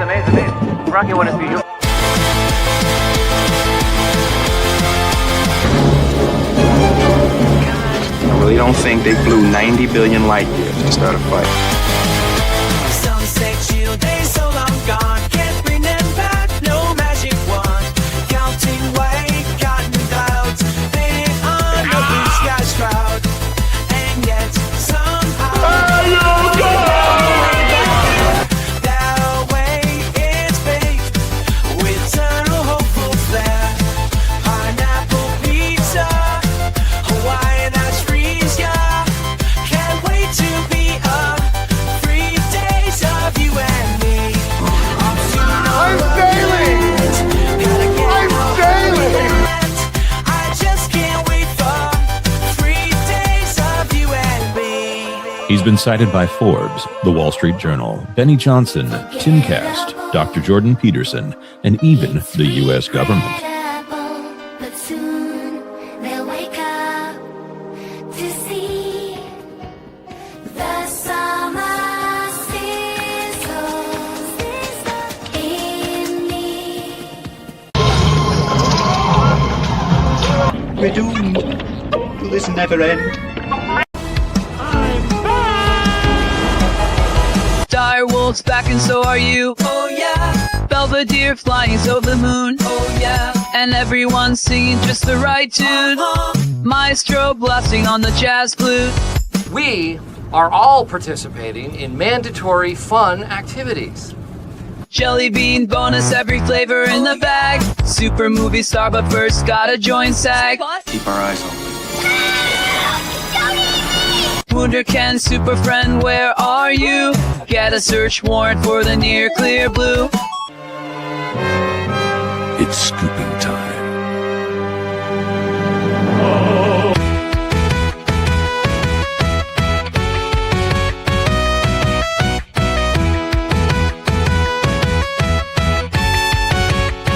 amazing. Rocky, what is you? I really don't think they flew 90 billion light years to start a fight. Some say chill days so long gone, can't bring them back, no magic wand. Counting white cotton clouds, painted on the blue sky's shroud. And yet somehow that way it's baked with eternal hopeful flair. Pineapple pizza, Hawaiian ice freeze, yeah. Can't wait to be up 3 days of you and me. I'm sailing! I'm sailing! I just can't wait for 3 days of you and me. He's been cited by Forbes, The Wall Street Journal, Benny Johnson, Timcast, Dr. Jordan Peterson, and even the U.S. government. But soon they'll wake up to see the summer sizzles in me. We're doomed. Will this never end? Direwolf's back and so are you. Oh yeah, Belvedere flying so the moon. oh yeah. And everyone singing just the right tune. Maestro blasting on the jazz flute. We are all participating in mandatory fun activities. Jelly bean bonus, every flavor in the bag. Super movie star, but first gotta join SAG. Keep our eyes open. Wunderkind, super friend, where are you? Get a search warrant for the near clear blue. It's scooping time.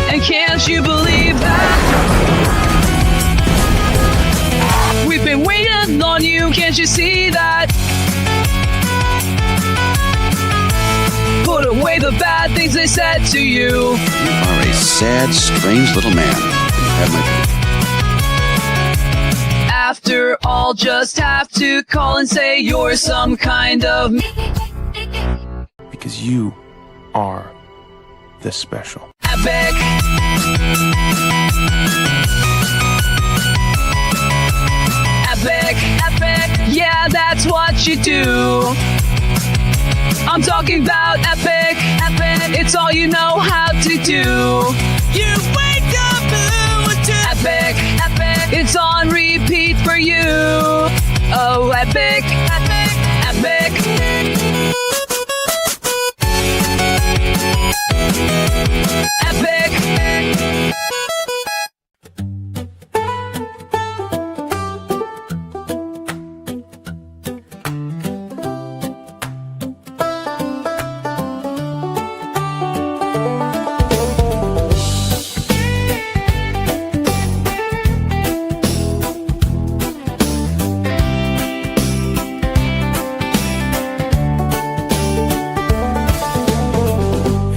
And can't you believe that? We've been waiting on you, can't you see that? Put away the bad things they said to you. You are a sad, strange little man. You have my After all, just have to call and say you're some kind of Because you are the special. epic. Epic, epic, yeah, that's what you do. I'm talking about epic, epic, it's all you know how to do. You wake up blue to Epic, epic, it's on repeat for you. Oh, epic, epic, epic. Epic.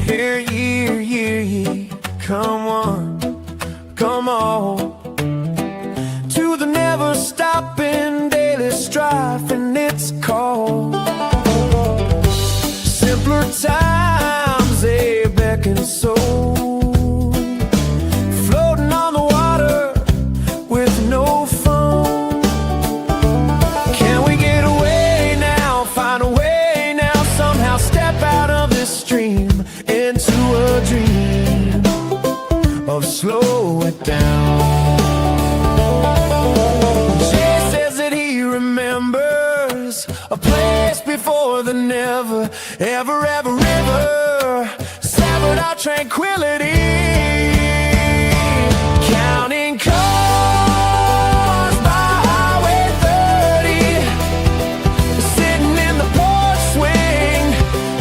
Hear ye, come on, come on, to the never stopping daily strife, and it's called simpler times, they beckon so, floating on the water with no foam. Can we get away now, find a way now, somehow step out of this stream into a dream of slow it down. Jay says that he remembers a place before the never, ever, ever river severed our tranquility. Counting cars by Highway 30, sitting in the porch swing,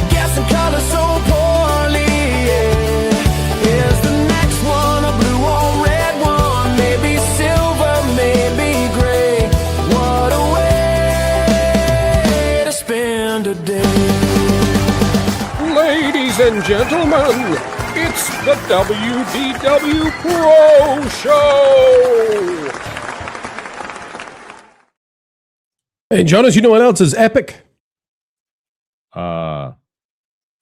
guessing colors so poorly. Yeah. Is the next one a blue or red one? Maybe silver, maybe gray. What a way to spend a day. Ladies and gentlemen, it's the WDW Pro Show! Hey, Jonas, you know what else is epic?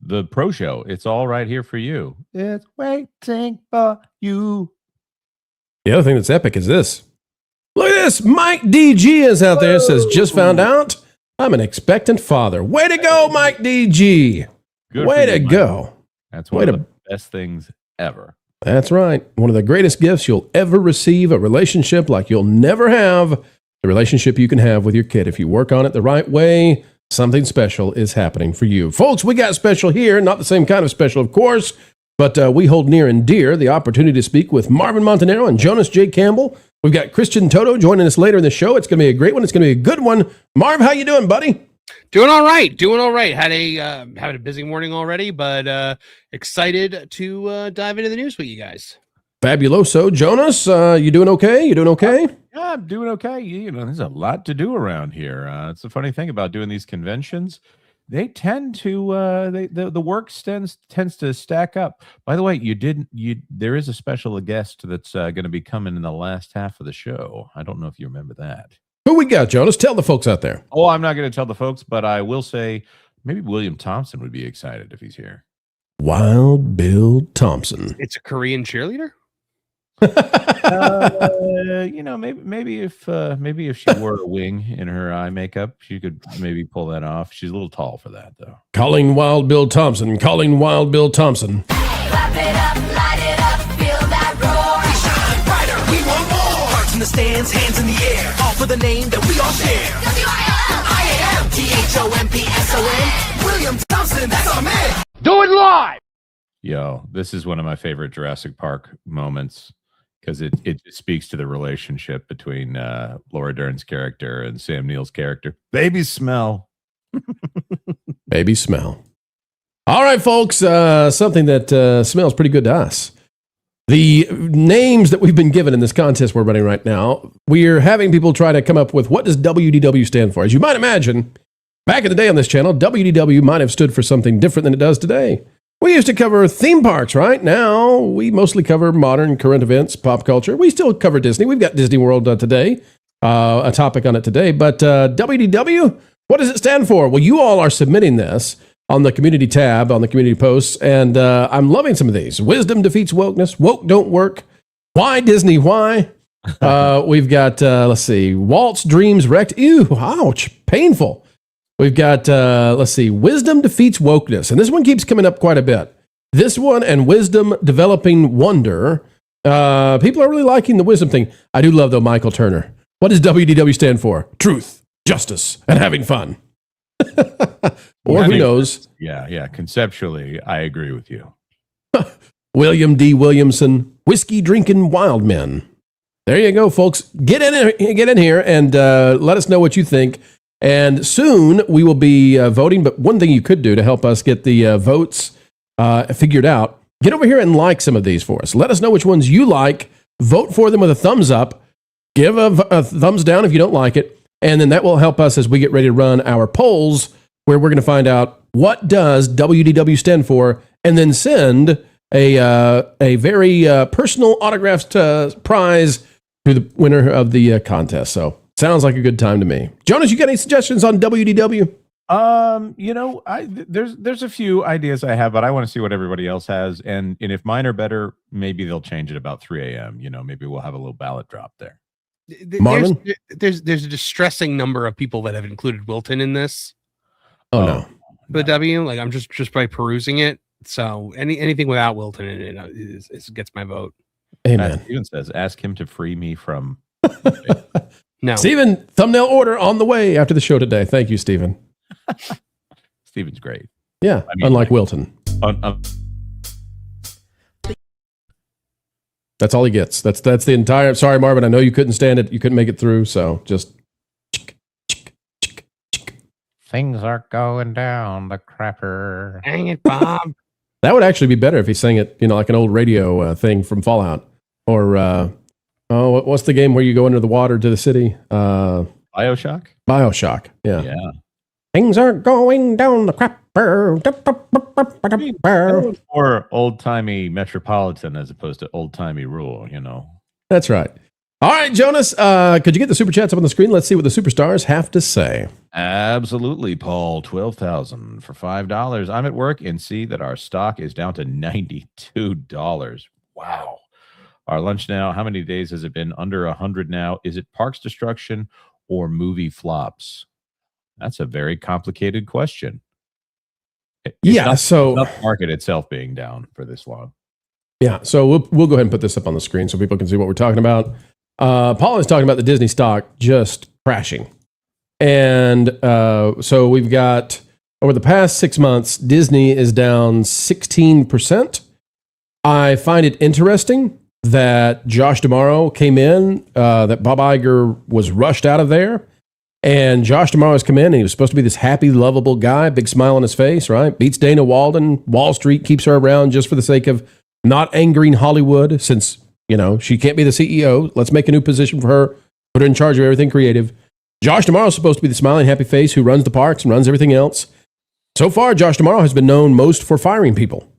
The Pro Show. It's all right here for you. It's waiting for you. The other thing that's epic is this. Look at this. Mike DG is out there. Says, just found out I'm an expectant father. Way to go, Mike DG. Good Way for to you, go. Mike. That's one of the best things ever. That's right. One of the greatest gifts you'll ever receive, a relationship like you'll never have, the relationship you can have with your kid. If you work on it the right way, something special is happening for you. Folks, we got special here. Not the same kind of special, of course, but we hold near and dear the opportunity to speak with Marvin Montanaro and Jonas J. Campbell. We've got Christian Toto joining us later in the show. It's going to be a great one. It's going to be a good one. Marv, how you doing, buddy? Doing all right. Had a busy morning already, but excited to dive into the news with you guys. Fabuloso. Jonas, you doing okay? Yeah, I'm doing okay. You know, there's a lot to do around here. It's the funny thing about doing these conventions. They tend to the work tends to stack up. By the way, there is a special guest that's going to be coming in the last half of the show. I don't know if you remember that. Who we got, Jonas? Tell the folks out there. Oh, I'm not going to tell the folks, but I will say maybe William Thompson would be excited if he's here. Wild Bill Thompson. It's a Korean cheerleader. Maybe if she wore a wing in her eye makeup, she could maybe pull that off. She's a little tall for that, though. Calling Wild Bill Thompson. Clap it up, light it up, feel that roar. We shine brighter, we want more. Hearts in the stands, hands in the air. All for the name that we all share. W-I-L-I-A-M, T-H-O-M-P-S-O-N. William Thompson, that's our man. Do it live. Yo, this is one of my favorite Jurassic Park moments because it speaks to the relationship between Laura Dern's character and Sam Neill's character. Baby smell. Baby smell. All right, folks, something that smells pretty good to us. The names that we've been given in this contest we're running right now, we're having people try to come up with what does WDW stand for. As you might imagine, back in the day on this channel, WDW might have stood for something different than it does today. We used to cover theme parks, right? Now we mostly cover modern current events, pop culture. We still cover Disney. We've got Disney World today, a topic on it today. But WDW, what does it stand for? Well, you all are submitting this on the community tab, on the community posts, and I'm loving some of these. Wisdom defeats wokeness. Woke don't work. Why Disney? Why? We've got, Walt's dreams wrecked. Ew, ouch, painful. We've got, wisdom defeats wokeness. And this one keeps coming up quite a bit. This one and wisdom developing wonder. People are really liking the wisdom thing. I do love, though, Michael Turner. What does WDW stand for? Truth, justice, and having fun. Or who knows? Yeah. Conceptually, I agree with you. William D. Williamson, whiskey drinking wild men. There you go, folks. Get in here and let us know what you think. And soon we will be voting. But one thing you could do to help us get the votes figured out, get over here and like some of these for us. Let us know which ones you like. Vote for them with a thumbs up. Give a thumbs down if you don't like it. And then that will help us as we get ready to run our polls where we're going to find out what does WDW stand for and then send a very personal autographed prize to the winner of the contest. So sounds like a good time to me. Jonas, you got any suggestions on WDW? There's a few ideas I have, but I want to see what everybody else has. And if mine are better, maybe they'll change it about 3 a.m. Maybe we'll have a little ballot drop there. Marlon? There's a distressing number of people that have included Wilton in this. Oh no. The W, like I'm just by perusing it. So anything without Wilton in it gets my vote. Amen. Steven says, ask him to free me from. No. Steven, thumbnail order on the way after the show today. Thank you, Steven. Steven's great. Yeah, unlike Wilton. That's all he gets. That's the entire. Sorry, Marvin. I know you couldn't stand it. You couldn't make it through. So just. Things are going down the crapper. Dang it, Bob. That would actually be better if he sang it, like an old radio thing from Fallout. Or, what's the game where you go under the water to the city? BioShock? BioShock, yeah. Things are going down the crapper. Or old-timey metropolitan as opposed to old-timey rural, you know. That's right. All right, Jonas, could you get the super chats up on the screen? Let's see what the superstars have to say. Absolutely, Paul. 12,000 for $5. I'm at work and see that our stock is down to $92. Wow. Our lunch now, how many days has it been? Under 100 now. Is it parks destruction or movie flops? That's a very complicated question. So not the market itself being down for this long. Yeah, so we'll go ahead and put this up on the screen so people can see what we're talking about. Paul is talking about the Disney stock just crashing. And so we've got, over the past 6 months, Disney is down 16%. I find it interesting that Josh D'Amaro came in, that Bob Iger was rushed out of there. And Josh D'Amaro has come in, and he was supposed to be this happy, lovable guy, big smile on his face, right? Beats Dana Walden. Wall Street keeps her around just for the sake of not angering Hollywood, since, you know, she can't be the CEO. Let's make a new position for her, put her in charge of everything creative. Josh D'Amaro is supposed to be the smiling, happy face who runs the parks and runs everything else. So far, Josh D'Amaro has been known most for firing people.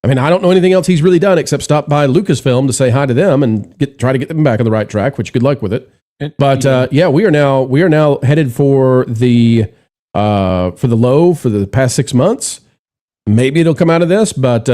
I mean, I don't know anything else he's really done except stop by Lucasfilm to say hi to them and try to get them back on the right track, which good luck with it. But yeah, we are now headed for the low for the past 6 months. Maybe it'll come out of this, but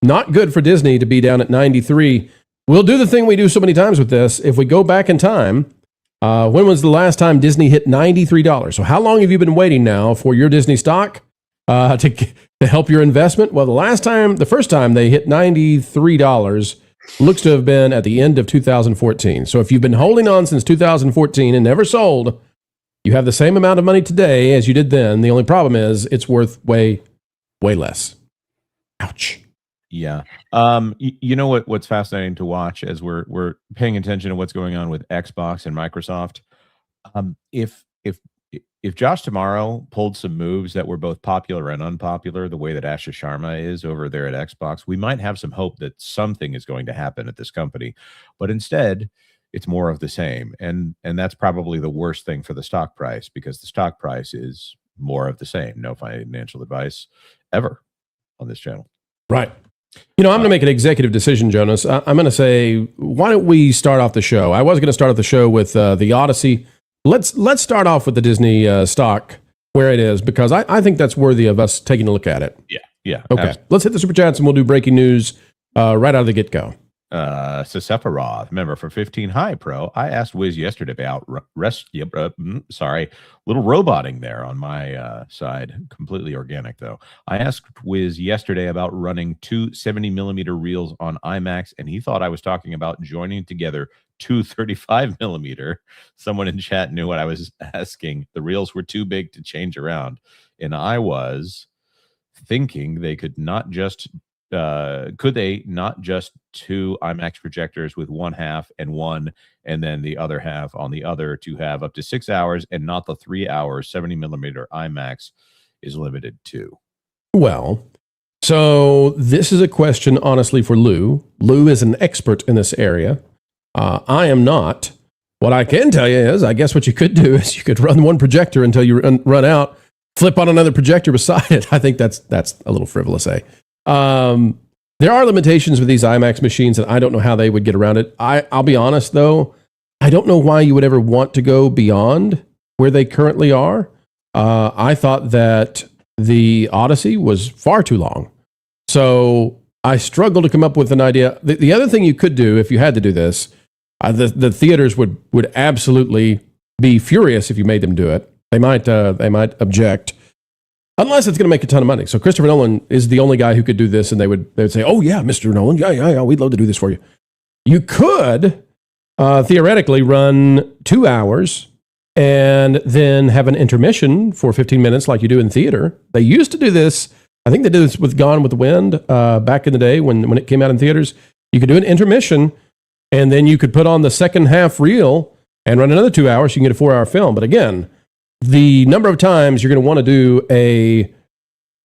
not good for Disney to be down at 93. We'll do the thing we do so many times with this. If we go back in time, when was the last time Disney hit $93? So how long have you been waiting now for your Disney stock to help your investment? Well, the first time they hit $93 looks to have been at the end of 2014. So if you've been holding on since 2014 and never sold, you have the same amount of money today as you did then. The only problem is it's worth way, way less. Ouch. Yeah. You know what's fascinating to watch as we're paying attention to what's going on with Xbox and Microsoft. If Josh D'Amaro pulled some moves that were both popular and unpopular, the way that Asha Sharma is over there at Xbox, we might have some hope that something is going to happen at this company. But instead, it's more of the same. And that's probably the worst thing for the stock price, because the stock price is more of the same. No financial advice ever on this channel. Right. You know, I'm going to make an executive decision, Jonas. I'm going to say, why don't we start off the show? I was going to start off the show with the Odyssey. Let's start off with the Disney stock where it is, because I think that's worthy of us taking a look at it. Yeah. Okay. Absolutely. Let's hit the super chats and we'll do breaking news right out of the get-go. Sephiroth, member for 15. Hi, Pro. I asked Wiz yesterday about little roboting there on my side. Completely organic, though. I asked Wiz yesterday about running two 70mm reels on IMAX, and he thought I was talking about joining together two 35mm. Someone in chat knew what I was asking. The reels were too big to change around, and I was thinking they could not just could they not just two IMAX projectors with one half and then the other half on the other to have up to 6 hours, and not the 3 hours 70mm IMAX is limited to? Well, so this is a question, honestly, for Lou. Lou is an expert in this area. I am not. What I can tell you is, I guess what you could do is you could run one projector until you run out, flip on another projector beside it. I think that's a little frivolous, eh? There are limitations with these IMAX machines, and I don't know how they would get around it. I'll be honest, though. I don't know why you would ever want to go beyond where they currently are. I thought that the Odyssey was far too long. So I struggled to come up with an idea. The other thing you could do, if you had to do this, the theaters would absolutely be furious if you made them do it. They might object. Unless it's going to make a ton of money. So Christopher Nolan is the only guy who could do this, and they would say, "Oh yeah, Mr. Nolan, yeah, we'd love to do this for you." You could theoretically run 2 hours and then have an intermission for 15 minutes, like you do in theater. They used to do this. I think they did this with Gone with the Wind back in the day when it came out in theaters. You could do an intermission, and then you could put on the second half reel and run another 2 hours. You can get a 4-hour film. But again, the number of times you're going to want to do a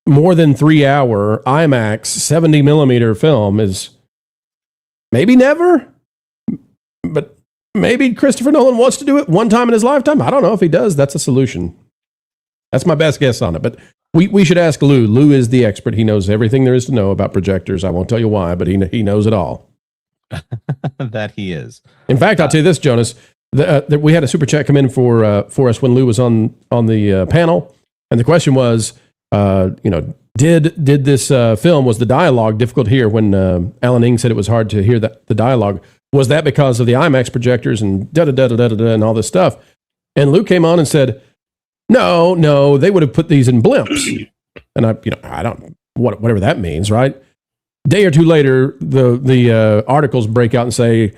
more than 3 hour IMAX 70mm film is maybe never, but maybe Christopher Nolan wants to do it one time in his lifetime. I don't know if he does. That's a solution. That's my best guess on it. But we should ask Lou. Lou is the expert. He knows everything there is to know about projectors. I won't tell you why, but he knows it all. That he is. In fact, I'll tell you this, Jonas. We had a super chat come in for us when Lou was on the panel, and the question was, did this film, was the dialogue difficult to hear when Alan Ing said it was hard to hear the dialogue? Was that because of the IMAX projectors and da-da-da-da-da-da and all this stuff? And Lou came on and said, no, they would have put these in blimps. And I don't, whatever that means, right? Day or two later, the articles break out and say,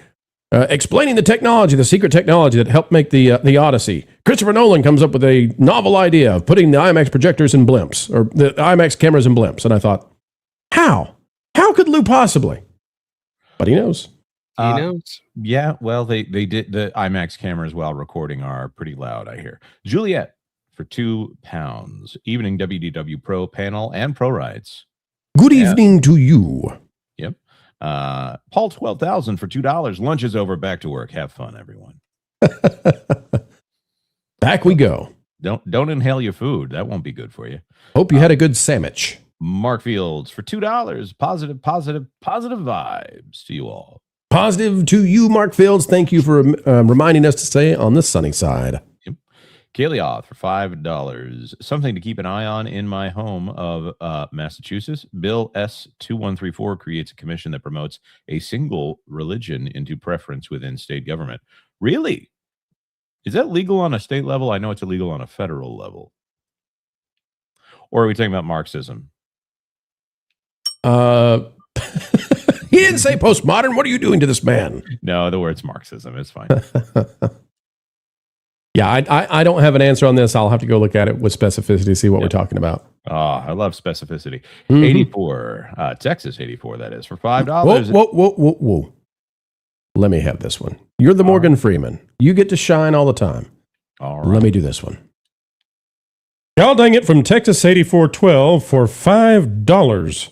explaining the technology, the secret technology that helped make the Odyssey. Christopher Nolan comes up with a novel idea of putting the IMAX projectors in blimps, or the IMAX cameras in blimps. And I thought, how? How could Lou possibly? But he knows. He knows. Yeah, well, they did. The IMAX cameras while recording are pretty loud, I hear. Juliet for £2. Evening WDW Pro panel and pro rides. Good evening to you. Yep. Paul 12,000 for $2. Lunch is over. Back to work. Have fun, everyone. Back we go. Don't inhale your food. That won't be good for you. Hope you had a good sandwich. Mark Fields for $2. Positive vibes to you all. Positive to you, Mark Fields. Thank you for reminding us to stay on the sunny side. Yep. Kaylee Oth for $5. Something to keep an eye on in my home of Massachusetts. Bill S2134 creates a commission that promotes a single religion into preference within state government. Really? Is that legal on a state level? I know it's illegal on a federal level. Or are we talking about Marxism? He didn't say postmodern. What are you doing to this man? No, the word's Marxism. It's fine. Yeah, I don't have an answer on this. I'll have to go look at it with specificity to see what we're talking about. Oh, I love specificity. 84, Texas 84, that is, for $5. Whoa. Let me have this one. You're the Morgan Freeman. You get to shine all the time. All right. Let me do this one. God dang it, from Texas 8412 for $5.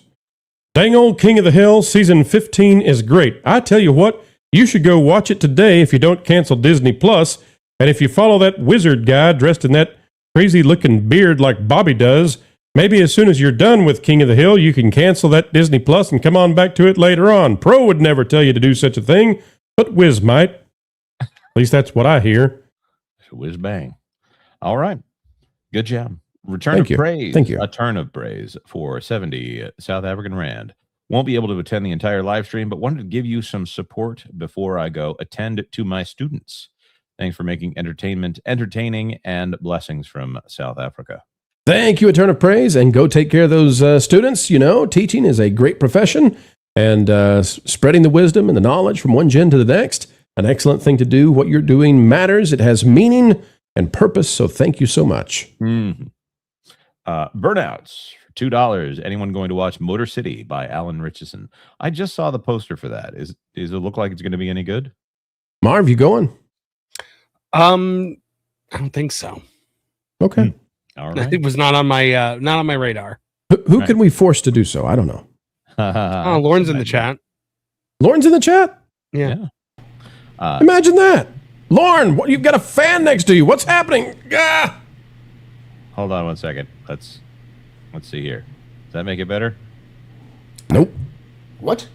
Dang old King of the Hill, season 15 is great. I tell you what, you should go watch it today if you don't cancel Disney Plus. And if you follow that wizard guy dressed in that crazy looking beard like Bobby does, maybe as soon as you're done with King of the Hill, you can cancel that Disney Plus and come on back to it later on. Pro would never tell you to do such a thing, but Wiz might. At least that's what I hear. Whiz bang. All right. Good job. Return of praise. Thank you. A turn of praise for 70 South African Rand. Won't be able to attend the entire live stream, but wanted to give you some support before I go. Attend to my students. Thanks for making entertainment entertaining, and blessings from South Africa. Thank you, A Turn of Praise, and go take care of those students. You know, teaching is a great profession, and spreading the wisdom and the knowledge from one gen to the next, an excellent thing to do. What you're doing matters. It has meaning and purpose, so thank you so much. Mm-hmm. Burnouts for $2. Anyone going to watch Motor City by Alan Richardson? I just saw the poster for that. Does it look like it's going to be any good? Marv, you going? I don't think so. Okay. All right. It was not on my radar. Who can we force to do so? I don't know. Lauren's in the chat. Lauren's in the chat? Yeah. Imagine that. Lauren, you've got a fan next to you. What's happening? Ah! Hold on one second. Let's see here. Does that make it better? Nope. What?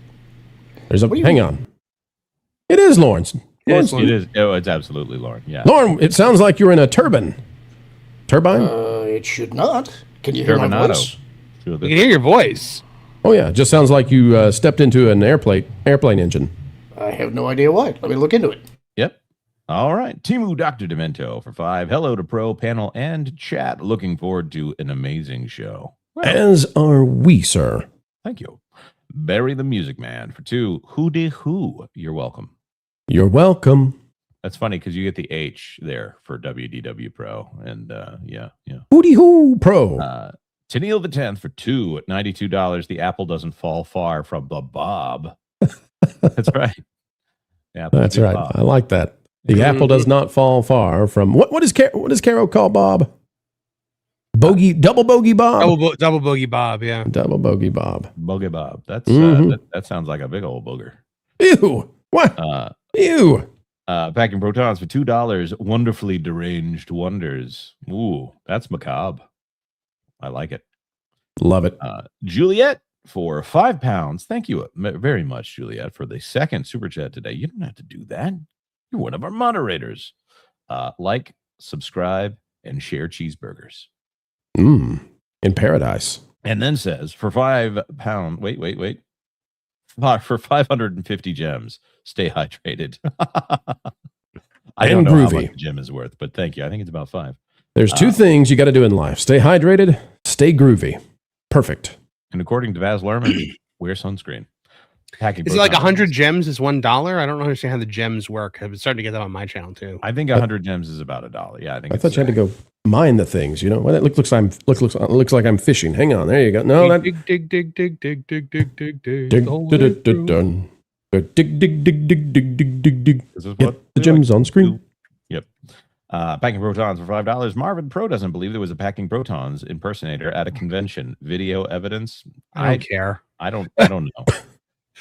Hang on. It is Lauren's. It is. Oh, it's absolutely Lauren. Yeah. Lauren, it sounds like you're in a turbine. Turbine? It should not. Can you hear my voice? We can hear your voice. Oh yeah, it just sounds like you stepped into an airplane engine. I have no idea why. Let me look into it. Yep. All right. Timu Dr. Demento for $5. Hello to pro, panel, and chat. Looking forward to an amazing show. Well, as are we, sir. Thank you. Barry the Music Man for $2. Who? You're welcome. You're welcome. That's funny because you get the H there for WDW Pro. And yeah. Hooty hoo pro. Tennille the 10th for $92. The apple doesn't fall far from the Bob. That's right. Yeah, that's right. Bob. I like that. The apple does not fall far from what is Caro call Bob? Double bogey Bob. Double bogey Bob. Yeah. Double bogey Bob. Bogey Bob. That's that sounds like a big old booger. Ew. What? Ew. Packing protons for $2. Wonderfully deranged wonders. Ooh, that's macabre. I like it. Love it. Juliet for £5. Thank you very much, Juliet, for the second super chat today. You don't have to do that. You're one of our moderators. Like, subscribe, and share cheeseburgers. In paradise. And then says, for £5, wait. For 550 gems, stay hydrated. I don't know how much the gem is worth, but thank you. I think it's about 5. There's 2 things you got to do in life. Stay hydrated, stay groovy. Perfect. And according to Vaz Lerman, wear sunscreen. Is it like 100 gems is $1? I don't understand how the gems work. I'm starting to get that on my channel too. I think 100 gems is about $1. Yeah, I thought you had to go mine the things. You know, well, it looks like I'm fishing. Hang on, there you go. No, dig. Get the gems on screen. Yep. Packing protons for $5. Marvin Pro doesn't believe there was a packing protons impersonator at a convention. Video evidence. I don't care. I don't know.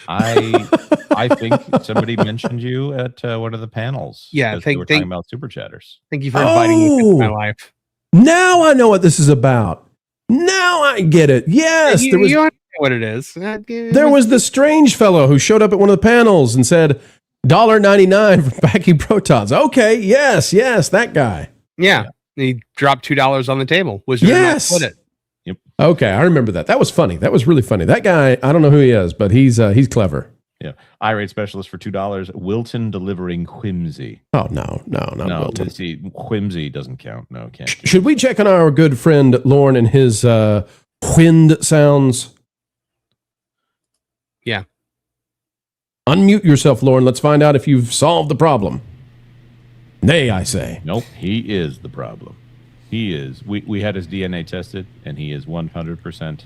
I think somebody mentioned you at one of the panels. Yeah, we were talking about super chatters. Thank you for inviting me into my life. Now I know what this is about. Now I get it. Yes, you understand what it is. There was the strange fellow who showed up at one of the panels and said $1.99 for packing protons. Okay, yes, that guy. Yeah. He dropped $2 on the table. Yes. Split it. Yep. Okay, I remember that. That was funny. That was really funny. That guy, I don't know who he is, but he's clever. Yeah. iRate specialist for $2. Wilton delivering whimsy. Oh, no, not Wilton. See, whimsy doesn't count. No, can't. Should we check on our good friend Lauren and his wind sounds? Yeah. Unmute yourself, Lauren. Let's find out if you've solved the problem. Nay, I say. Nope, he is the problem. He is. We had his DNA tested, and he is 100%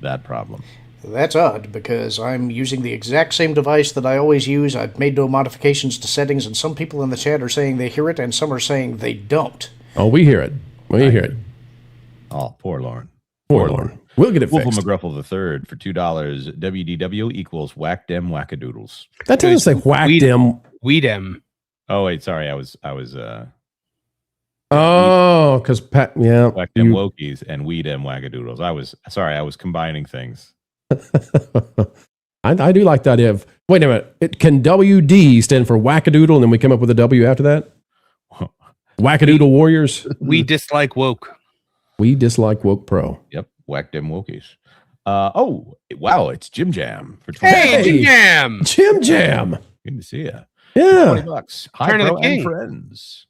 that problem. That's odd, because I'm using the exact same device that I always use. I've made no modifications to settings, and some people in the chat are saying they hear it, and some are saying they don't. Oh, we hear it. We hear it. Oh, poor Lauren. Poor Lauren. We'll get it Wolfram fixed. McGruffle III for $2. WDW equals whack dem wackadoodles. That doesn't say whack dem. We dem. Oh wait, sorry. I was. Oh, because yeah. Whack dem wokies and we dem wackadoodles. I was combining things. I do like the idea of. Wait a minute. Can WD stand for wackadoodle, and then we come up with a W after that? Wackadoodle warriors. We dislike woke. We dislike woke pro. Yep. Whack dem wokies. Oh wow! It's Jim Jam for $20. Hey, Jim Jam. Jim Jam. Good to see you. Yeah. $20. Hi, Turn of bro the king. and friends.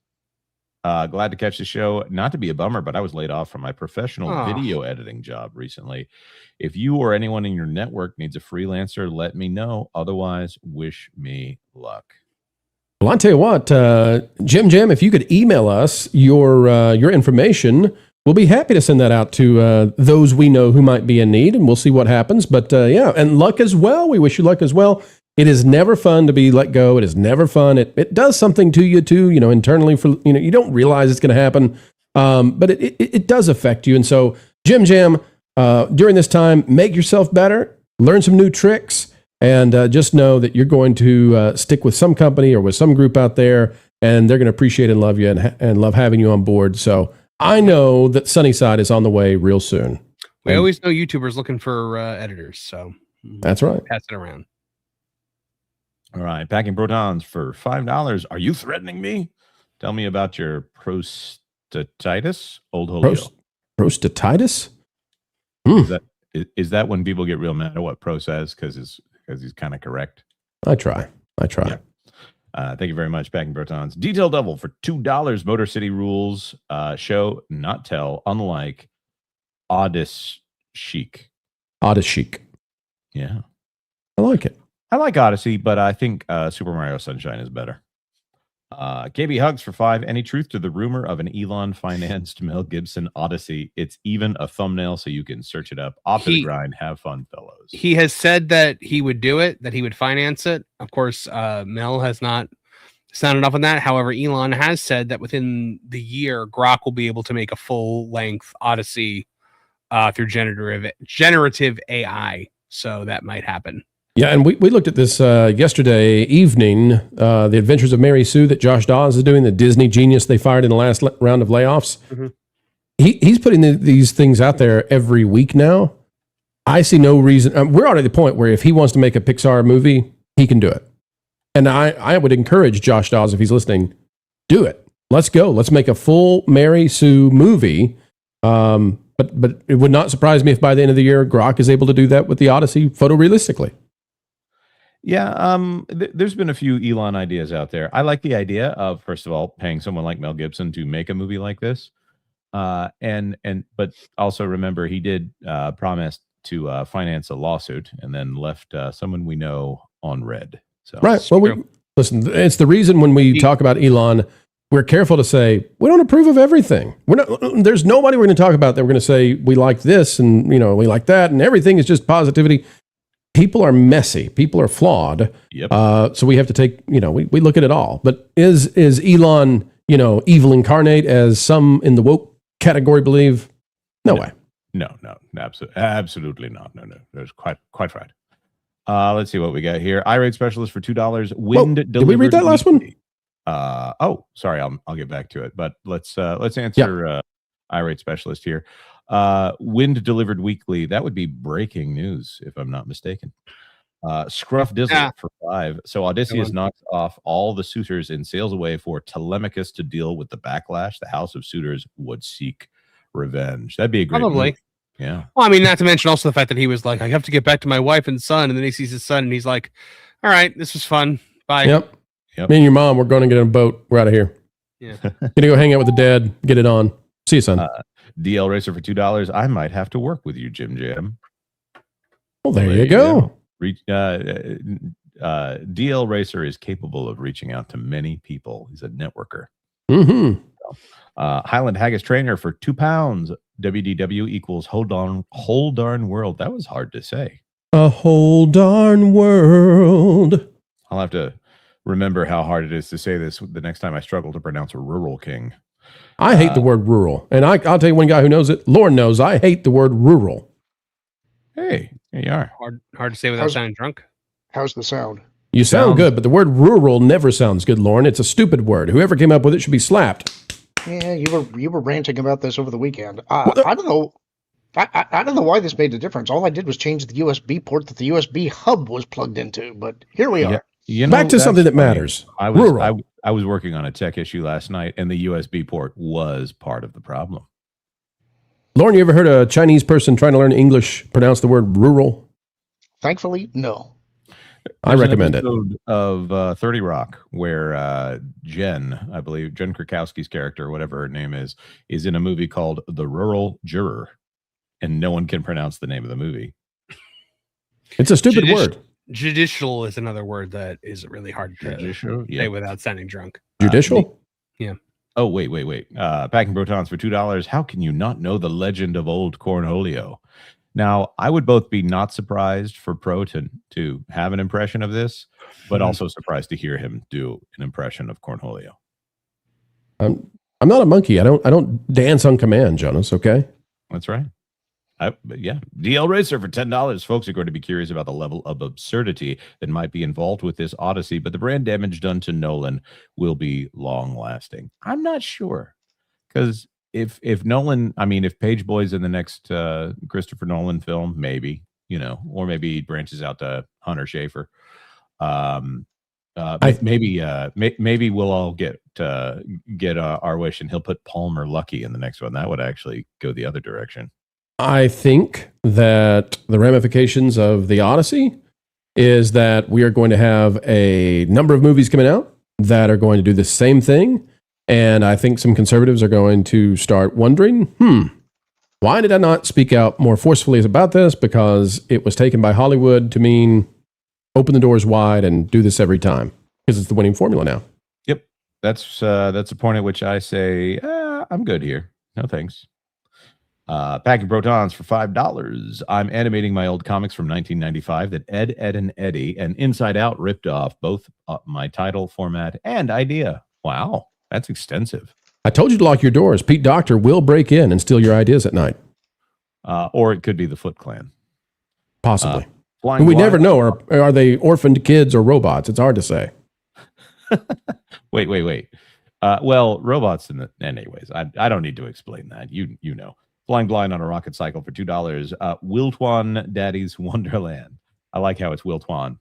Glad to catch the show. Not to be a bummer, but I was laid off from my professional video editing job recently. If you or anyone in your network needs a freelancer, let me know. Otherwise, wish me luck. Well, I'll tell you what, Jim Jam, if you could email us your information, we'll be happy to send that out to those we know who might be in need, and we'll see what happens. But yeah, and luck as well. We wish you luck as well. It is never fun to be let go. It is never fun. It does something to you too, internally for, you don't realize it's going to happen. But it does affect you. And so Jim Jam, during this time, make yourself better, learn some new tricks, and just know that you're going to stick with some company or with some group out there, and they're going to appreciate and love you and love having you on board. So I know that Sunnyside is on the way real soon. We always know YouTubers looking for editors. So that's right. Pass it around. All right, packing protons for $5. Are you threatening me? Tell me about your prostatitis, old Julio. Prostatitis? Is that when people get real mad at what Pro says because he's kind of correct? I try. Yeah. Thank you very much, packing protons. Detail double for $2. Motor City Rules show, not tell. Unlike Odyssey. Odyssey. Yeah, I like it. I like Odyssey, but I think Super Mario Sunshine is better. KB Hugs for $5. Any truth to the rumor of an Elon-financed Mel Gibson Odyssey? It's even a thumbnail, so you can search it up. Off to the grind. Have fun, fellows. He has said that he would do it, that he would finance it. Of course, Mel has not sounded off on that. However, Elon has said that within the year, Grok will be able to make a full-length Odyssey through generative AI. So that might happen. Yeah, and we looked at this yesterday evening, The Adventures of Mary Sue that Josh Dawes is doing, the Disney genius they fired in the last round of layoffs. Mm-hmm. He's putting these things out there every week now. I see no reason. We're already at the point where if he wants to make a Pixar movie, he can do it. And I would encourage Josh Dawes, if he's listening, do it. Let's go. Let's make a full Mary Sue movie. But it would not surprise me if by the end of the year, Grok is able to do that with the Odyssey photorealistically. Yeah, there's been a few Elon ideas out there. I like the idea of, first of all, paying someone like Mel Gibson to make a movie like this. But also remember, he did promise to finance a lawsuit and then left someone we know on red. So right. Well, listen, it's the reason when we talk about Elon, we're careful to say we don't approve of everything. There's nobody we're going to talk about that we're going to say we like this and we like that and everything is just positivity. People are messy. People are flawed. Yep. So we have to take, we look at it all. But is Elon, evil incarnate as some in the woke category believe? No way. No, absolutely not. No. There's quite right. Let's see what we got here. iRate specialist for $2. Did we read that last one? Sorry. I'll get back to it. But let's answer iRate specialist here. Wind delivered weekly. That would be breaking news if I'm not mistaken. Scruff Dizzle for $5. So Odyssey has knocked off all the suitors and sails away for Telemachus to deal with the backlash. The House of Suitors would seek revenge. That'd be a great Probably. movie. Yeah. Well, I mean, not to mention also the fact that he was like, I have to get back to my wife and son. And then he sees his son and he's like, all right, this was fun. Bye. Yep. Me and your mom, we're going to get on a boat. We're out of here. Yeah. Gonna go hang out with the dad. Get it on. See you, son. DL Racer for $2. I might have to work with you, Jim Jam. Well, there you go. DL Racer is capable of reaching out to many people. He's a networker. Mm-hmm. Highland Haggis Trainer for £2. WDW equals whole darn world. That was hard to say. A whole darn world. I'll have to remember how hard it is to say this the next time I struggle to pronounce a rural king. I hate the word rural. And I'll tell you one guy who knows it. Lord knows I hate the word rural. Hey, here you are. Hard to say without sounding drunk. How's the sound? You sound good, but the word rural never sounds good, Lauren. It's a stupid word. Whoever came up with it should be slapped. Yeah, you were ranting about this over the weekend. I don't know. I don't know why this made a difference. All I did was change the USB port that the USB hub was plugged into, but here we are. Back to something that matters. I was working on a tech issue last night, and the USB port was part of the problem. Lauren, you ever heard a Chinese person trying to learn English pronounce the word rural? Thankfully, no. I recommend it. Of 30 Rock, where Jen, I believe, Jen Krakowski's character, whatever her name is in a movie called The Rural Juror, and no one can pronounce the name of the movie. It's a stupid word. Judicial is another word that is really hard to say without sounding drunk. Judicial? Yeah. Oh, wait. Packing Protons for $2. How can you not know the legend of old Cornholio? Now, I would both be not surprised for Pro to have an impression of this, but also surprised to hear him do an impression of Cornholio. I'm not a monkey. I don't dance on command, Jonas, okay? That's right. But yeah, DL Racer for $10. Folks are going to be curious about the level of absurdity that might be involved with this Odyssey, but the brand damage done to Nolan will be long lasting. I'm not sure, because if Nolan, if Page Boy's in the next Christopher Nolan film, maybe, or maybe he branches out to Hunter Schafer. Maybe we'll all get our wish, and he'll put Palmer Lucky in the next one. That would actually go the other direction. I think that the ramifications of the Odyssey is that we are going to have a number of movies coming out that are going to do the same thing. And I think some conservatives are going to start wondering, why did I not speak out more forcefully about this? Because it was taken by Hollywood to mean open the doors wide and do this every time, because it's the winning formula now. Yep. That's a point at which I say, I'm good here. No thanks. Packing Protons for $5. I'm animating my old comics from 1995 that Ed, and Eddie and Inside Out ripped off, both my title, format, and idea. Wow, that's extensive. I told you to lock your doors. Pete Docter will break in and steal your ideas at night. Or it could be the Foot Clan. Possibly. Flying We blind. never know. Are they orphaned kids or robots? It's hard to say. Wait. Well, robots anyways. I don't need to explain that. You know. Flying blind on a rocket cycle for $2. Wiltwan Daddy's Wonderland. I like how it's Wiltwan.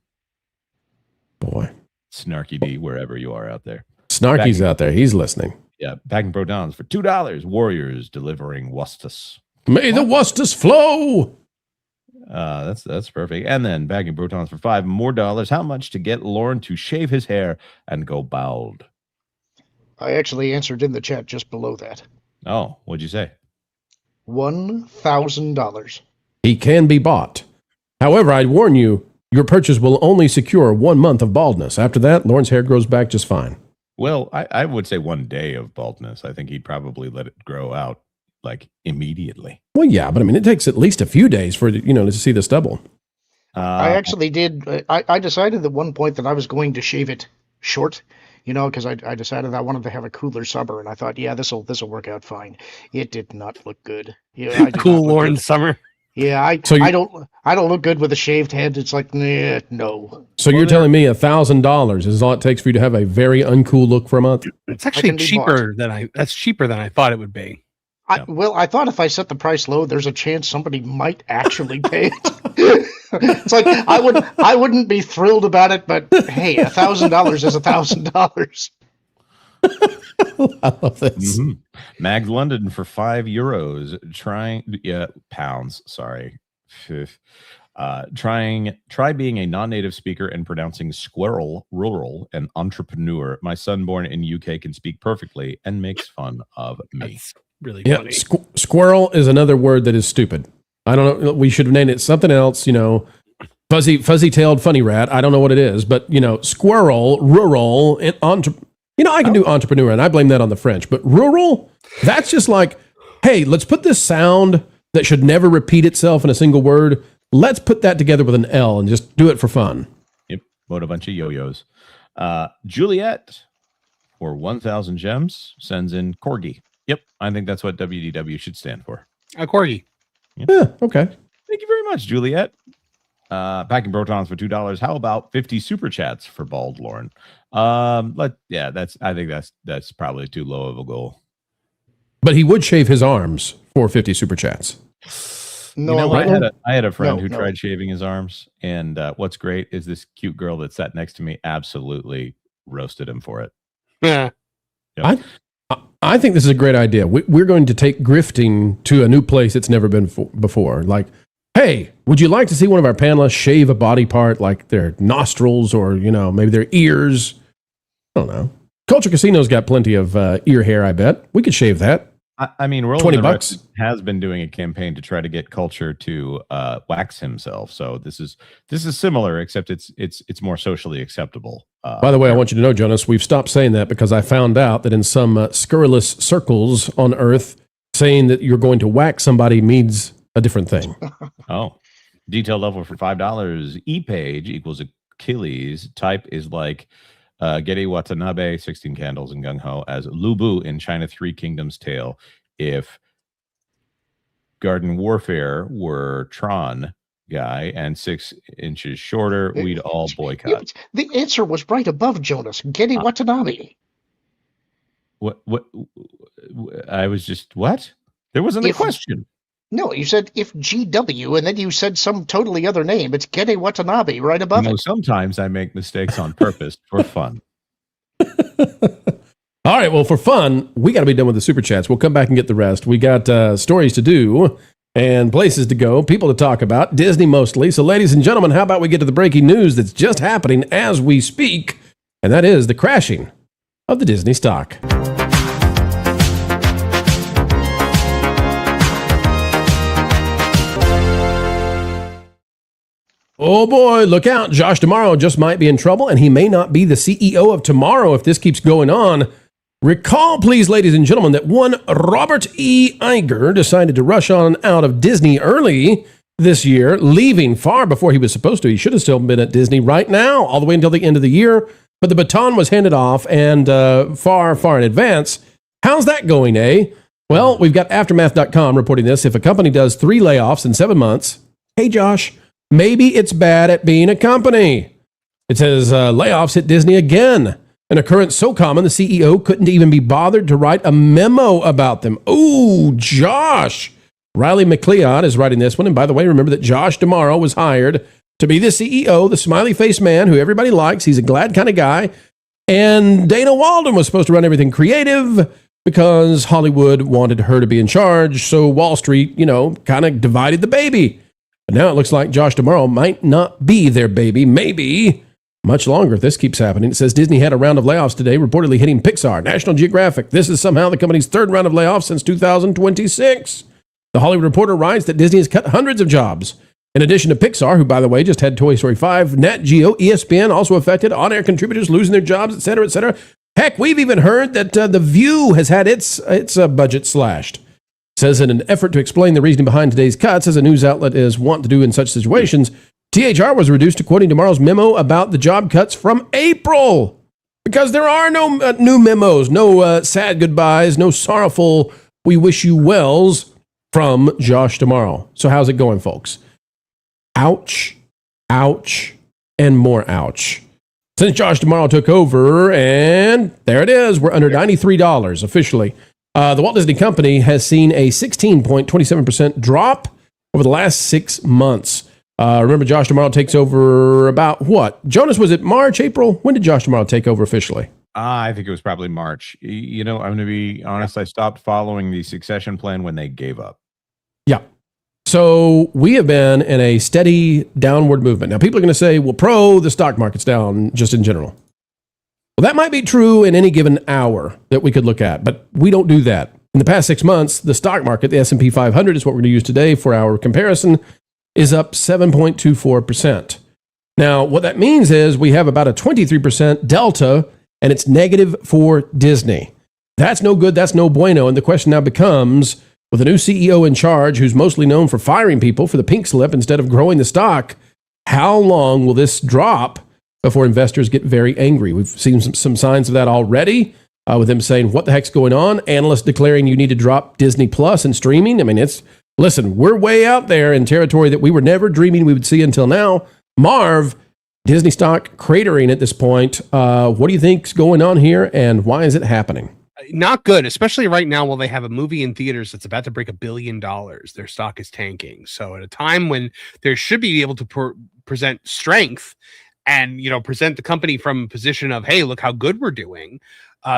Boy. Snarky D, wherever you are out there. Snarky's out there. He's listening. Yeah, packing protons for $2. Warriors delivering Wustus. May the Wustus flow. That's perfect. And then bagging protons for $5 more. How much to get Lauren to shave his hair and go bald? I actually answered in the chat just below that. Oh, what'd you say? $1,000. He can be bought. However, I'd warn you, your purchase will only secure 1 month of baldness. After that, Lauren's hair grows back just fine. Well, I would say 1 day of baldness. I think he'd probably let it grow out like immediately. Well, yeah, but I mean, it takes at least a few days for to see the stubble. I actually did. I decided at one point that I was going to shave it short, because I decided I wanted to have a cooler summer, and I thought, yeah, this'll work out fine. It did not look good. Yeah, Cool Lauren summer. Yeah, I don't look good with a shaved head. It's like, no. So you're telling me $1,000 is all it takes for you to have a very uncool look for a month? It's actually cheaper than I thought it would be. I thought if I set the price low, there's a chance somebody might actually pay it. It's like I wouldn't be thrilled about it, but hey, $1,000 is $1,000. I love this. Mm-hmm. Mags London for €5. Pounds. Sorry. Try being a non-native speaker and pronouncing squirrel rural and entrepreneur. My son born in UK can speak perfectly and makes fun of me. That's really Yeah, funny. squirrel is another word that is stupid. I don't know. We should have named it something else. Fuzzy-tailed funny rat. I don't know what it is, but squirrel, rural, and I can do entrepreneur, and I blame that on the French. But rural, that's just like, hey, let's put this sound that should never repeat itself in a single word. Let's put that together with an L and just do it for fun. Yep, vote a bunch of yo-yos. Juliet for 1,000 gems sends in corgi. Yep, I think that's what WDW should stand for. A corgi. Yep. Yeah, okay. Thank you very much, Juliet. Packing protons for $2. How about 50 super chats for bald Lauren? I think that's probably too low of a goal. But he would shave his arms for 50 super chats. No, I had a friend who tried shaving his arms, and what's great is this cute girl that sat next to me absolutely roasted him for it. Yeah. Yep. I think this is a great idea. We're going to take grifting to a new place it's never been before. Like, hey, would you like to see one of our panelists shave a body part, like their nostrils or, maybe their ears? I don't know. Culture Casino's got plenty of ear hair, I bet. We could shave that. I mean, Roland $20 has been doing a campaign to try to get Culture to wax himself. So this is similar, except it's more socially acceptable. By the way, I want you to know, Jonas, we've stopped saying that because I found out that in some scurrilous circles on Earth, saying that you're going to whack somebody means a different thing. Oh, detail level for $5. E-page equals Achilles. Type is like Gede Watanabe, 16 Candles, and Gung Ho as Lubu in China Three Kingdoms Tale. If Garden Warfare were Tron guy and 6 inches shorter, we'd all boycott. The answer was right above Jonas. Gede Watanabe. What? I was just what? There wasn't a question. No, you said if GW, and then you said some totally other name. It's Gede Watanabe right above it. Sometimes I make mistakes on purpose for fun. All right, well, for fun, we got to be done with the super chats. We'll come back and get the rest. We got stories to do and places to go, people to talk about, Disney mostly. So, ladies and gentlemen, how about we get to the breaking news that's just happening as we speak, and that is the crashing of the Disney stock. Oh boy, look out. Josh Tomorrow just might be in trouble, and he may not be the CEO of tomorrow if this keeps going on. Recall, please, ladies and gentlemen, that one Robert E. Iger decided to rush on out of Disney early this year, leaving far before he was supposed to. He should have still been at Disney right now, all the way until the end of the year, but the baton was handed off, and far in advance. How's that going, eh? Well, we've got Aftermath.com reporting this. If a company does 3 layoffs in 7 months, hey, Josh, Maybe it's bad at being a company. It says layoffs hit Disney again. An occurrence so common, the CEO couldn't even be bothered to write a memo about them. Ooh, Josh. Riley McLeod is writing this one. And by the way, remember that Josh tomorrow was hired to be the CEO, the smiley face man who everybody likes. He's a glad kind of guy. And Dana Walden was supposed to run everything creative because Hollywood wanted her to be in charge. So Wall Street, kind of divided the baby. But now it looks like Josh tomorrow might not be their baby. Maybe much longer if this keeps happening. It says Disney had a round of layoffs today, reportedly hitting Pixar, National Geographic. This is somehow the company's third round of layoffs since 2026. The Hollywood Reporter writes that Disney has cut hundreds of jobs. In addition to Pixar, who, by the way, just had Toy Story 5, Nat Geo, ESPN also affected, on-air contributors losing their jobs, et cetera, et cetera. Heck, we've even heard that The View has had its budget slashed. It says in an effort to explain the reasoning behind today's cuts, as a news outlet is wont to do in such situations, THR was reduced to quoting tomorrow's memo about the job cuts from April. Because there are no new memos, no sad goodbyes, no sorrowful we wish you wells from Josh tomorrow. So how's it going, folks? Ouch, ouch, and more ouch. Since Josh tomorrow took over, and there it is, we're under $93 officially. The Walt Disney Company has seen a 16.27% drop over the last 6 months. Remember, Josh tomorrow takes over about what? Jonas, was it March, April? When did Josh tomorrow take over officially? I think it was probably March. I'm going to be honest. I stopped following the succession plan when they gave up. Yeah. So we have been in a steady downward movement. Now, people are going to say, well, the stock market's down just in general. Well, that might be true in any given hour that we could look at, but we don't do that. In the past 6 months, the stock market, the S&P 500 is what we're going to use today for our comparison, is up 7.24%. Now, what that means is we have about a 23% delta, and it's negative for Disney. That's no good. That's no bueno. And the question now becomes, with a new CEO in charge who's mostly known for firing people for the pink slip instead of growing the stock, how long will this drop before investors get very angry? We've seen some signs of that already, with them saying, what the heck's going on? Analysts declaring you need to drop Disney Plus and streaming. I mean, listen, we're way out there in territory that we were never dreaming we would see until now. Marv, Disney stock cratering at this point. What do you think's going on here, and why is it happening? Not good, especially right now while they have a movie in theaters that's about to break $1 billion. Their stock is tanking. So at a time when they should be able to present strength and present the company from a position of, hey, look how good we're doing,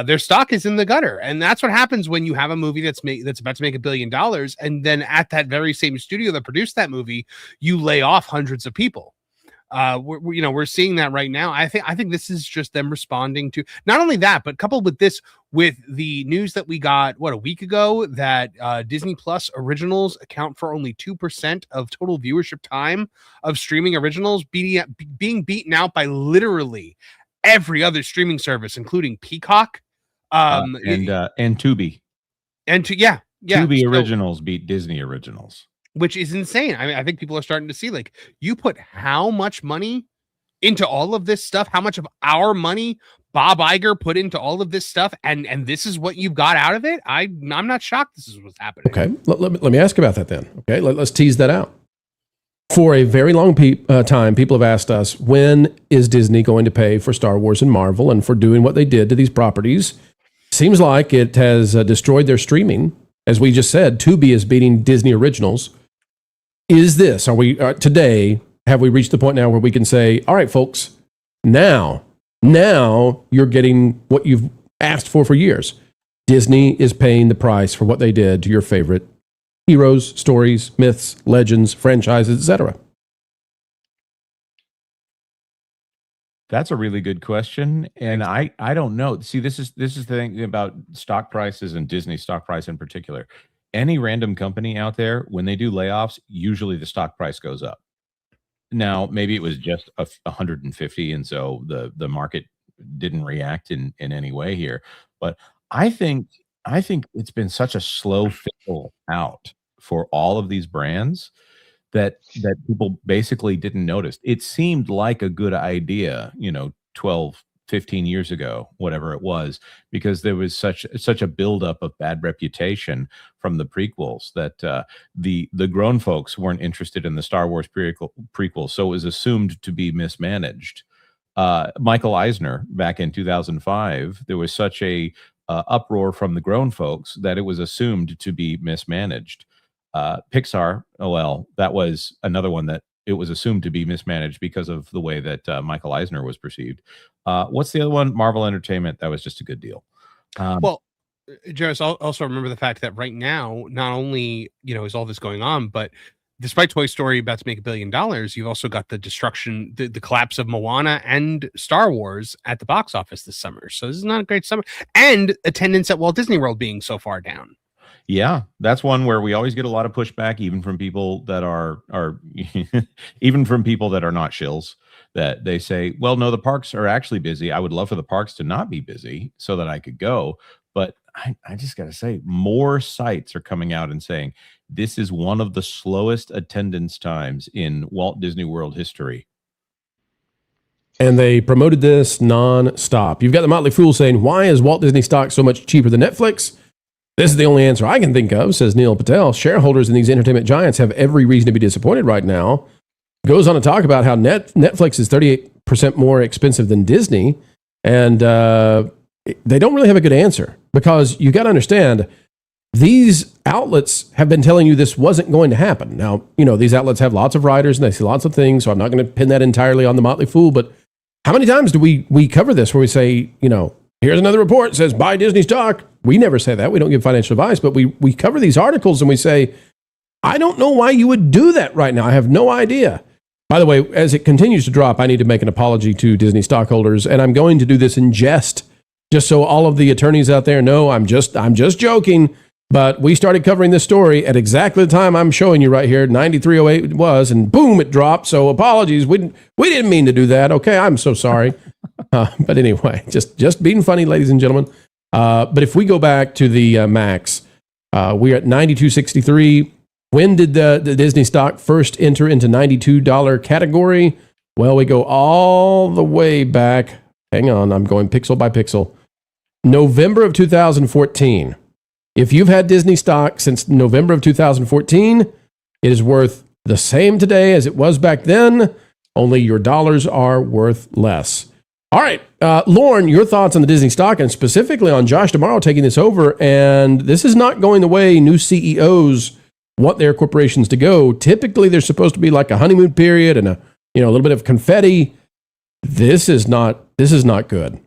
their stock is in the gutter. And that's what happens when you have a movie that's about to make $1 billion, and then at that very same studio that produced that movie, you lay off hundreds of people. We're seeing that right now. I think this is just them responding to not only that, but coupled with this, with the news that we got a week ago that Disney Plus originals account for only 2% of total viewership time of streaming originals, being beaten out by literally every other streaming service, including Peacock, and Tubi. Tubi originals beat Disney originals, which is insane. I mean, I think people are starting to see, like, you put how much money into all of this stuff, how much of our money Bob Iger put into all of this stuff, and this is what you've got out of it. I'm not shocked this is what's happening. Okay, let me ask about that then. Okay, let's tease that out. For a very long time, people have asked us, when is Disney going to pay for Star Wars and Marvel and for doing what they did to these properties? Seems like it has destroyed their streaming. As we just said, Tubi is beating Disney originals. Are we today, have we reached the point now where we can say, all right, folks, now you're getting what you've asked for years. Disney is paying the price for what they did to your favorite heroes, stories, myths, legends, franchises, etc. That's a really good question, and I don't know. See, this is the thing about stock prices and Disney stock price in particular. Any random company out there, when they do layoffs, usually the stock price goes up. Now, maybe it was just 150, and so the market didn't react in any way here. But I think it's been such a slow fizzle out for all of these brands that people basically didn't notice. It seemed like a good idea, 12, 15 years ago, whatever it was, because there was such a buildup of bad reputation from the prequels that the grown folks weren't interested in the Star Wars prequel, so it was assumed to be mismanaged. Michael Eisner, back in 2005, there was such a uproar from the grown folks that it was assumed to be mismanaged. Pixar, oh well, that was another one that it was assumed to be mismanaged because of the way that Michael Eisner was perceived. What's the other one? Marvel Entertainment. That was just a good deal. Well, Jarvis, also remember the fact that right now, not only is all this going on, but despite Toy Story about to make $1 billion, you've also got the destruction, the collapse of Moana and Star Wars at the box office this summer. So this is not a great summer, and attendance at Walt Disney World being so far down. Yeah, that's one where we always get a lot of pushback, even from people that are even from people that are not shills, that they say, well, no, the parks are actually busy. I would love for the parks to not be busy so that I could go. But I just got to say, more sites are coming out and saying this is one of the slowest attendance times in Walt Disney World history. And they promoted this non-stop. You've got the Motley Fool saying, why is Walt Disney stock so much cheaper than Netflix? This is the only answer I can think of, says Neil Patel. Shareholders in these entertainment giants have every reason to be disappointed right now. Goes on to talk about how Netflix is 38% more expensive than Disney. And they don't really have a good answer, because you got to understand, these outlets have been telling you this wasn't going to happen. Now, these outlets have lots of writers and they see lots of things, so I'm not going to pin that entirely on the Motley Fool. But how many times do we cover this where we say, here's another report that says buy Disney stock? We never say that. We don't give financial advice, but we cover these articles and we say, I don't know why you would do that right now. I have no idea. By the way, as it continues to drop, I need to make an apology to Disney stockholders, and I'm going to do this in jest, just so all of the attorneys out there know I'm just joking. But we started covering this story at exactly the time I'm showing you right here, 9308 it was, and boom, it dropped. So apologies. We didn't mean to do that. Okay, I'm so sorry. But anyway, just being funny, ladies and gentlemen. But if we go back to the max, we're at 92.63. When did the Disney stock first enter into $92 category? Well, we go all the way back. Hang on, I'm going pixel by pixel. November of 2014. If you've had Disney stock since November of 2014, it is worth the same today as it was back then, only your dollars are worth less. All right, Lauren, your thoughts on the Disney stock, and specifically on Josh D'Amaro taking this over. And this is not going the way new CEOs want their corporations to go. Typically, there's supposed to be like a honeymoon period and a little bit of confetti. This is not good.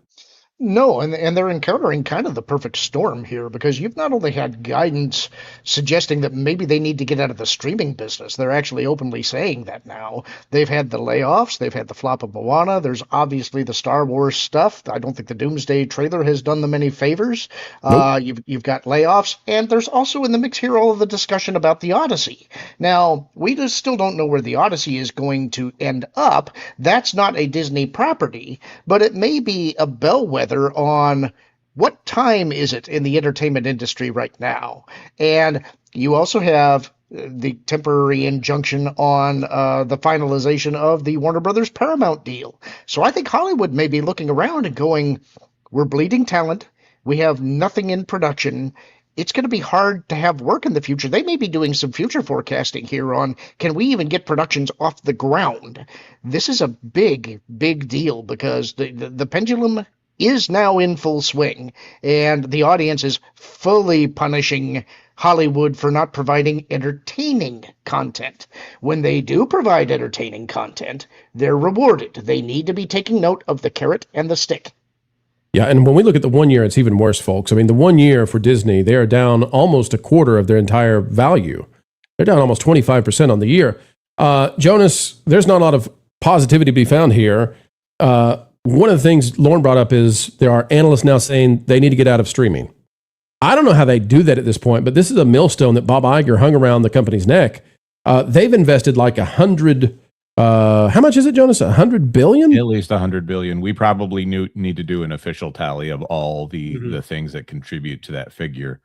No, and they're encountering kind of the perfect storm here, because you've not only had guidance suggesting that maybe they need to get out of the streaming business. They're actually openly saying that now. They've had the layoffs. They've had the flop of Moana. There's obviously the Star Wars stuff. I don't think the Doomsday trailer has done them any favors. Nope. You've got layoffs, and there's also in the mix here all of the discussion about the Odyssey. Now, we just still don't know where the Odyssey is going to end up. That's not a Disney property, but it may be a bellwether on what time is it in the entertainment industry right now. And you also have the temporary injunction on the finalization of the Warner Brothers Paramount deal. So I think Hollywood may be looking around and going, we're bleeding talent. We have nothing in production. It's going to be hard to have work in the future. They may be doing some future forecasting here on, can we even get productions off the ground? This is a big, big deal, because the pendulum is now in full swing, and the audience is fully punishing Hollywood for not providing entertaining content. When they do provide entertaining content, they're rewarded. They need to be taking note of the carrot and the stick. Yeah, and when we look at the 1 year, it's even worse, folks. I mean, the 1 year for Disney, they are down almost a quarter of their entire value. They're down almost 25% on the year. Jonas, there's not a lot of positivity to be found here. One of the things Lauren brought up is there are analysts now saying they need to get out of streaming. I don't know how they do that at this point, but this is a millstone that Bob Iger hung around the company's neck. They've invested like 100. How much is it, Jonas? 100 billion? At least 100 billion. We probably need to do an official tally of all the things that contribute to that figure.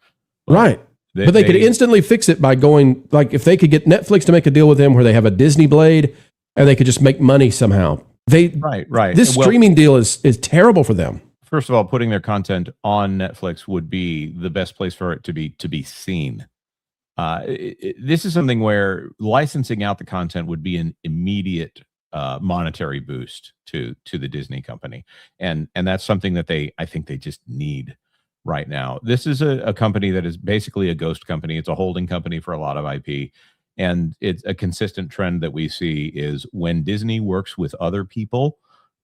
Right. But they could instantly fix it by going, like, if they could get Netflix to make a deal with them where they have a Disney Blade and they could just make money somehow. Right. This streaming deal is terrible for them. First of all, putting their content on Netflix would be the best place for it to be seen. This is something where licensing out the content would be an immediate monetary boost to the Disney company, and that's something that I think they just need right now. This is a company that is basically a ghost company. It's a holding company for a lot of IP, and it's a consistent trend that we see is when Disney works with other people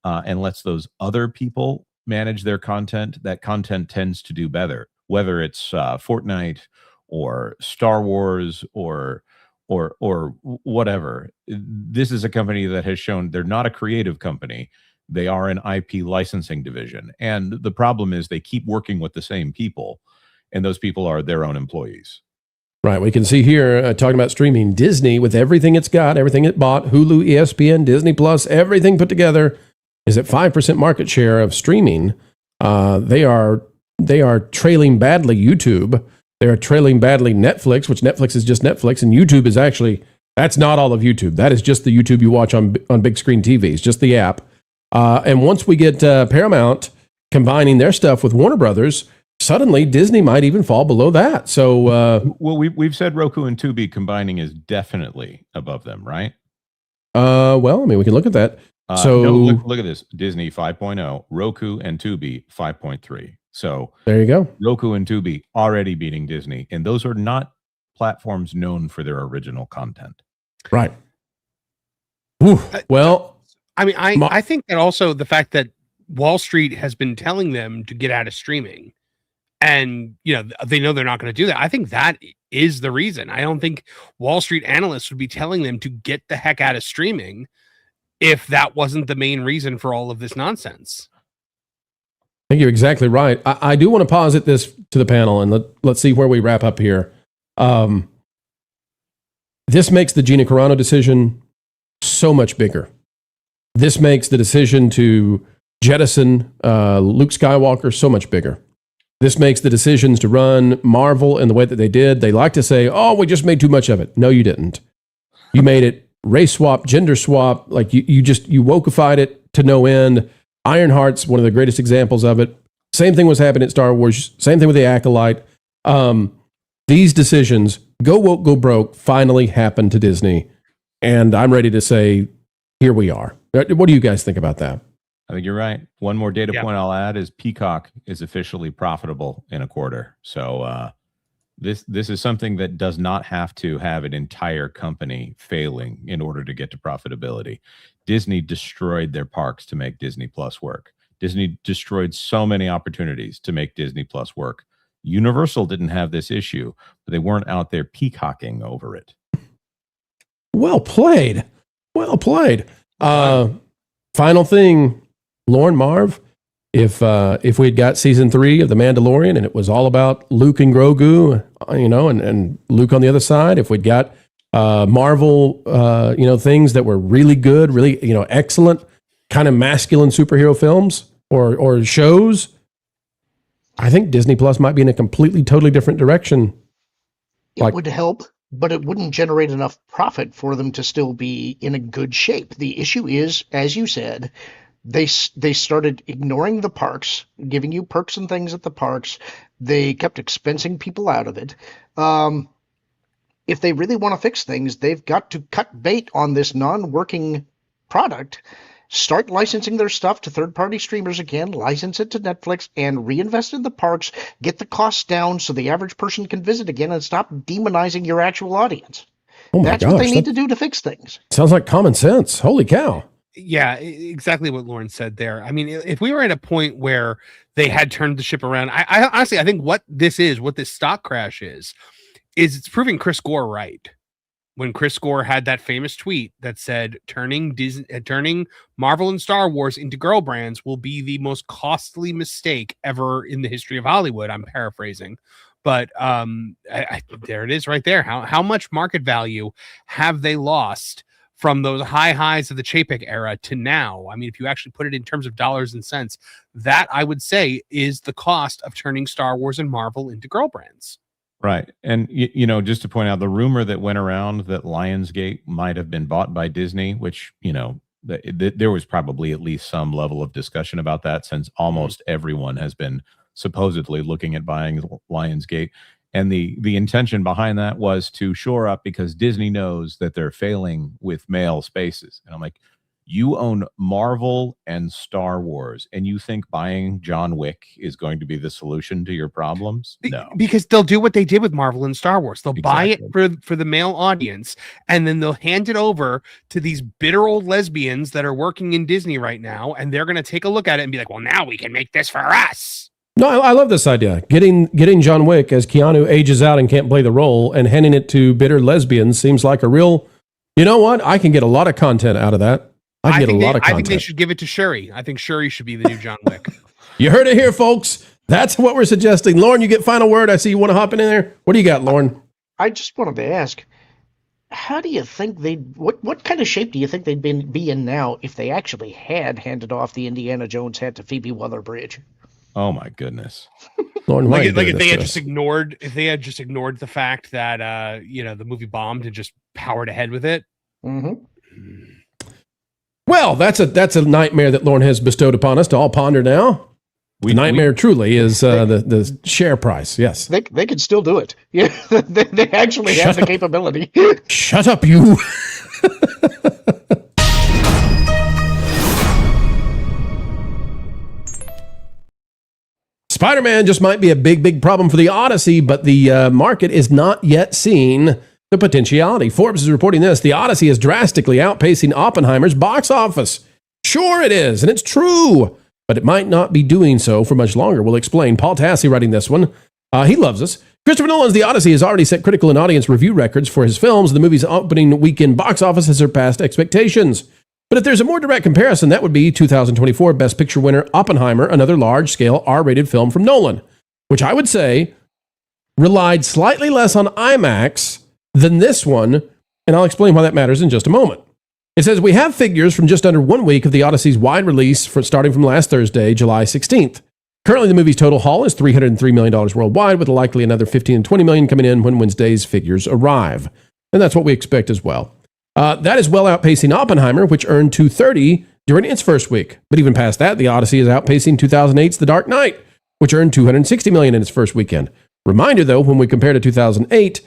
and lets those other people manage their content, that content tends to do better, whether it's Fortnite or Star Wars or whatever. This is a company that has shown they're not a creative company. They are an IP licensing division. And the problem is they keep working with the same people, and those people are their own employees. Right. We can see here, talking about streaming, Disney, with everything it's got, everything it bought, Hulu, ESPN, Disney Plus, everything put together, is at 5% market share of streaming. They are trailing badly YouTube. They are trailing badly Netflix, which Netflix is just Netflix, and YouTube is actually, that's not all of YouTube. That is just the YouTube you watch on big screen TVs, just the app. And once we get Paramount combining their stuff with Warner Brothers, suddenly Disney might even fall below that. So, well, we've said Roku and Tubi combining is definitely above them, right? Well, I mean, we can look at that. So no, look at this: Disney 5.0, Roku and Tubi 5.3. So there you go. Roku and Tubi already beating Disney, and those are not platforms known for their original content. Right. Well, I mean, I think that also the fact that Wall Street has been telling them to get out of streaming, and they know they're not going to do that. I think that is the reason. I don't think Wall Street analysts would be telling them to get the heck out of streaming if that wasn't the main reason for all of this nonsense. I think you're exactly right. I do want to posit this to the panel, and let's see where we wrap up here. This makes the Gina Carano decision so much bigger. This makes the decision to jettison Luke Skywalker so much bigger. This makes the decisions to run Marvel in the way that they did. They like to say, oh, we just made too much of it. No, you didn't. You made it race swap, gender swap. Like you wokeified it to no end. Ironheart's one of the greatest examples of it. Same thing was happening at Star Wars. Same thing with the Acolyte. These decisions, go woke, go broke, finally happened to Disney. And I'm ready to say, here we are. What do you guys think about that? I think you're right. One more data point I'll add is Peacock is officially profitable in a quarter. So this is something that does not have to have an entire company failing in order to get to profitability. Disney destroyed their parks to make Disney Plus work. Disney destroyed so many opportunities to make Disney Plus work. Universal didn't have this issue, but they weren't out there peacocking over it. Well played. Well played. Final thing, Lauren, Marv, if we had got season 3 of The Mandalorian and it was all about Luke and Grogu, and Luke on the other side, if we'd got Marvel, things that were really good, really, excellent, kind of masculine superhero films or shows, I think Disney Plus might be in a completely, totally different direction. It would help, but it wouldn't generate enough profit for them to still be in a good shape. The issue is, as you said, they started ignoring the parks, giving you perks and things at the parks. They kept expensing people out of it. If they really want to fix things, they've got to cut bait on this non-working product, start licensing their stuff to third-party streamers again, license it to Netflix, and reinvest in the parks, get the costs down so the average person can visit again and stop demonizing your actual audience. That's what they need to do to fix things. Sounds like common sense. Holy cow. Yeah, exactly what Lauren said there. I mean, if we were at a point where they had turned the ship around, I honestly, I think what this stock crash is it's proving Chris Gore right. When Chris Gore had that famous tweet that said turning Marvel and Star Wars into girl brands will be the most costly mistake ever in the history of Hollywood. I'm paraphrasing, but there it is right there. How much market value have they lost from those high highs of the Chapek era to now? I mean, if you actually put it in terms of dollars and cents, that I would say is the cost of turning Star Wars and Marvel into girl brands. Right. And, just to point out the rumor that went around that Lionsgate might have been bought by Disney, which, there was probably at least some level of discussion about that, since almost everyone has been supposedly looking at buying Lionsgate. And the intention behind that was to shore up, because Disney knows that they're failing with male spaces. And I'm like, you own Marvel and Star Wars, and you think buying John Wick is going to be the solution to your problems? No. Because they'll do what they did with Marvel and Star Wars. They'll buy it for the male audience, and then they'll hand it over to these bitter old lesbians that are working in Disney right now, and they're going to take a look at it and be like, well, now we can make this for us. No, I love this idea. Getting John Wick as Keanu ages out and can't play the role and handing it to bitter lesbians seems like a real, you know what? I can get a lot of content out of that. I think they should give it to Shuri. I think Shuri should be the new John Wick. You heard it here, folks. That's what we're suggesting. Lauren, you get final word. I see you want to hop in there. What do you got, Lauren? I just wanted to ask, how do you think what kind of shape do you think they'd be in now if they actually had handed off the Indiana Jones hat to Phoebe Waller-Bridge? Oh my goodness. Lauren, if they had just ignored the fact that the movie bombed and just powered ahead with it. Mm-hmm. Well, that's a nightmare that Lauren has bestowed upon us to all ponder now. The nightmare truly is the share price. Yes, they could still do it. Yeah, they actually have the capability. Shut up, you. Spider-Man just might be a big problem for the Odyssey, but the market is not yet seeing the potentiality. Forbes is reporting this. The Odyssey is drastically outpacing Oppenheimer's box office. Sure it is, and it's true, but it might not be doing so for much longer. We'll explain. Paul Tassi writing this one. He loves us. Christopher Nolan's The Odyssey has already set critical and audience review records for his films. The movie's opening weekend box office has surpassed expectations. But if there's a more direct comparison, that would be 2024 Best Picture winner Oppenheimer, another large-scale R-rated film from Nolan, which I would say relied slightly less on IMAX than this one, and I'll explain why that matters in just a moment. It says, we have figures from just under 1 week of the Odyssey's wide release starting from last Thursday, July 16th. Currently, the movie's total haul is $303 million worldwide, with likely another $15 and $20 million coming in when Wednesday's figures arrive. And that's what we expect as well. That is well outpacing Oppenheimer, which earned $230 during its first week. But even past that, the Odyssey is outpacing 2008's The Dark Knight, which earned $260 million in its first weekend. Reminder, though, when we compare to 2008,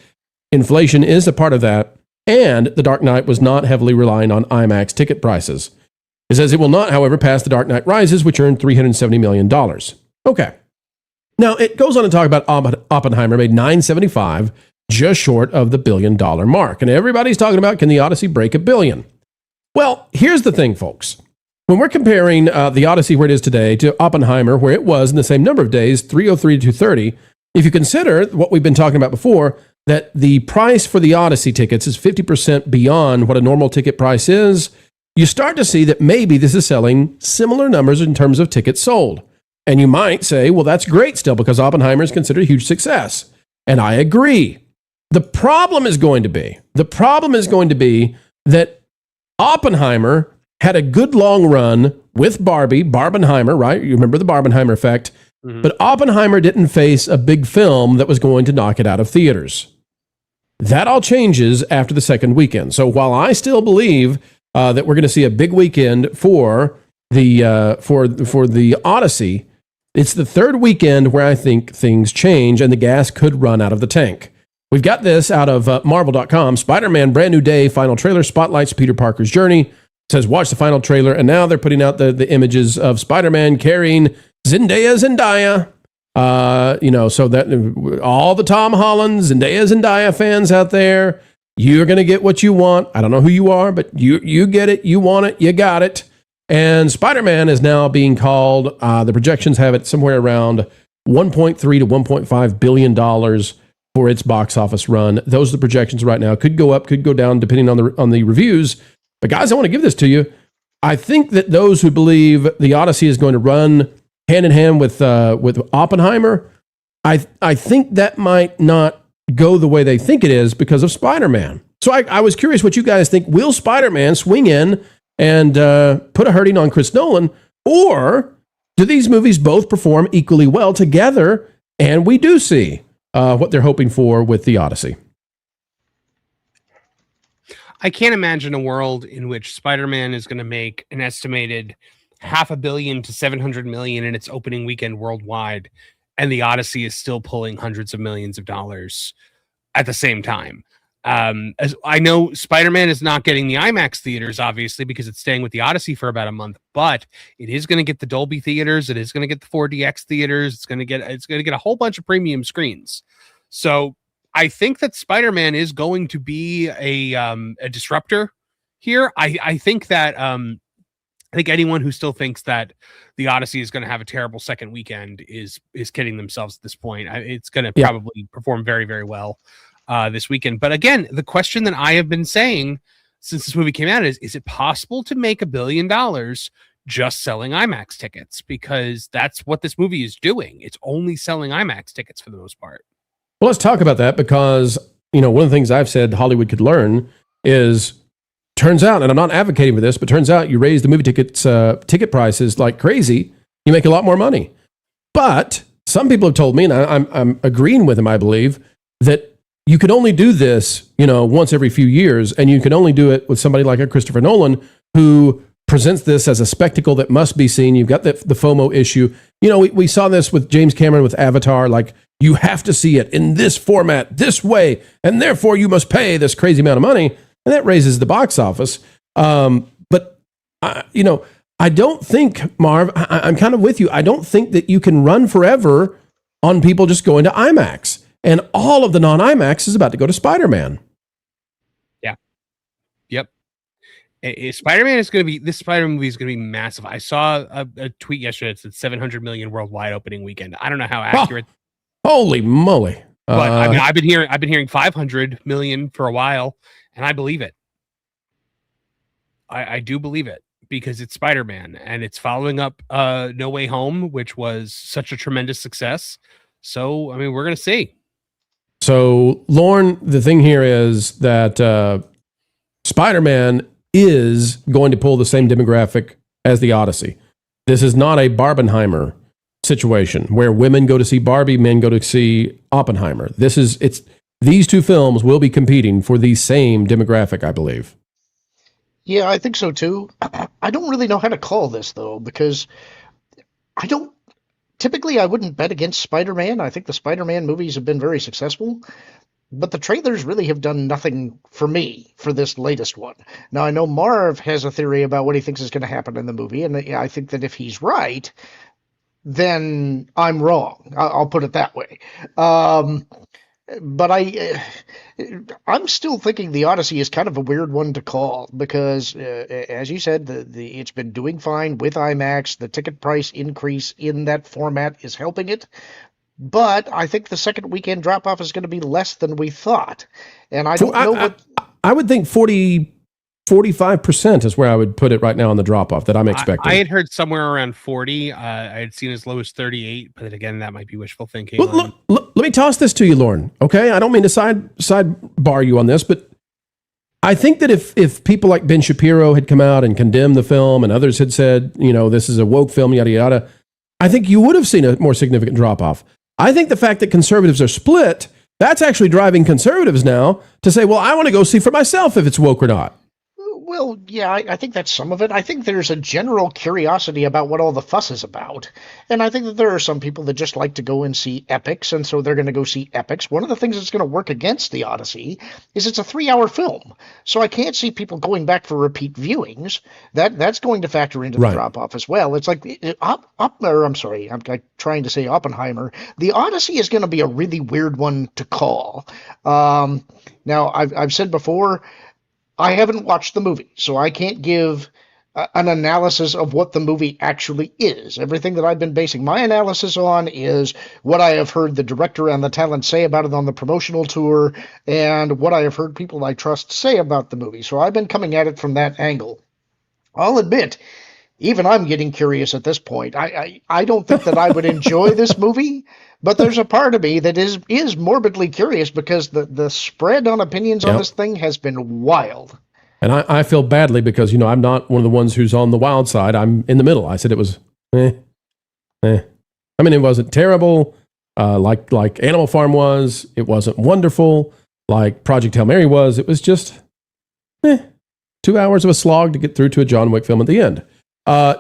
inflation is a part of that, and The Dark Knight was not heavily relying on IMAX ticket prices. It says it will not, however, pass The Dark Knight Rises, which earned $370 million. Okay. Now, it goes on to talk about Oppenheimer made $975, just short of the $1 billion mark. And everybody's talking about, can the Odyssey break $1 billion? Well, here's the thing, folks. When we're comparing the Odyssey where it is today to Oppenheimer, where it was in the same number of days, 303 to 230, if you consider what we've been talking about before, that the price for the Odyssey tickets is 50% beyond what a normal ticket price is, you start to see that maybe this is selling similar numbers in terms of tickets sold. And you might say, well, that's great still, because Oppenheimer is considered a huge success. And I agree. The problem is going to be that Oppenheimer had a good long run with Barbenheimer, right? You remember the Barbenheimer effect. Mm-hmm. But Oppenheimer didn't face a big film that was going to knock it out of theaters. That all changes after the second weekend. So while I still believe that we're going to see a big weekend for the Odyssey, it's the third weekend where I think things change and the gas could run out of the tank. We've got this out of Marvel.com. Spider-Man Brand New Day final trailer spotlights Peter Parker's journey. It says watch the final trailer, and now they're putting out the images of Spider-Man carrying Zendaya. So that all the Tom Holland, Zendaya fans out there, you're going to get what you want. I don't know who you are, but you get it. You want it. You got it. And Spider-Man is now being called, the projections have it somewhere around $1.3 to $1.5 billion for its box office run. Those are the projections right now. Could go up, could go down, depending on the reviews. But guys, I want to give this to you. I think that those who believe the Odyssey is going to run hand in hand with Oppenheimer, I think that might not go the way they think it is because of Spider-Man. So I was curious what you guys think. Will Spider-Man swing in and put a hurting on Chris Nolan, or do these movies both perform equally well together, and we do see what they're hoping for with the Odyssey? I can't imagine a world in which Spider-Man is going to make an estimated $500 million to $700 million in its opening weekend worldwide, and the Odyssey is still pulling hundreds of millions of dollars at the same time. As I know, Spider-Man is not getting the IMAX theaters, obviously, because it's staying with the Odyssey for about a month, but it is going to get the Dolby theaters. It is going to get the 4DX theaters. It's going to get a whole bunch of premium screens. So I think that Spider-Man is going to be a disruptor here. I think that I think anyone who still thinks that the Odyssey is going to have a terrible second weekend is kidding themselves at this point. It's going to probably perform very, very well this weekend. But again, the question that I have been saying since this movie came out is it possible to make $1 billion just selling IMAX tickets? Because that's what this movie is doing. It's only selling IMAX tickets for the most part. Well, let's talk about that because, one of the things I've said Hollywood could learn is, turns out, and I'm not advocating for this, but turns out you raise the movie ticket prices like crazy, you make a lot more money. But some people have told me, and I'm agreeing with them, I believe, that you can only do this, once every few years, and you can only do it with somebody like a Christopher Nolan who presents this as a spectacle that must be seen. You've got the FOMO issue. We saw this with James Cameron with Avatar, like, you have to see it in this format, this way, and therefore you must pay this crazy amount of money, and that raises the box office. But I don't think, Marv, I'm kind of with you. I don't think that you can run forever on people just going to IMAX. And all of the non-IMAX is about to go to Spider-Man. Yeah. Yep. Spider-Man is going to be, this Spider-Man movie is going to be massive. I saw a tweet yesterday that said 700 million worldwide opening weekend. I don't know how accurate. Holy moly. But I mean, I've been hearing 500 million for a while, and I believe it. I do believe it because it's Spider-Man and it's following up No Way Home, which was such a tremendous success. So, I mean, we're going to see. So, Lauren, the thing here is that Spider-Man is going to pull the same demographic as the Odyssey. This is not a Barbenheimer situation where women go to see Barbie, men go to see Oppenheimer. These two films will be competing for the same demographic, I believe. Yeah, I think so too. I don't really know how to call this though, because typically I wouldn't bet against Spider-Man. I think the Spider-Man movies have been very successful, but the trailers really have done nothing for me for this latest one. Now, I know Marv has a theory about what he thinks is going to happen in the movie, and I think that if he's right, then I'm wrong. I'll put it that way. But I'm still thinking the Odyssey is kind of a weird one to call because, as you said, it's been doing fine with IMAX. The ticket price increase in that format is helping it. But I think the second weekend drop-off is going to be less than we thought. And I don't know what... I would think 45% is where I would put it right now on the drop-off that I'm expecting. I had heard somewhere around 40. I had seen as low as 38, but again, that might be wishful thinking. Well, let me toss this to you, Lauren. Okay, I don't mean to sidebar you on this, but I think that if people like Ben Shapiro had come out and condemned the film, and others had said, this is a woke film, yada yada, I think you would have seen a more significant drop-off. I think the fact that conservatives are split, that's actually driving conservatives now to say, well, I want to go see for myself if it's woke or not. Well, yeah, I think that's some of it. I think there's a general curiosity about what all the fuss is about. And I think that there are some people that just like to go and see epics, and so they're going to go see epics. One of the things that's going to work against the Odyssey is it's a 3-hour film. So I can't see people going back for repeat viewings. That's going to factor into the drop-off as well. It's like, I'm trying to say Oppenheimer. The Odyssey is going to be a really weird one to call. Now, I've said before, I haven't watched the movie, so I can't give an analysis of what the movie actually is. Everything that I've been basing my analysis on is what I have heard the director and the talent say about it on the promotional tour and what I have heard people I trust say about the movie. So I've been coming at it from that angle. I'll admit, even I'm getting curious at this point. I don't think that I would enjoy this movie, but there's a part of me that is morbidly curious because the spread on opinions on this thing has been wild. And I feel badly because, I'm not one of the ones who's on the wild side. I'm in the middle. I said it was I mean, it wasn't terrible like Animal Farm was. It wasn't wonderful like Project Hail Mary was. It was just 2 hours of a slog to get through to a John Wick film at the end.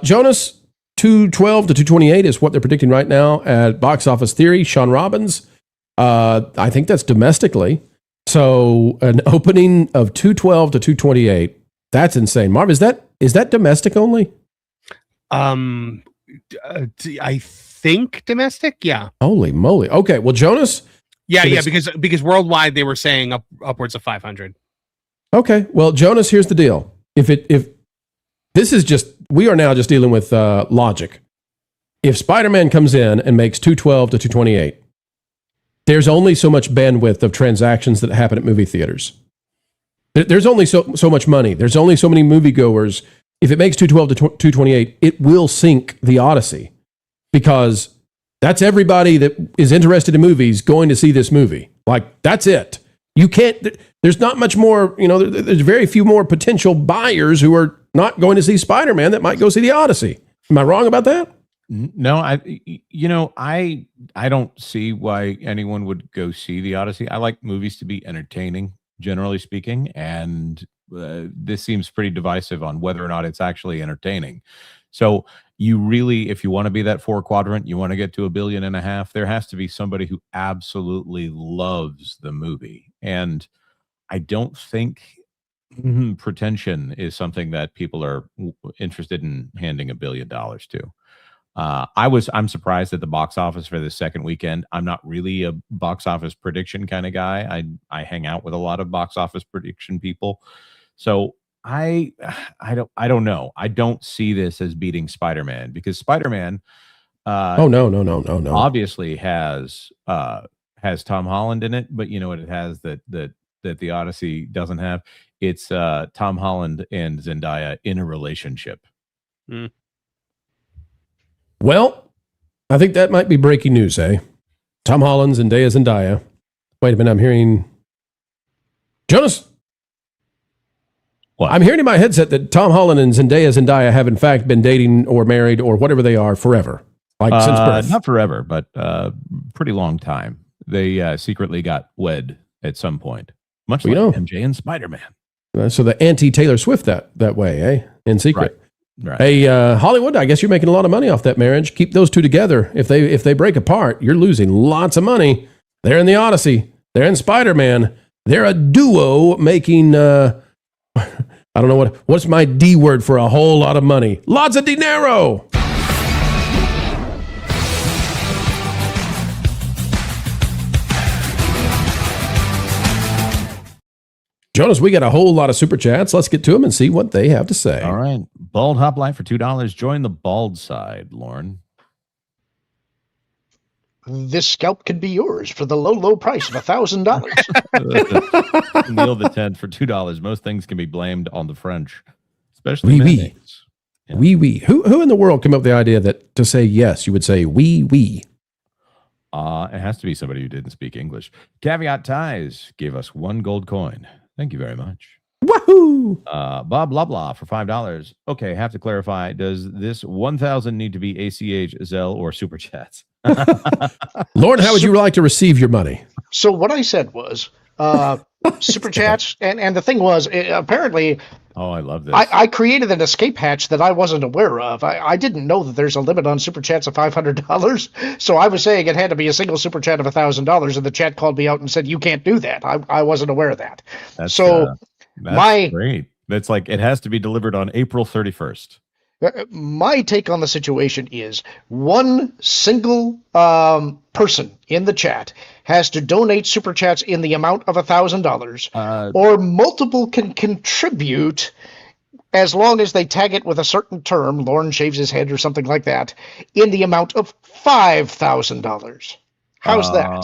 Jonas, 212 to 228 is what they're predicting right now at Box Office Theory. Sean Robbins, I think that's domestically. So an opening of 212 to 228. That's insane. Marv, is that domestic only? I think domestic. Yeah. Holy moly. Okay. Well, Jonas. Yeah. Because worldwide they were saying upwards of 500. Okay. Well, Jonas, here's the deal. If this is just, we are now just dealing with logic. If Spider-Man comes in and makes 212 to 228, there's only so much bandwidth of transactions that happen at movie theaters. There's only so much money. There's only so many moviegoers. If it makes 212 to 228, it will sink the Odyssey because that's everybody that is interested in movies going to see this movie. Like, that's it. You can't, there's not much more, there's very few more potential buyers who are not going to see Spider-Man that might go see the Odyssey. Am I wrong about that? No, I don't see why anyone would go see the Odyssey. I like movies to be entertaining, generally speaking, and this seems pretty divisive on whether or not it's actually entertaining. So you really, if you want to be that 4 quadrant, you want to get to $1.5 billion, there has to be somebody who absolutely loves the movie. And I don't think pretension is something that people are interested in handing $1 billion to. I'm surprised at the box office for the second weekend. I'm not really a box office prediction kind of guy. I hang out with a lot of box office prediction people. So I don't know. I don't see this as beating Spider-Man because Spider-Man no. Obviously has Tom Holland in it, but you know what it has that the Odyssey doesn't have? It's Tom Holland and Zendaya in a relationship. Mm. Well, I think that might be breaking news, eh? Tom Holland, Zendaya. Wait a minute, I'm hearing... Jonas? What? I'm hearing in my headset that Tom Holland and Zendaya have in fact been dating or married or whatever they are forever. Like since birth. Not forever, but pretty long time. They secretly got wed at some point. Much like MJ and Spider-Man. So the anti-Taylor Swift that way, eh? In secret. Right. Hey, Hollywood, I guess you're making a lot of money off that marriage. Keep those two together. If they break apart, you're losing lots of money. They're in the Odyssey. They're in Spider-Man. They're a duo making, I don't know what's my D word for a whole lot of money. Lots of dinero. Jonas, we got a whole lot of super chats. Let's get to them and see what they have to say. All right. Bald Hoplite for $2. Join the bald side, Lauren. This scalp could be yours for the low price of $1,000. Neil the 10th for $2. Most things can be blamed on the French, especially mayonnaise. Yeah. Oui. Who in the world came up with the idea that to say yes, you would say oui? It has to be somebody who didn't speak English. Caveat Ties gave us 1 gold coin. Thank you very much. Woohoo! Bob Blah for $5. Okay, have to clarify. Does this 1,000 need to be ACH, Zelle, or Super Chats? Lauren, how would you like to receive your money? So what I said was Super Chats, and the thing was, apparently... Oh, I love this. I created an escape hatch that I wasn't aware of. I didn't know that there's a limit on Super Chats of $500. So I was saying it had to be a single Super Chat of $1,000, and the chat called me out and said, you can't do that. I wasn't aware of that. That's great. That's like, it has to be delivered on April 31st. My take on the situation is one single person in the chat has to donate super chats in the amount of $1,000, or multiple can contribute as long as they tag it with a certain term, Lauren shaves his head or something like that, in the amount of $5,000. How's that?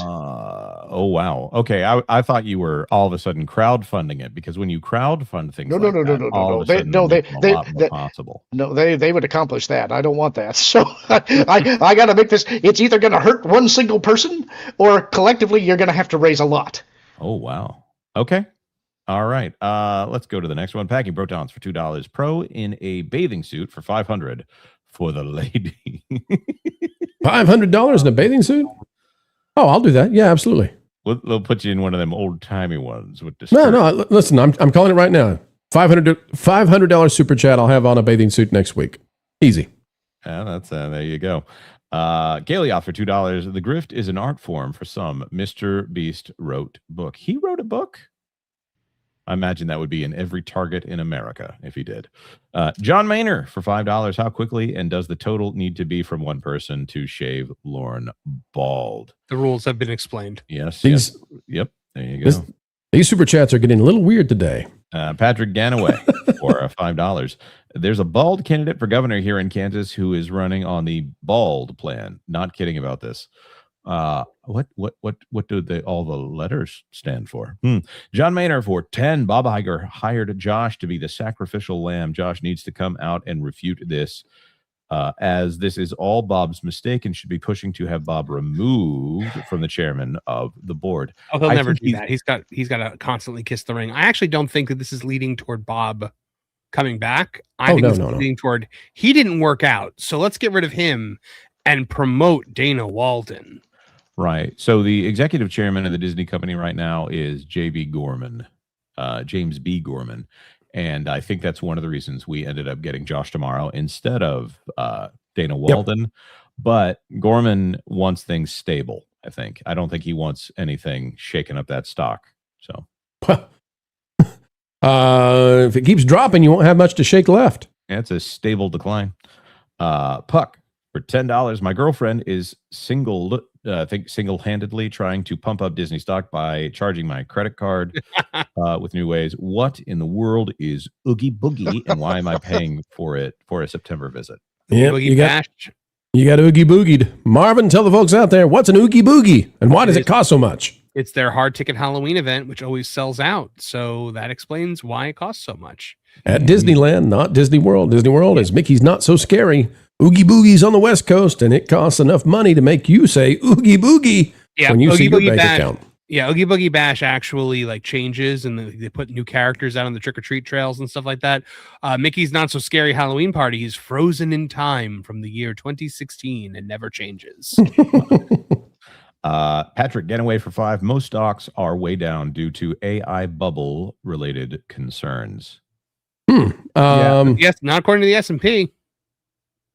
Oh, wow. Okay, I thought you were all of a sudden crowdfunding it, because when you crowdfund things possible. No, they would accomplish that. I don't want that. So I got to make this. It's either going to hurt one single person, or collectively you're going to have to raise a lot. Oh, wow. Okay. All right. Let's go to the next one. Packing Protons for $2. Pro in a bathing suit for $500 for the lady. $500 in a bathing suit? Oh, I'll do that. Yeah, absolutely. They'll put you in one of them old timey ones with the No. Listen, I'm calling it right now. $500 super chat. I'll have on a bathing suit next week. Easy. Yeah, that's there you go. Galioth for $2. The grift is an art form for some. Mr. Beast wrote book. He wrote a book? I imagine that would be in every Target in America if he did. John Maynor for $5. How quickly and does the total need to be from one person to shave Lauren bald? The rules have been explained. Yes. Yep. There you go. These super chats are getting a little weird today. Patrick Ganaway for $5. There's a bald candidate for governor here in Kansas who is running on the bald plan. Not kidding about this. What do all the letters stand for? John Maynard for 10. Bob Iger hired Josh to be the sacrificial lamb. Josh needs to come out and refute this, as this is all Bob's mistake and should be pushing to have Bob removed from the chairman of the board. Oh, he'll never do that. He's got to constantly kiss the ring. I actually don't think that this is leading toward Bob coming back. I think it's leading toward he didn't work out, so let's get rid of him and promote Dana Walden. Right. So the executive chairman of the Disney company right now is J.B. Gorman, James B. Gorman. And I think that's one of the reasons we ended up getting Josh tomorrow instead of Dana Walden. Yep. But Gorman wants things stable, I think. I don't think he wants anything shaking up that stock. So if it keeps dropping, you won't have much to shake left. Yeah, it's a stable decline. Puck for $10. My girlfriend is single-handedly trying to pump up Disney stock by charging my credit card with new ways. What in the world is Oogie Boogie, and why am I paying for it for a September visit? Yeah, you got Oogie Boogied. Marvin, tell the folks out there, what's an Oogie Boogie, and why does it cost so much? It's their hard ticket Halloween event, which always sells out. So that explains why it costs so much. At Disneyland, not Disney World. Disney World is Mickey's Not So Scary. Oogie Boogie's on the West Coast, and it costs enough money to make you say Oogie Boogie when you see your bank account. Yeah, Oogie Boogie Bash actually changes, and they put new characters out on the trick-or-treat trails and stuff like that. Mickey's Not So Scary Halloween Party is frozen in time from the year 2016 and never changes. Patrick Getaway for 5. Most stocks are way down due to AI bubble-related concerns. Yes, not according to the S&P.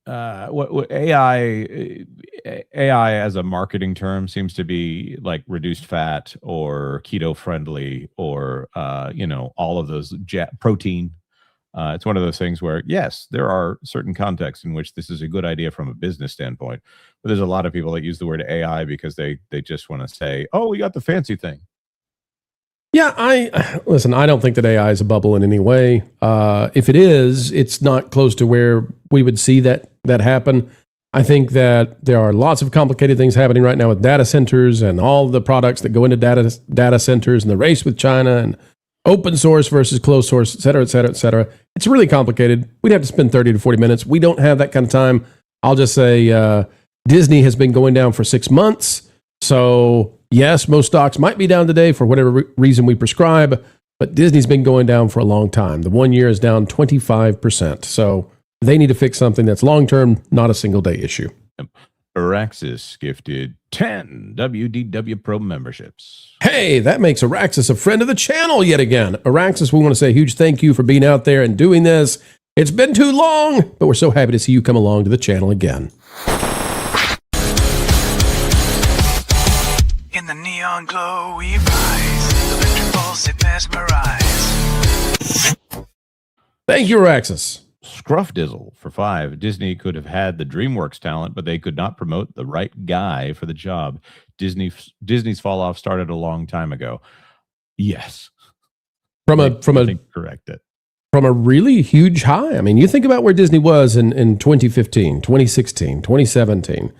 What AI as a marketing term seems to be like reduced fat or keto friendly or all of those protein. It's one of those things where yes, there are certain contexts in which this is a good idea from a business standpoint, but there's a lot of people that use the word AI because they just want to say, oh, we got the fancy thing. Yeah, I don't think that AI is a bubble in any way. If it is, it's not close to where we would see that happen. I think that there are lots of complicated things happening right now with data centers and all the products that go into data centers and the race with China and open source versus closed source, et cetera, et cetera, et cetera. It's really complicated. We'd have to spend 30 to 40 minutes. We don't have that kind of time. I'll just say Disney has been going down for 6 months. So yes, most stocks might be down today for whatever reason we prescribe, but Disney's been going down for a long time. The 1 year is down 25%. So they need to fix something that's long-term, not a single-day issue. Araxis gifted 10 WDW Pro memberships. Hey, that makes Araxis a friend of the channel yet again. Araxis, we want to say a huge thank you for being out there and doing this. It's been too long, but we're so happy to see you come along to the channel again. In the neon glow we rise, electric pulse it mesmerize. Thank you, Araxis. Scruffdizzle for 5. Disney could have had the DreamWorks talent, but they could not promote the right guy for the job. Disney's fall off started a long time ago. Yes. Correct it. From a really huge high. I mean, you think about where Disney was in 2015, 2016, 2017.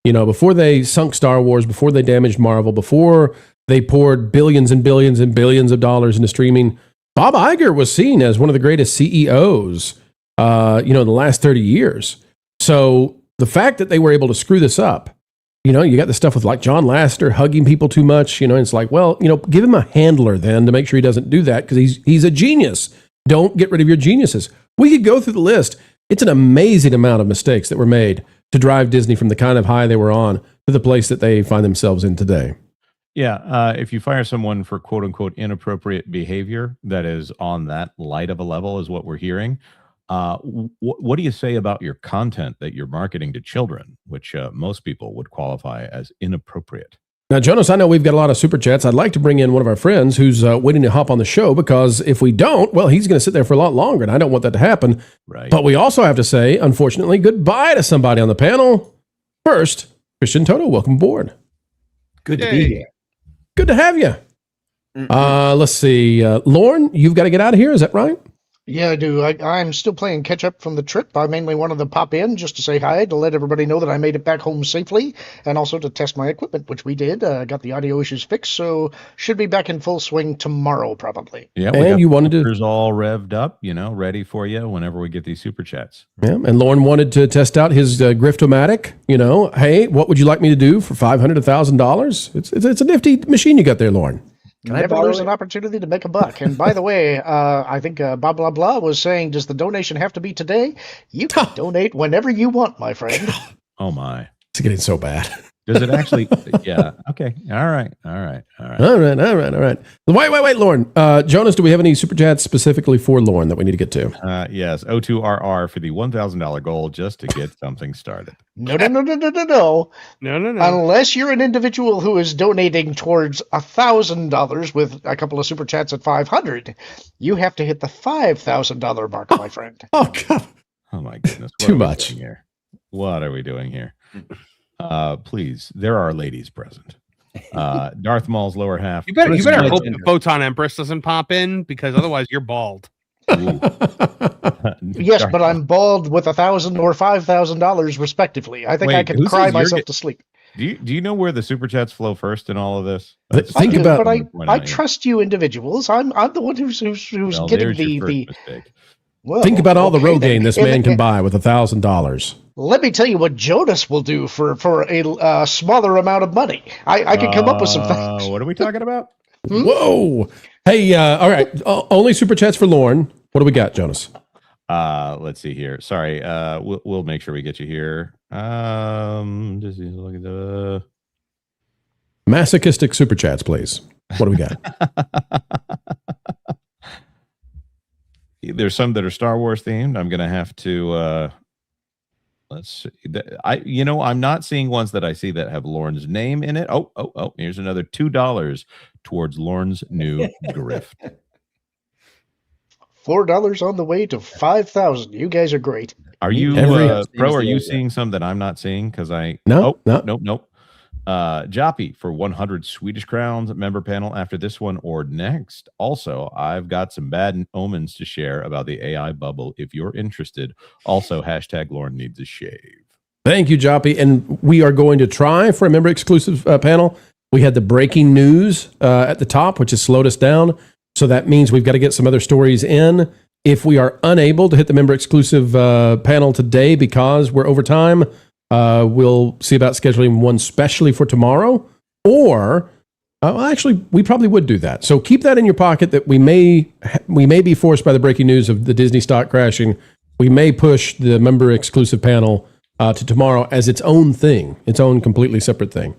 Before they sunk Star Wars, before they damaged Marvel, before they poured billions and billions and billions of dollars into streaming, Bob Iger was seen as one of the greatest CEOs in the last 30 years. So the fact that they were able to screw this up, you got the stuff with like John Lasseter hugging people too much, it's like, well, give him a handler then to make sure he doesn't do that because he's a genius. Don't get rid of your geniuses. We could go through the list. It's an amazing amount of mistakes that were made to drive Disney from the kind of high they were on to the place that they find themselves in today. Yeah, if you fire someone for quote unquote inappropriate behavior that is on that light of a level, is what we're hearing. What do you say about your content that you're marketing to children, which most people would qualify as inappropriate? Now, Jonas, I know we've got a lot of super chats. I'd like to bring in one of our friends who's waiting to hop on the show, because if we don't, well, he's going to sit there for a lot longer, and I don't want that to happen. Right. But we also have to say, unfortunately, goodbye to somebody on the panel. First, Christian Toto, welcome aboard. Good to be here. Good to have you. Let's see. Lauren, you've got to get out of here. Is that right? Yeah, I do. I'm still playing catch up from the trip. I mainly wanted to pop in just to say hi, to let everybody know that I made it back home safely, and also to test my equipment, which we did. Got the audio issues fixed, so should be back in full swing tomorrow, probably. Yeah, we got you wanted to all revved up, ready for you whenever we get these super chats. Yeah, and Lauren wanted to test out his Griftomatic. Hey, what would you like me to do for $500, $1,000? It's a nifty machine you got there, Lauren. Never lose an opportunity to make a buck. And by the way, I think blah, blah, blah was saying, does the donation have to be today? You can donate whenever you want, my friend. Oh, my. It's getting so bad. Does it actually? Yeah. Okay. All right. Wait, Lauren. Jonas, do we have any super chats specifically for Lauren that we need to get to? Yes. O2RR for the $1,000 goal just to get something started. No. Unless you're an individual who is donating towards $1,000 with a couple of super chats at 500, you have to hit the $5,000 mark, my friend. Oh, God. Oh, my goodness. Too much. Here? What are we doing here? Please, there are ladies present. Darth Maul's lower half. You better hope the Photon Empress doesn't pop in, because otherwise you're bald. Yes, but I'm bald with $1,000 or $5,000 respectively. I think I can cry myself to sleep. Do you know where the super chats flow first in all of this? Think about. But I trust you individuals. I'm the one who's getting the. Well, think about all the Rogaine this man can buy with $1,000. Let me tell you what Jonas will do for a smaller amount of money. I can come up with some things. What are we talking about? Whoa! Hey, all right. Only super chats for Lauren. What do we got, Jonas? Let's see here. Sorry. We'll make sure we get you here. Just look at the masochistic super chats, please. What do we got? There's some that are Star Wars themed. I'm gonna have to. Let's see. I'm not seeing ones that I see that have Lauren's name in it. Oh! Here's another $2 towards Lauren's new grift. $4 on the way to 5,000. You guys are great. Are you Pro? Are you seeing some that I'm not seeing? Because nope. Joppy for 100 Swedish crowns member panel after this one or next. Also, I've got some bad omens to share about the AI bubble if you're interested. Also, hashtag Lauren needs a shave. Thank you, Joppy. And we are going to try for a member exclusive panel. We had the breaking news at the top, which has slowed us down. So that means we've got to get some other stories in. If we are unable to hit the member exclusive panel today because we're over time, we'll see about scheduling one specially for tomorrow, or actually, we probably would do that. So keep that in your pocket that we may be forced by the breaking news of the Disney stock crashing. We may push the member exclusive panel to tomorrow as its own thing, its own completely separate thing.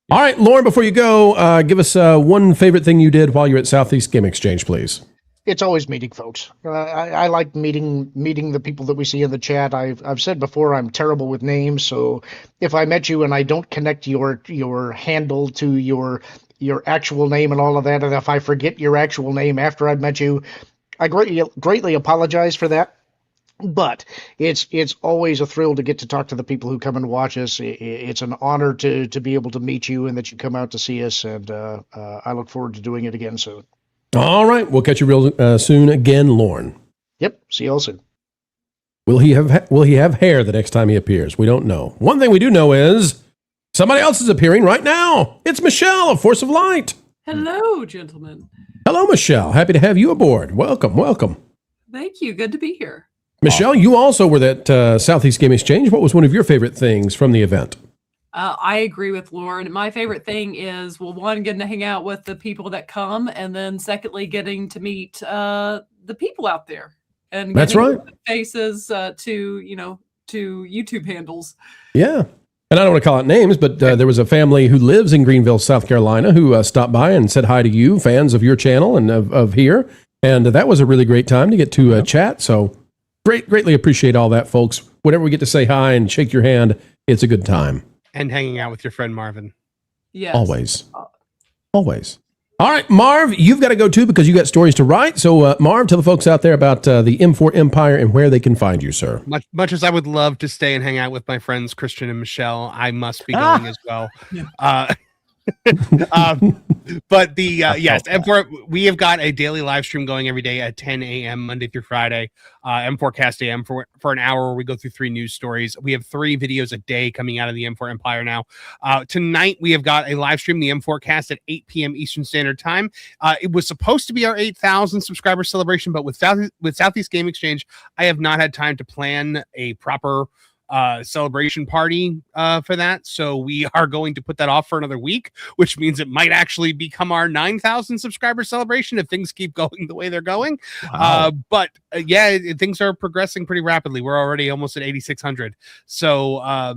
All right, Lauren, before you go, give us one favorite thing you did while you're at Southeast Game Exchange, please. It's always meeting folks. I like meeting the people that we see in the chat. I've said before I'm terrible with names, so if I met you and I don't connect your handle to your actual name and all of that, and if I forget your actual name after I've met you, I greatly apologize for that. But it's always a thrill to get to talk to the people who come and watch us. It's an honor to be able to meet you and that you come out to see us, and I look forward to doing it again soon. All right. We'll catch you real soon again, Lauren. Yep. See you all soon. Will he have hair the next time he appears? We don't know. One thing we do know is somebody else is appearing right now. It's Michelle of Force of Light. Hello, gentlemen. Hello, Michelle. Happy to have you aboard. Welcome. Thank you. Good to be here. Michelle, you also were at Southeast Game Exchange. What was one of your favorite things from the event? I agree with Lauren. My favorite thing is, well, one, getting to hang out with the people that come, and then secondly, getting to meet the people out there. And that's right. Faces to YouTube handles. Yeah. And I don't want to call out names, but there was a family who lives in Greenville, South Carolina, who stopped by and said hi to you, fans of your channel and of here. And that was a really great time to get to chat. So greatly appreciate all that, folks. Whenever we get to say hi and shake your hand, it's a good time. And hanging out with your friend Marvin. Yes. Always. Always. All right, Marv, you've got to go too because you got stories to write. So, Marv, tell the folks out there about the M4 Empire and where they can find you, sir. Much as I would love to stay and hang out with my friends Christian and Michelle, I must be going as well. But the yes, M4, we have got a daily live stream going every day at 10 a.m. Monday through Friday. M4cast AM for an hour where we go through 3 news stories. We have 3 videos a day coming out of the M4 Empire now. Tonight we have got a live stream, the M4cast at 8 p.m. Eastern Standard Time. It was supposed to be our 8,000 subscriber celebration, but with Southeast Game Exchange, I have not had time to plan a proper celebration party for that, so we are going to put that off for another week, which means it might actually become our 9,000 subscriber celebration if things keep going the way they're going. Wow. But things are progressing pretty rapidly. We're already almost at 8,600. So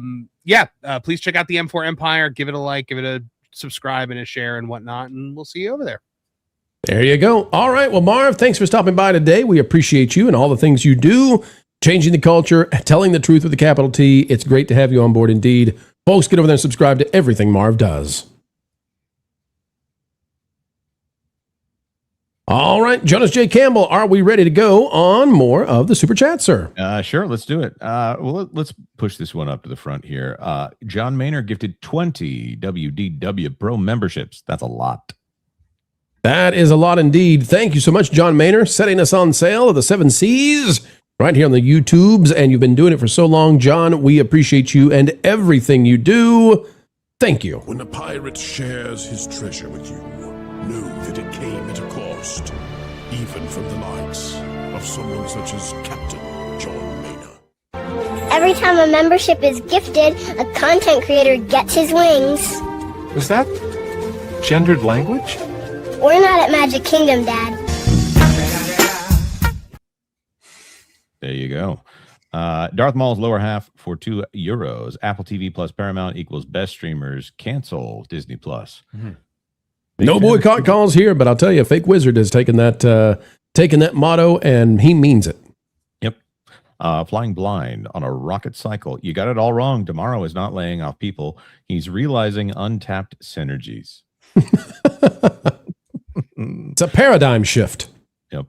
please check out the M4 Empire, give it a like, give it a subscribe and a share and whatnot, and we'll see you over there. There you go. All right, well, Marv, thanks for stopping by today. We appreciate you and all the things you do. Changing the culture, telling the truth with a capital T. It's great to have you on board indeed. Folks, get over there and subscribe to everything Marv does. All right, Jonas J. Campbell, are we ready to go on more of the Super Chat, sir? Sure, let's do it. Let's push this one up to the front here. John Maynard gifted 20 WDW Pro memberships. That's a lot. That is a lot indeed. Thank you so much, John Maynard, setting us on sale of the 7 Cs. Right here on the YouTubes, and you've been doing it for so long, John. We appreciate you and everything you do. Thank you. When a pirate shares his treasure with you, know that it came at a cost, even from the likes of someone such as Captain John Maynard. Every time a membership is gifted, a content creator gets his wings. Was that gendered language? We're not at Magic Kingdom, Dad. There you go. Darth Maul's lower half for €2. Apple TV plus Paramount equals best streamers. Cancel Disney Plus. Mm-hmm. No boycott calls here, but I'll tell you, Fake Wizard has taken that motto, and he means it. Yep. Flying blind on a rocket cycle. You got it all wrong. Tomorrow is not laying off people. He's realizing untapped synergies. It's a paradigm shift. Yep.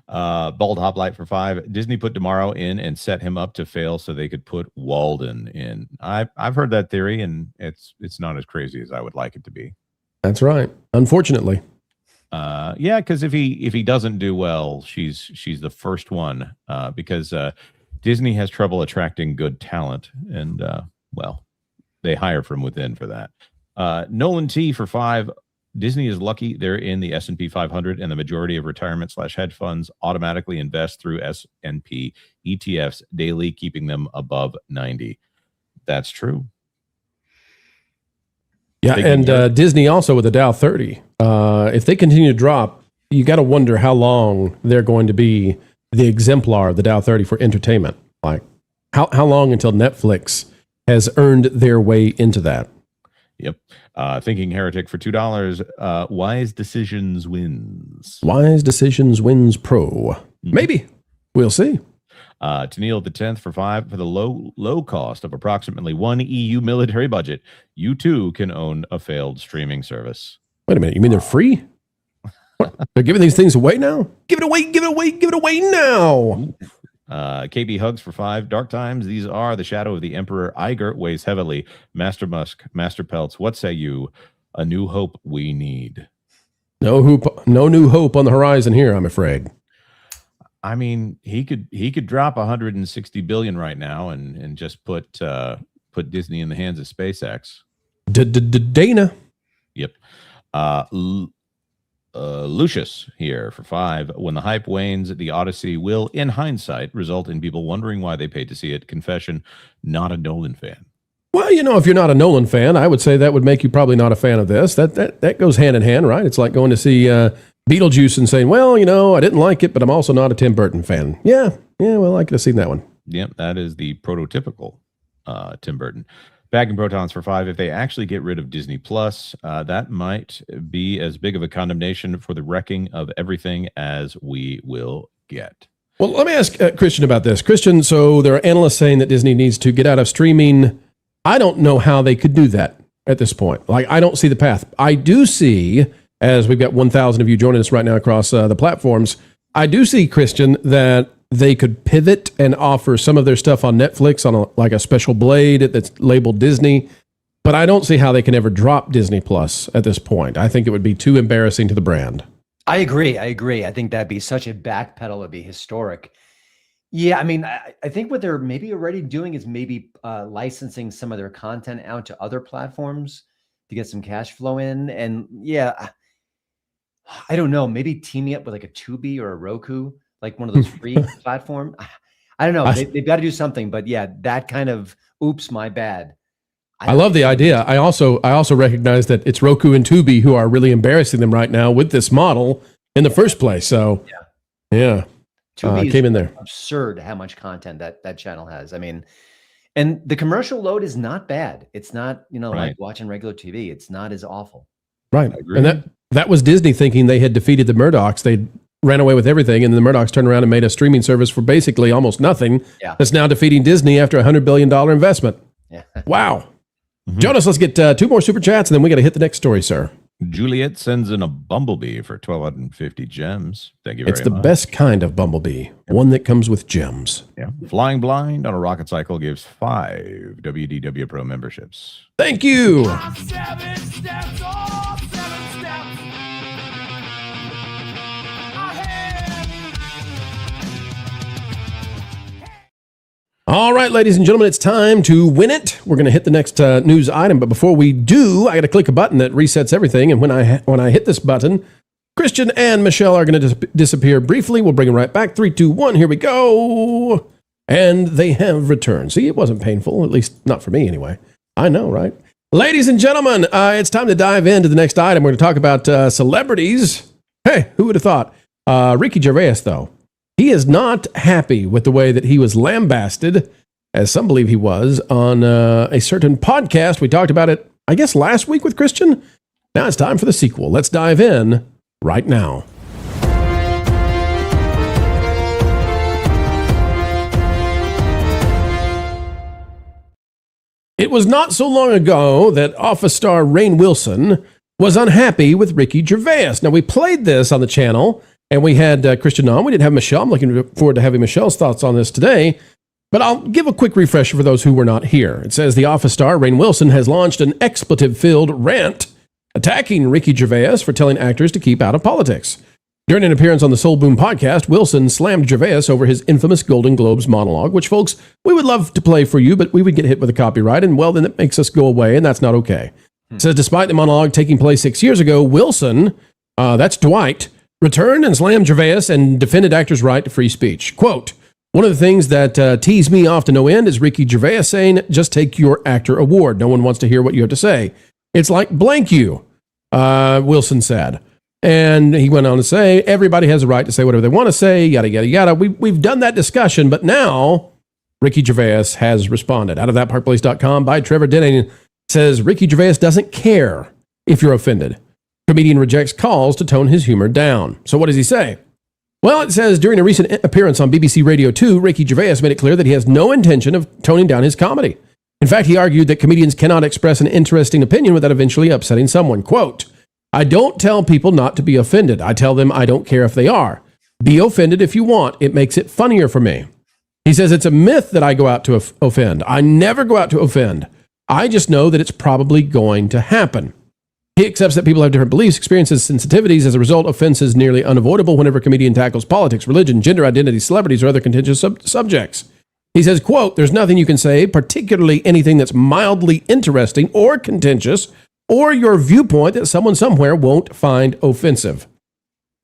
Bald Hoplite for 5. Disney put Tomorrow in and set him up to fail so they could put Walden in. I've heard that theory, and it's not as crazy as I would like it to be. That's right. Unfortunately. Yeah, because if he doesn't do well, she's the first one. Because Disney has trouble attracting good talent, and they hire from within for that. Nolan T for 5. Disney is lucky they're in the S&P 500, and the majority of retirement/hedge funds automatically invest through S&P ETFs daily, keeping them above 90. That's true. Yeah, and Disney also with the Dow 30. If they continue to drop, you got to wonder how long they're going to be the exemplar of the Dow 30 for entertainment. Like, how long until Netflix has earned their way into that? Yep. Thinking Heretic for $2. Wise Decisions wins. Wise Decisions wins Pro. Maybe. We'll see. Tennille the 10th for 5. For the low cost of approximately one EU military budget, you too can own a failed streaming service. Wait a minute. You mean they're free? What? They're giving these things away now? Give it away, give it away, give it away now. KB Hugs for 5. Dark Times, these are the shadow of the Emperor. Igert weighs heavily. Master Musk, Master Peltz, what say you? A new hope we need. No new hope on the horizon here, I'm afraid. I mean, he could drop 160 billion right now and just put Disney in the hands of SpaceX. Dana. Yep. Lucius here for 5. When the hype wanes, the Odyssey will, in hindsight, result in people wondering why they paid to see it. Confession, not a Nolan fan. Well, if you're not a Nolan fan, I would say that would make you probably not a fan of this. That goes hand in hand, right? It's like going to see Beetlejuice and saying, well, I didn't like it, but I'm also not a Tim Burton fan. Yeah, well, I could have seen that one. Yep, that is the prototypical Tim Burton. Bag and protons for 5. If they actually get rid of Disney Plus, that might be as big of a condemnation for the wrecking of everything as we will get. Well, let me ask Christian about this. Christian, so there are analysts saying that Disney needs to get out of streaming. I don't know how they could do that at this point. Like, I don't see the path. I do see, as we've got 1,000 of you joining us right now across the platforms, I do see, Christian, that they could pivot and offer some of their stuff on Netflix on like a special blade that's labeled Disney. But I don't see how they can ever drop Disney Plus at this point. I think it would be too embarrassing to the brand. I agree. I think that'd be such a backpedal. It'd be historic. Yeah, I mean, I think what they're maybe already doing is maybe licensing some of their content out to other platforms to get some cash flow in. And yeah, I don't know, maybe teaming up with like a Tubi or a Roku, like one of those free platform. I don't know. They've got to do something. But yeah, that kind of, oops, my bad. I love the idea. I also recognize that it's Roku and Tubi who are really embarrassing them right now with this model in the first place. So yeah. Tubi came in there. Absurd how much content that channel has. I mean, and the commercial load is not bad. It's not, like watching regular TV. It's not as awful. Right. And that was Disney thinking they had defeated the Murdochs. They ran away with everything, and the Murdochs turned around and made a streaming service for basically almost nothing. Yeah. That's now defeating Disney after a $100 billion investment. Yeah. Wow. Jonas, let's get 2 more super chats, and then we got to hit the next story, sir. Juliet sends in a bumblebee for 1,250 gems. Thank you very much. It's the best kind of bumblebee, one that comes with gems. Yeah. Flying Blind on a rocket cycle gives 5 WDW Pro memberships. Thank you. 7 steps off, 7 steps All right, ladies and gentlemen, it's time to win it. We're going to hit the next news item, but before we do, I got to click a button that resets everything. And when I hit this button, Christian and Michelle are going to disappear briefly. We'll bring them right back. 3, 2, 1. Here we go. And they have returned. See, it wasn't painful, at least not for me anyway. I know, right? Ladies and gentlemen, it's time to dive into the next item. We're going to talk about celebrities. Hey, who would have thought? Ricky Gervais, though. He is not happy with the way that he was lambasted, as some believe he was, on a certain podcast. We talked about it, I guess, last week with Christian. Now it's time for the sequel. Let's dive in right now. It was not so long ago that Office star Rainn Wilson was unhappy with Ricky Gervais. Now, we played this on the channel, and we had Christian on. We didn't have Michelle. I'm looking forward to having Michelle's thoughts on this today. But I'll give a quick refresher for those who were not here. It says the Office star Rainn Wilson has launched an expletive-filled rant attacking Ricky Gervais for telling actors to keep out of politics. During an appearance on the Soul Boom podcast, Wilson slammed Gervais over his infamous Golden Globes monologue, which, folks, we would love to play for you, but we would get hit with a copyright, and, well, then it makes us go away, and that's not okay. It says despite the monologue taking place 6 years ago, Wilson, that's Dwight, returned and slammed Gervais and defended actors' right to free speech. Quote, one of the things that tease me off to no end is Ricky Gervais saying, just take your actor award. No one wants to hear what you have to say. It's like blank you, Wilson said. And he went on to say, everybody has a right to say whatever they want to say, yada, yada, yada. We've done that discussion, but now Ricky Gervais has responded. Out of thatparkplace.com by Trevor Denning says, Ricky Gervais doesn't care if you're offended. Comedian rejects calls to tone his humor down. So what does he say? Well, it says, during a recent appearance on BBC Radio 2, Ricky Gervais made it clear that he has no intention of toning down his comedy. In fact, he argued that comedians cannot express an interesting opinion without eventually upsetting someone. Quote, I don't tell people not to be offended. I tell them I don't care if they are. Be offended if you want. It makes it funnier for me. He says it's a myth that I go out to offend. I never go out to offend. I just know that it's probably going to happen. He accepts that people have different beliefs, experiences, sensitivities. As a result, offense is nearly unavoidable whenever a comedian tackles politics, religion, gender identity, celebrities, or other contentious subjects. He says, quote, there's nothing you can say, particularly anything that's mildly interesting or contentious, or your viewpoint that someone somewhere won't find offensive.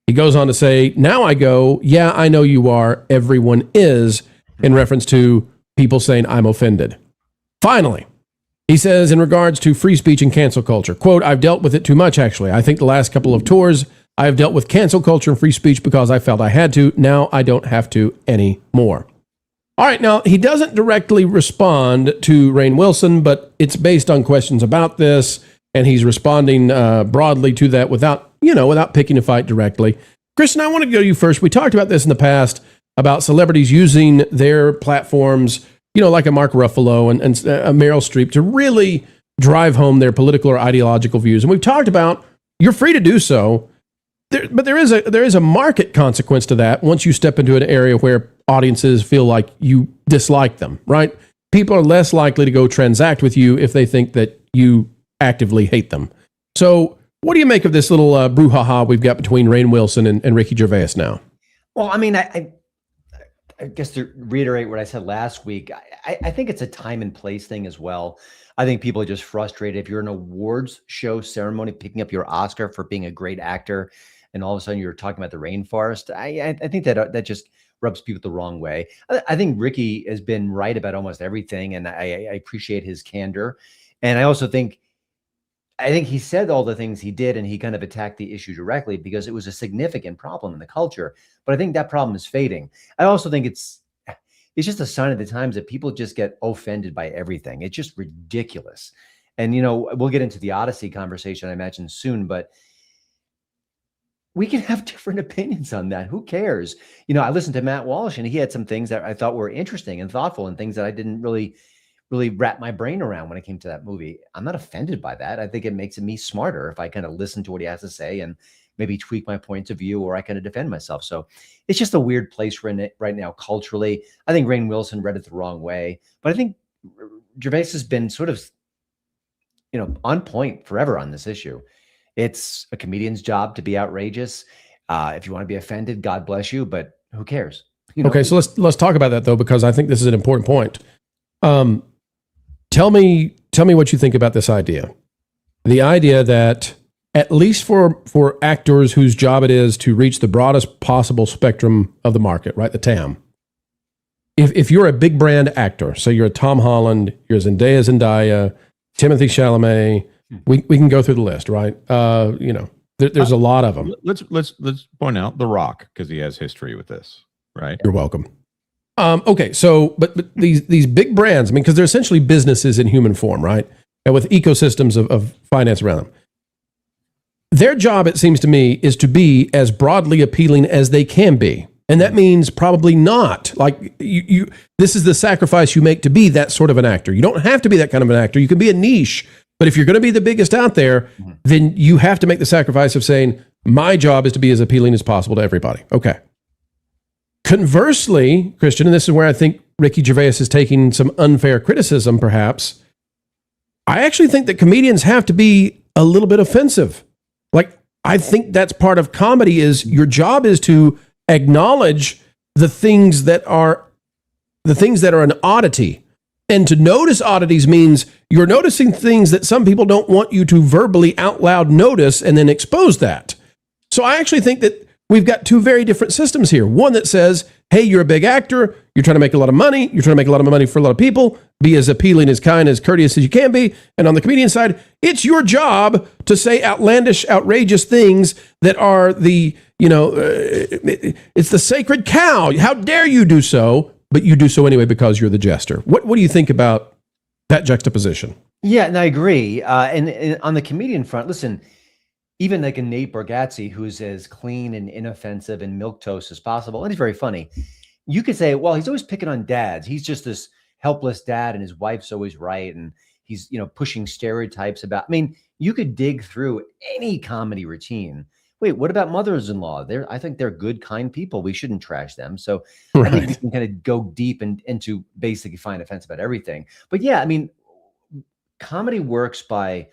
He goes on to say, now I go, yeah, I know you are, everyone is, in reference to people saying I'm offended. Finally, he says, in regards to free speech and cancel culture, quote, I've dealt with it too much, actually. I think the last couple of tours, I have dealt with cancel culture and free speech because I felt I had to. Now I don't have to anymore. All right, now he doesn't directly respond to Rainn Wilson, but it's based on questions about this, and he's responding broadly to that without picking a fight directly. Kristen, I want to go to you first. We talked about this in the past about celebrities using their platforms, like a Mark Ruffalo and Meryl Streep, to really drive home their political or ideological views. And we've talked about you're free to do so, but there is a market consequence to that once you step into an area where audiences feel like you dislike them, right? People are less likely to go transact with you if they think that you actively hate them. So what do you make of this little brouhaha we've got between Rainn Wilson and Ricky Gervais now? Well, I mean, I guess to reiterate what I said last week, I think it's a time and place thing as well. I think people are just frustrated. If you're in an awards show ceremony picking up your Oscar for being a great actor, and all of a sudden you're talking about the rainforest, I think that just rubs people the wrong way. I think Ricky has been right about almost everything, and I appreciate his candor. And I also think he said all the things he did, and he kind of attacked the issue directly because it was a significant problem in the culture. But I think that problem is fading. I also think it's just a sign of the times that people just get offended by everything. It's just ridiculous. And, we'll get into the Odyssey conversation, I imagine, soon, but we can have different opinions on that. Who cares? I listened to Matt Walsh, and he had some things that I thought were interesting and thoughtful, and things that I didn't really wrap my brain around when it came to that movie. I'm not offended by that. I think it makes me smarter if I kind of listen to what he has to say and maybe tweak my points of view, or I kind of defend myself. So it's just a weird place we're in it right now culturally. I think Rainn Wilson read it the wrong way, but I think Gervais has been sort of, on point forever on this issue. It's a comedian's job to be outrageous. If you want to be offended, God bless you, but who cares? Okay, so let's talk about that though, because I think this is an important point. Tell me what you think about this idea. The idea that at least for actors whose job it is to reach the broadest possible spectrum of the market, right, the TAM. If you're a big brand actor, so you're a Tom Holland, you're Zendaya, Timothée Chalamet, we can go through the list, right? There's a lot of them. Let's point out The Rock, because he has history with this, right? You're welcome. Okay, so but these big brands, I mean, because they're essentially businesses in human form, right? And with ecosystems of finance around them. Their job, it seems to me, is to be as broadly appealing as they can be. And that means probably not. Like, this is the sacrifice you make to be that sort of an actor. You don't have to be that kind of an actor. You can be a niche. But if you're going to be the biggest out there, then you have to make the sacrifice of saying, my job is to be as appealing as possible to everybody. Okay. Conversely, Christian, and this is where I think Ricky Gervais is taking some unfair criticism, perhaps, I actually think that comedians have to be a little bit offensive. Like, I think that's part of comedy, is your job is to acknowledge the things that are an oddity. And to notice oddities means you're noticing things that some people don't want you to verbally out loud notice and then expose that. So I actually think that we've got two very different systems here. One that says, hey, you're a big actor, you're trying to make a lot of money, you're trying to make a lot of money for a lot of people, be as appealing, as kind, as courteous as you can be. And on the comedian side, it's your job to say outlandish, outrageous things that are it's the sacred cow. How dare you do so? But you do so anyway because you're the jester. What do you think about that juxtaposition? Yeah, and I agree. And on the comedian front, listen, even like a Nate Bargatze, who's as clean and inoffensive and milquetoast as possible, and he's very funny. You could say, well, he's always picking on dads. He's just this helpless dad, and his wife's always right, and he's pushing stereotypes about. I mean, you could dig through any comedy routine. Wait, what about mothers-in-law? I think they're good, kind people. We shouldn't trash them. So I think we can kind of go deep into basically find offense about everything. But yeah, I mean, comedy works partly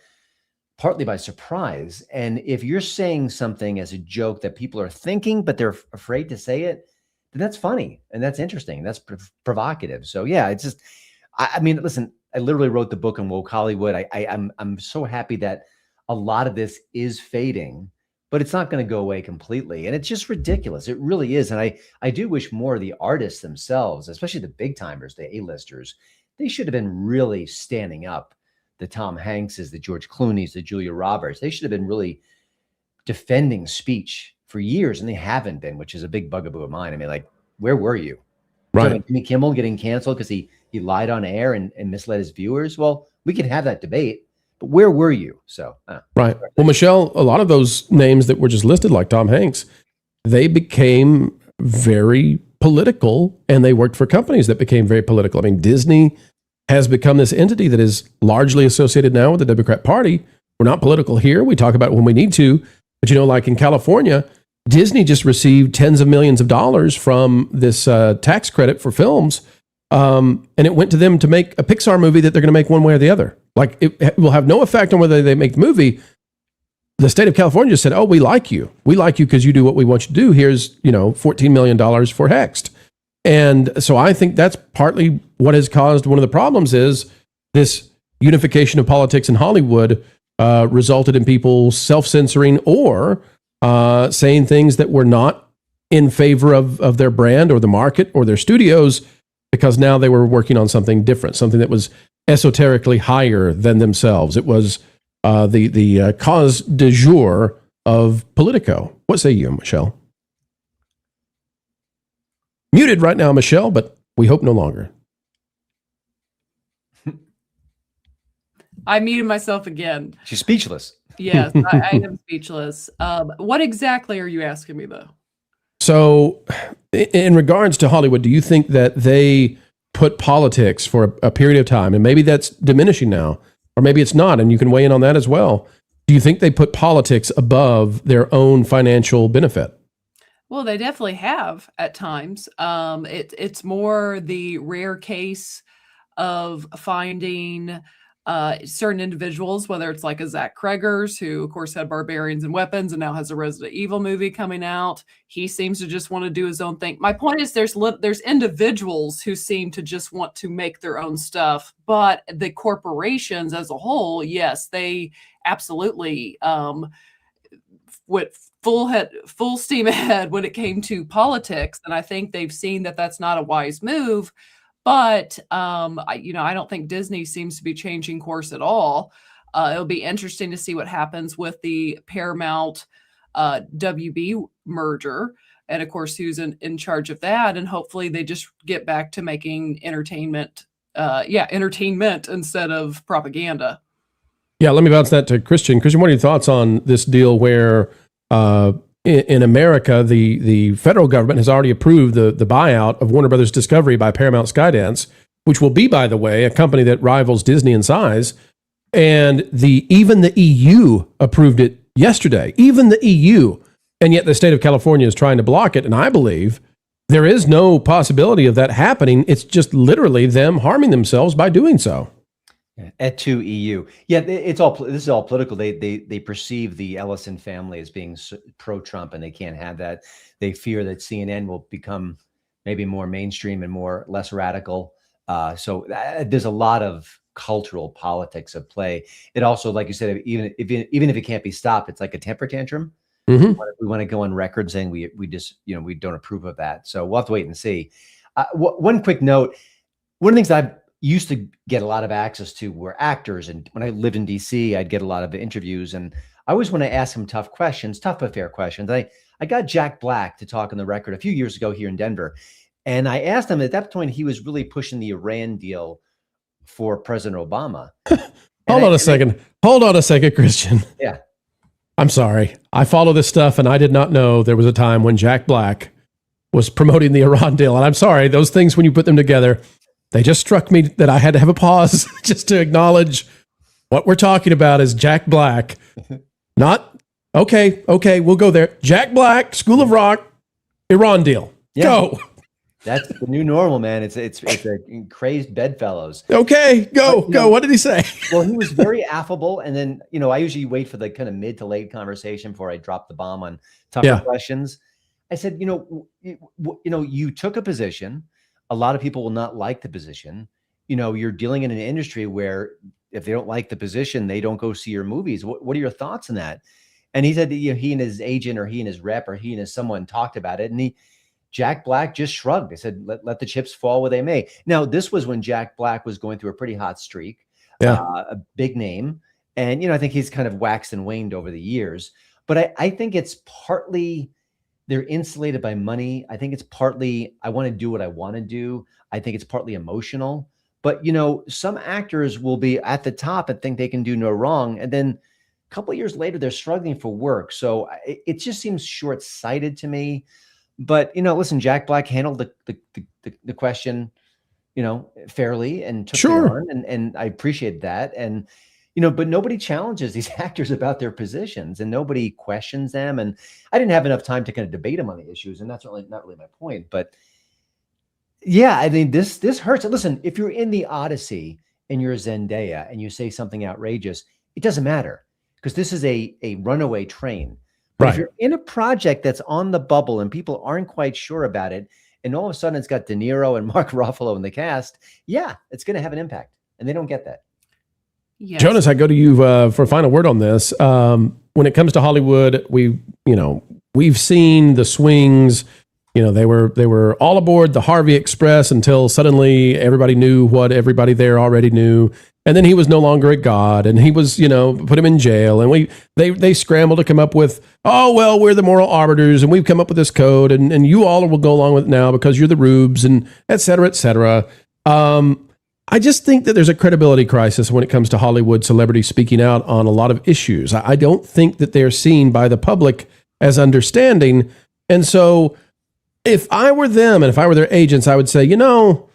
by surprise. And if you're saying something as a joke that people are thinking, but they're afraid to say it, then that's funny and that's interesting. That's provocative. So yeah, it's just, I mean, listen, I literally wrote the book on woke Hollywood. I'm so happy that a lot of this is fading, but it's not going to go away completely. And it's just ridiculous. It really is. And I do wish more of the artists themselves, especially the big timers, the A-listers, they should have been really standing up. The Tom Hankses, the George Clooney's, the Julia Roberts, they should have been really defending speech for years, and they haven't been, which is a big bugaboo of mine. I mean, like, where were you? Right. Jimmy Kimmel getting canceled because he lied on air and misled his viewers. Well, we can have that debate, but where were you? So, Right. Well, Michelle, a lot of those names that were just listed, like Tom Hanks, they became very political and they worked for companies that became very political. I mean, Disney has become this entity that is largely associated now with the Democrat Party. We're not political here. We talk about it when we need to. But, like in California, Disney just received tens of millions of dollars from this tax credit for films. And it went to them to make a Pixar movie that they're going to make one way or the other. Like, it will have no effect on whether they make the movie. The state of California just said, oh, we like you. We like you because you do what we want you to do. Here's, $14 million for Hexed. And so I think that's partly what has caused one of the problems is this unification of politics in Hollywood resulted in people self-censoring or saying things that were not in favor of their brand or the market or their studios because now they were working on something different, something that was esoterically higher than themselves. It was the cause du jour of Politico. What say you, Michelle? Muted right now, Michelle, but we hope no longer. I muted myself again. She's speechless. Yes, I am speechless. What exactly are you asking me, though? So, in regards to Hollywood, do you think that they put politics for a period of time, and maybe that's diminishing now, or maybe it's not, and you can weigh in on that as well. Do you think they put politics above their own financial benefit? Well, they definitely have at times. It's more the rare case of finding certain individuals, whether it's like a Zach Cregger's, who of course had Barbarians and Weapons and now has a Resident Evil movie coming out. He seems to just want to do his own thing. My point is there's individuals who seem to just want to make their own stuff, but the corporations as a whole, yes, they absolutely went full steam ahead when it came to politics. And I think they've seen that that's not a wise move. But I don't think Disney seems to be changing course at all. It'll be interesting to see what happens with the Paramount WB merger, and of course, who's in charge of that. And hopefully, they just get back to making entertainment instead of propaganda. Yeah, let me bounce that to Christian. Christian, what are your thoughts on this deal where in America, the federal government has already approved the buyout of Warner Brothers Discovery by Paramount Skydance, which will be, by the way, a company that rivals Disney in size. And even the EU approved it yesterday, even the EU. And yet the state of California is trying to block it. And I believe there is no possibility of that happening. It's just literally them harming themselves by doing so. Et tu EU. Yeah, this is all political. They perceive the Ellison family as being pro-Trump, and they can't have that. They fear that CNN will become maybe more mainstream and less radical. So there's a lot of cultural politics at play. It also, like you said, even if it can't be stopped, it's like a temper tantrum. Mm-hmm. We want to go on record saying we just we don't approve of that. So we'll have to wait and see. One quick note: one of the things I used to get a lot of access to were actors. And when I lived in DC, I'd get a lot of interviews. And I always want to ask them tough but fair questions. I got Jack Black to talk on the record a few years ago here in Denver. And I asked him at that point, he was really pushing the Iran deal for President Obama. Hold on a second, Christian. Yeah. I'm sorry. I follow this stuff and I did not know there was a time when Jack Black was promoting the Iran deal. And I'm sorry, those things, when you put them together, they just struck me that I had to have a pause just to acknowledge what we're talking about is Jack Black. Not, okay, we'll go there. Jack Black, School of Rock, Iran deal. Yeah. Go. That's the new normal, man. It's a crazed bedfellows. Okay, go. What did he say? Well, he was very affable. And then, I usually wait for the kind of mid to late conversation before I drop the bomb on tougher questions. I said, you took a position. A lot of people will not like the position. You're dealing in an industry where if they don't like the position, they don't go see your movies. What are your thoughts on that? And he said that, he and his agent or he and his rep or he and his someone talked about it. And Jack Black just shrugged. They said, let the chips fall where they may. Now, this was when Jack Black was going through a pretty hot streak, a big name. And, I think he's kind of waxed and waned over the years. But I think it's partly they're insulated by money. I think it's partly, I want to do what I want to do. I think it's partly emotional. But, you know, some actors will be at the top and think they can do no wrong. And then a couple of years later, they're struggling for work. So it just seems short-sighted to me. But, you know, listen, Jack Black handled the question, you know, fairly and took it on, and I appreciate that. And, you know, but nobody challenges these actors about their positions, and nobody questions them. And I didn't have enough time to kind of debate them on the issues, and that's really not really my point. But yeah, I mean, this hurts. Listen, if you're in the Odyssey and you're Zendaya and you say something outrageous, it doesn't matter, because this is a runaway train. But if you're in a project that's on the bubble and people aren't quite sure about it, and all of a sudden it's got De Niro and Mark Ruffalo in the cast, yeah, it's going to have an impact, and they don't get that. Yes. Jonas, I go to you for a final word on this. When it comes to Hollywood, we've seen the swings. You know, they were all aboard the Harvey Express until suddenly everybody knew what everybody there already knew. And then he was no longer a god, and he was, you know, put him in jail. And they scrambled to come up with, oh, well, we're the moral arbiters, and we've come up with this code, and you all will go along with it now because you're the rubes, and et cetera, et cetera. I just think that there's a credibility crisis when it comes to Hollywood celebrities speaking out on a lot of issues. I don't think that they're seen by the public as understanding. And so if I were them and if I were their agents, I would say, you know,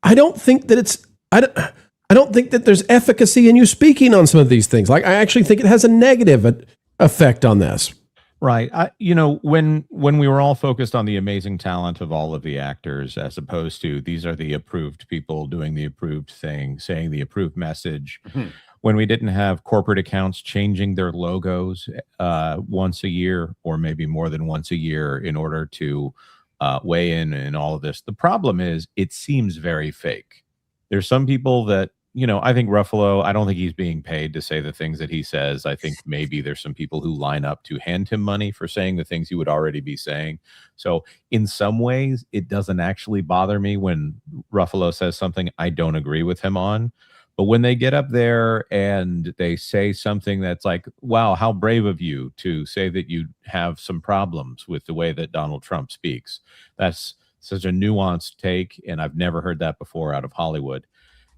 I don't think that I don't think that there's efficacy in you speaking on some of these things. Like, I actually think it has a negative effect on this. Right. You know, when we were all focused on the amazing talent of all of the actors, as opposed to these are the approved people doing the approved thing, saying the approved message, when we didn't have corporate accounts changing their logos once a year, or maybe more than once a year, in order to weigh in all of this. The problem is it seems very fake. There's some people that, you know, I think Ruffalo, I don't think he's being paid to say the things that he says. I think maybe there's some people who line up to hand him money for saying the things he would already be saying. So in some ways, it doesn't actually bother me when Ruffalo says something I don't agree with him on. But when they get up there and they say something that's like, wow, how brave of you to say that you have some problems with the way that Donald Trump speaks. That's such a nuanced take, and I've never heard that before out of Hollywood.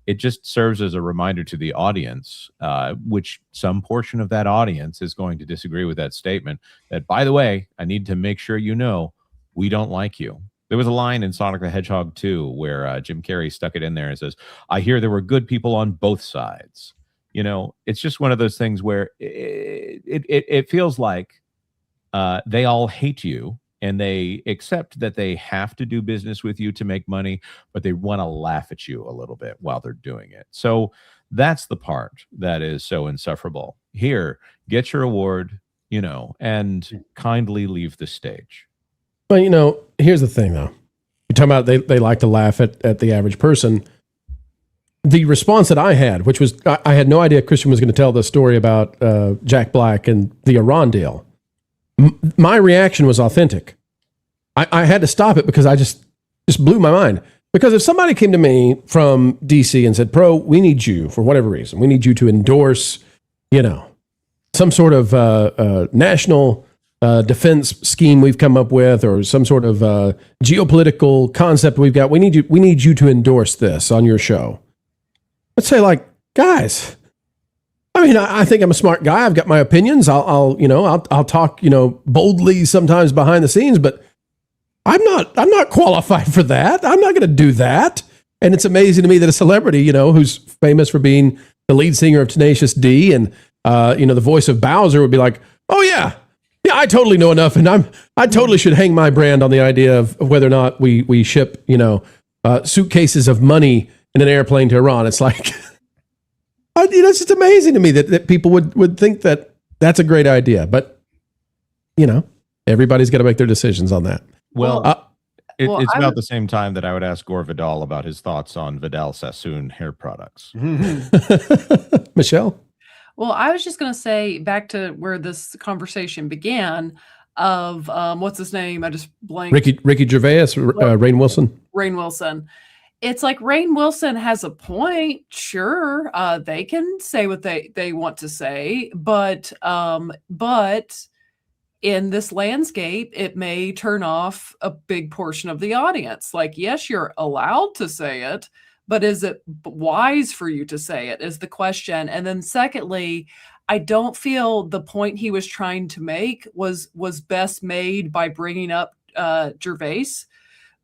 It just serves as a reminder to the audience, which some portion of that audience is going to disagree with that statement, that, by the way, I need to make sure you know, we don't like you. There was a line in Sonic the Hedgehog 2 where Jim Carrey stuck it in there and says, I hear there were good people on both sides. You know, it's just one of those things where it feels like they all hate you, and they accept that they have to do business with you to make money, but they want to laugh at you a little bit while they're doing it. So that's the part that is so insufferable. Here, get your award, you know, and kindly leave the stage. Well, you know, here's the thing, though. You're talking about they like to laugh at the average person. The response that I had, which was, I had no idea Christian was going to tell the story about Jack Black and the Iran deal. My reaction was authentic. I had to stop it because I just blew my mind. Because if somebody came to me from DC and said, Pro, we need you for whatever reason. We need you to endorse, you know, some sort of national defense scheme we've come up with, or some sort of geopolitical concept we've got. We need you to endorse this on your show. Let's say, like, guys, I mean, I think I'm a smart guy. I've got my opinions. I'll talk, you know, boldly sometimes behind the scenes, but I'm not qualified for that. I'm not going to do that. And it's amazing to me that a celebrity, you know, who's famous for being the lead singer of Tenacious D and, you know, the voice of Bowser would be like, oh yeah, I totally know enough. And I totally should hang my brand on the idea of whether or not we ship, you know, suitcases of money in an airplane to Iran. It's like, you know, it's just amazing to me that people would think that that's a great idea. But, you know, everybody's got to make their decisions on that. Well, it's about the same time that I would ask Gore Vidal about his thoughts on Vidal Sassoon hair products. Michelle? Well, I was just going to say, back to where this conversation began, of what's his name? I just blanked. Ricky Gervais, Rainn Wilson. Rainn Wilson. It's like Rainn Wilson has a point. Sure, they can say what they want to say, but in this landscape, it may turn off a big portion of the audience. Like, yes, you're allowed to say it, but is it wise for you to say it is the question. And then secondly, I don't feel the point he was trying to make was best made by bringing up Gervais,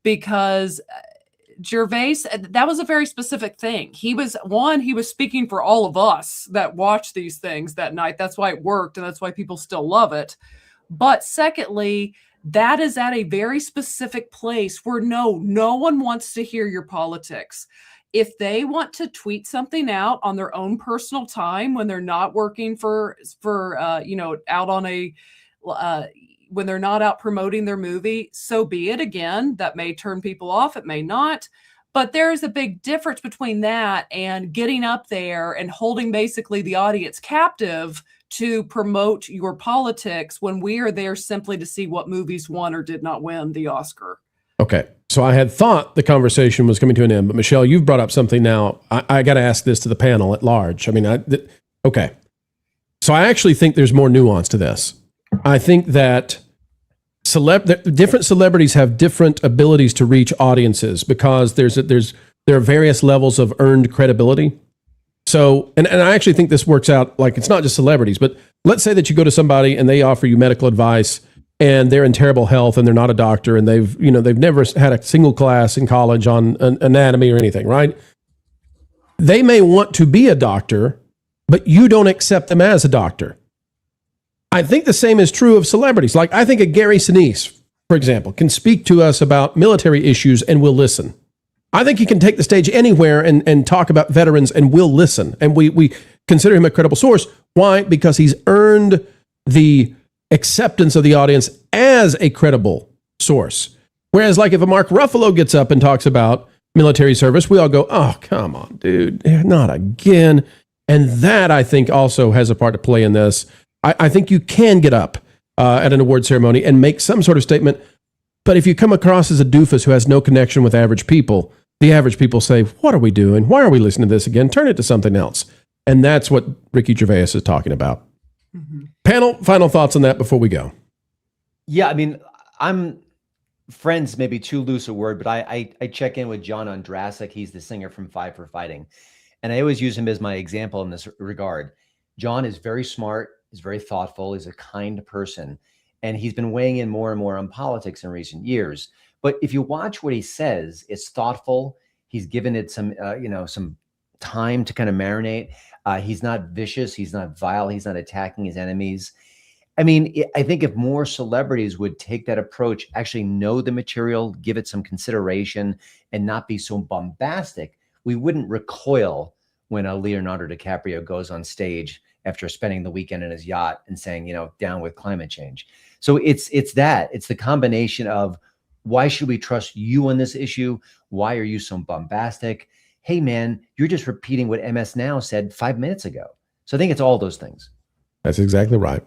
because Gervais, that was a very specific thing. He was speaking for all of us that watched these things that night. That's why it worked, and that's why people still love it. But secondly, that is at a very specific place where no one wants to hear your politics. If they want to tweet something out on their own personal time when they're not working for out on a when they're not out promoting their movie, so be it. Again, that may turn people off, it may not. But there's a big difference between that and getting up there and holding basically the audience captive to promote your politics when we are there simply to see what movies won or did not win the Oscar. Okay. So I had thought the conversation was coming to an end, but Michelle, you've brought up something now. I got to ask this to the panel at large. I mean, okay. So I actually think there's more nuance to this. I think that different celebrities have different abilities to reach audiences because there are various levels of earned credibility. So, and I actually think this works out, like, it's not just celebrities, but let's say that you go to somebody and they offer you medical advice and they're in terrible health and they're not a doctor and they've never had a single class in college on anatomy or anything, right? They may want to be a doctor, but you don't accept them as a doctor. I think the same is true of celebrities. Like, I think a Gary Sinise, for example, can speak to us about military issues and we'll listen. I think he can take the stage anywhere and talk about veterans and we'll listen. And we consider him a credible source. Why? Because he's earned the acceptance of the audience as a credible source. Whereas, like, if a Mark Ruffalo gets up and talks about military service, we all go, oh, come on, dude, not again. And that, I think, also has a part to play in this. I think you can get up at an award ceremony and make some sort of statement. But if you come across as a doofus who has no connection with average people, the average people say, what are we doing? Why are we listening to this again? Turn it to something else. And that's what Ricky Gervais is talking about. Mm-hmm. Panel, final thoughts on that before we go. Yeah, I mean, I'm friends, maybe too loose a word, but I check in with John Ondrasik. He's the singer from Five for Fighting. And I always use him as my example in this regard. John is very smart. He's very thoughtful. He's a kind person. And he's been weighing in more and more on politics in recent years. But if you watch what he says, it's thoughtful. He's given it some time to kind of marinate. He's not vicious. He's not vile. He's not attacking his enemies. I mean, I think if more celebrities would take that approach, actually know the material, give it some consideration, and not be so bombastic, we wouldn't recoil when a Leonardo DiCaprio goes on stage after spending the weekend in his yacht and saying, down with climate change. So it's the combination of, why should we trust you on this issue? Why are you so bombastic? Hey, man, you're just repeating what MS Now said 5 minutes ago. So I think it's all those things. That's exactly right.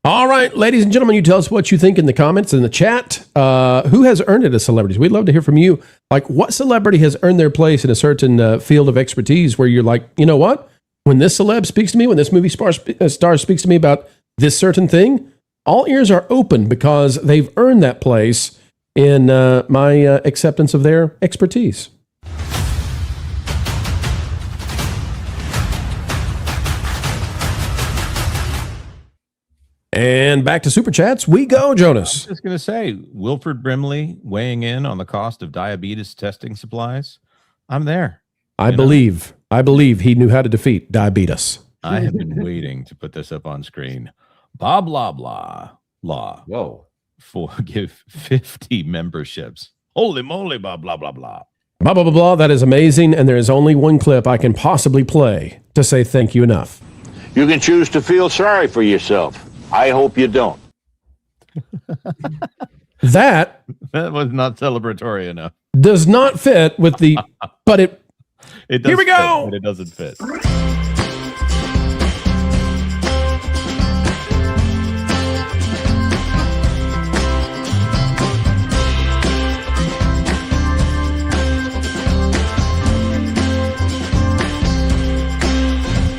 All right, ladies and gentlemen, you tell us what you think in the comments, in the chat. Who has earned it as celebrities? We'd love to hear from you. Like, what celebrity has earned their place in a certain field of expertise where you're like, you know what? When this celeb speaks to me, when this movie star speaks to me about this certain thing, all ears are open because they've earned that place in my acceptance of their expertise. And back to Super Chats we go, Jonas. I was just going to say, Wilford Brimley weighing in on the cost of diabetes testing supplies. I'm there. I believe he knew how to defeat diabetes. I have been waiting to put this up on screen. Blah, blah, blah, law. Whoa. Give 50 memberships. Holy moly, blah, blah, blah, blah. Blah, blah, blah, blah. That is amazing. And there is only one clip I can possibly play to say thank you enough. You can choose to feel sorry for yourself. I hope you don't. That was not celebratory enough. Does not fit with the, but it does. Here we go. Fit, but it doesn't fit.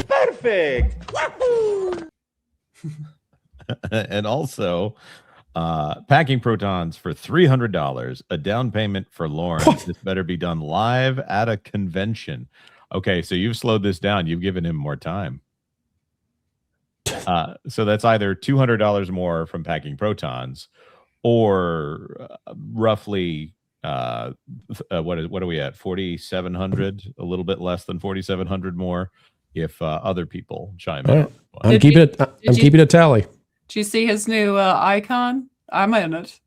Perfect. And also, packing protons for $300, a down payment for Lauren. This better be done live at a convention. Okay, so you've slowed this down. You've given him more time. So that's either $200 more from packing protons, or roughly what are we at? 4,700, a little bit less than 4,700 more if other people chime in. Right. I'm keeping a tally. Did you see his new icon? I'm in it.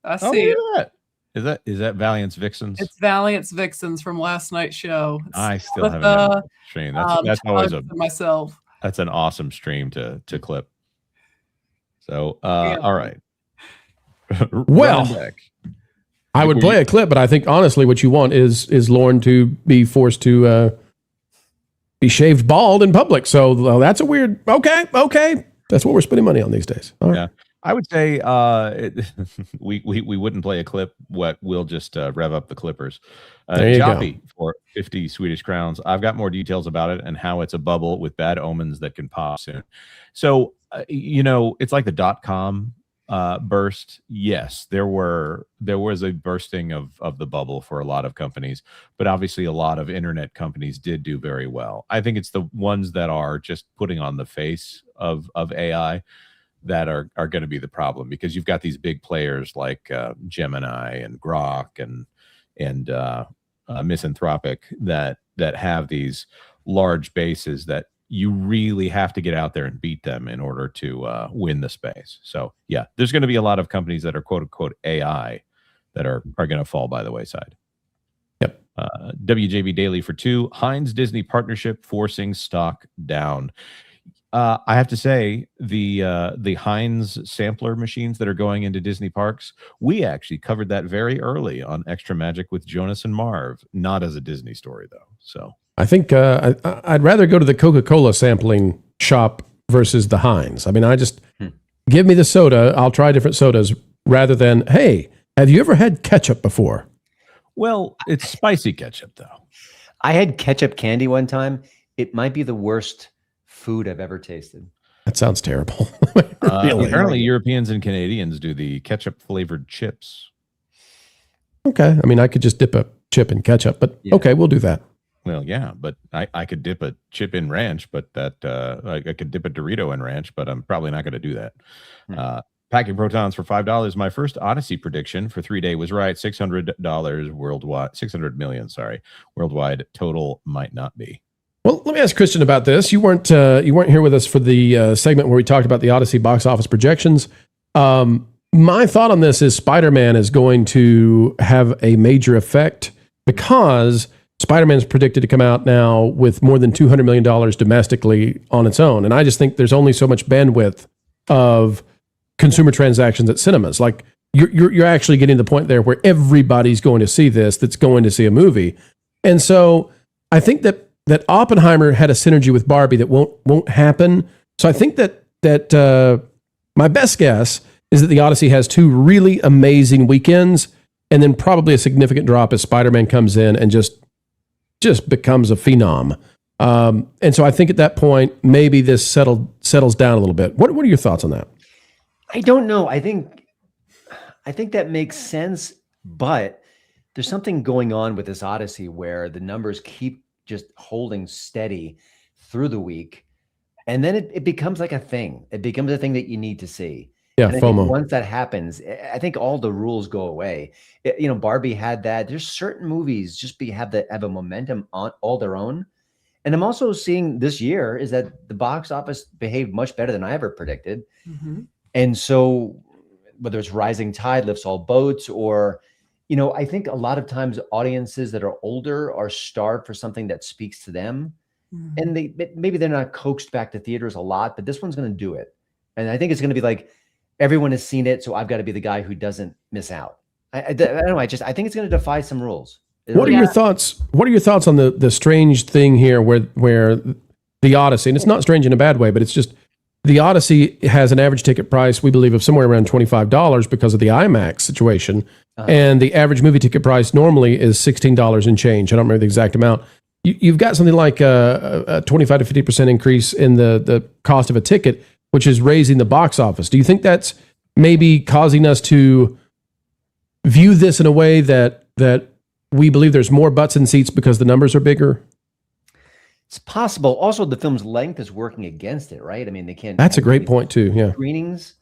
I see it. Is that Valiant's Vixens? It's Valiant's Vixens from last night's show. I still haven't had a stream. That's always myself. That's an awesome stream to clip. So all right. Well, I would play a clip, but I think honestly what you want is Lauren to be forced to be shaved bald in public. So that's a weird okay. That's what we're spending money on these days. All right. Yeah. I would say we wouldn't play a clip. We'll just rev up the clippers. There you Joppy go. for 50 Swedish crowns. I've got more details about it and how it's a bubble with bad omens that can pop soon. So it's like the .com burst. Yes, there was a bursting of the bubble for a lot of companies, but obviously a lot of internet companies did do very well. I think it's the ones that are just putting on the face of AI that are going to be the problem, because you've got these big players like Gemini and Grok and Misanthropic that have these large bases that you really have to get out there and beat them in order to win the space. So yeah, there's going to be a lot of companies that are quote unquote AI that are going to fall by the wayside. Yep. WJB Daily for 2, Heinz Disney partnership forcing stock down. I have to say the Heinz sampler machines that are going into Disney parks, we actually covered that very early on Extra Magic with Jonas and Marv, not as a Disney story though. So I think I'd rather go to the Coca-Cola sampling shop versus the Heinz. I mean, give me the soda. I'll try different sodas rather than, hey, have you ever had ketchup before? Well, it's spicy ketchup though. I had ketchup candy one time. It might be the worst food I've ever tasted. That sounds terrible. Really? Apparently Europeans and Canadians do the ketchup flavored chips. Okay. I mean, I could just dip a chip in ketchup, but okay, we'll do that. Well, yeah, but I could dip a chip in ranch, but I could dip a Dorito in ranch, but I'm probably not going to do that. Packing protons for $5. My first Odyssey prediction for 3 day was right. $600 worldwide, 600 million. Sorry, worldwide total might not be. Well, let me ask Christian about this. You weren't here with us for the segment where we talked about the Odyssey box office projections. My thought on this is Spider-Man is going to have a major effect because Spider-Man is predicted to come out now with more than $200 million domestically on its own. And I just think there's only so much bandwidth of consumer transactions at cinemas. Like you're actually getting to the point there where everybody's going to see this that's going to see a movie. And so I think that Oppenheimer had a synergy with Barbie that won't happen. So I think that my best guess is that the Odyssey has 2 really amazing weekends, and then probably a significant drop as Spider-Man comes in and just becomes a phenom. And so I think at that point maybe this settles down a little bit. What are your thoughts on that? I don't know. I think that makes sense, but there's something going on with this Odyssey where the numbers keep just holding steady through the week. And then it becomes like a thing. It becomes a thing that you need to see. Yeah, and I FOMO. think once that happens, I think all the rules go away. Barbie had that. There's certain movies just have a momentum on all their own. And I'm also seeing this year is that the box office behaved much better than I ever predicted. Mm-hmm. And so whether it's rising tide lifts all boats, or I think a lot of times audiences that are older are starved for something that speaks to them. Mm-hmm. And maybe they're not coaxed back to theaters a lot, but this one's going to do it. And I think it's going to be like, everyone has seen it, so I've got to be the guy who doesn't miss out. I don't know. I think it's going to defy some rules. What are your thoughts? What are your thoughts on the strange thing here where the Odyssey, and it's not strange in a bad way, but it's just the Odyssey has an average ticket price, we believe, of somewhere around $25 because of the IMAX situation. And the average movie ticket price normally is $16 and change. I don't remember the exact amount. You've got something like a 25 to 50% increase in the cost of a ticket, which is raising the box office. Do you think that's maybe causing us to view this in a way that we believe there's more butts in seats because the numbers are bigger? It's possible. Also, the film's length is working against it, right? I mean, they can't. That's a great point too. Yeah. Screenings.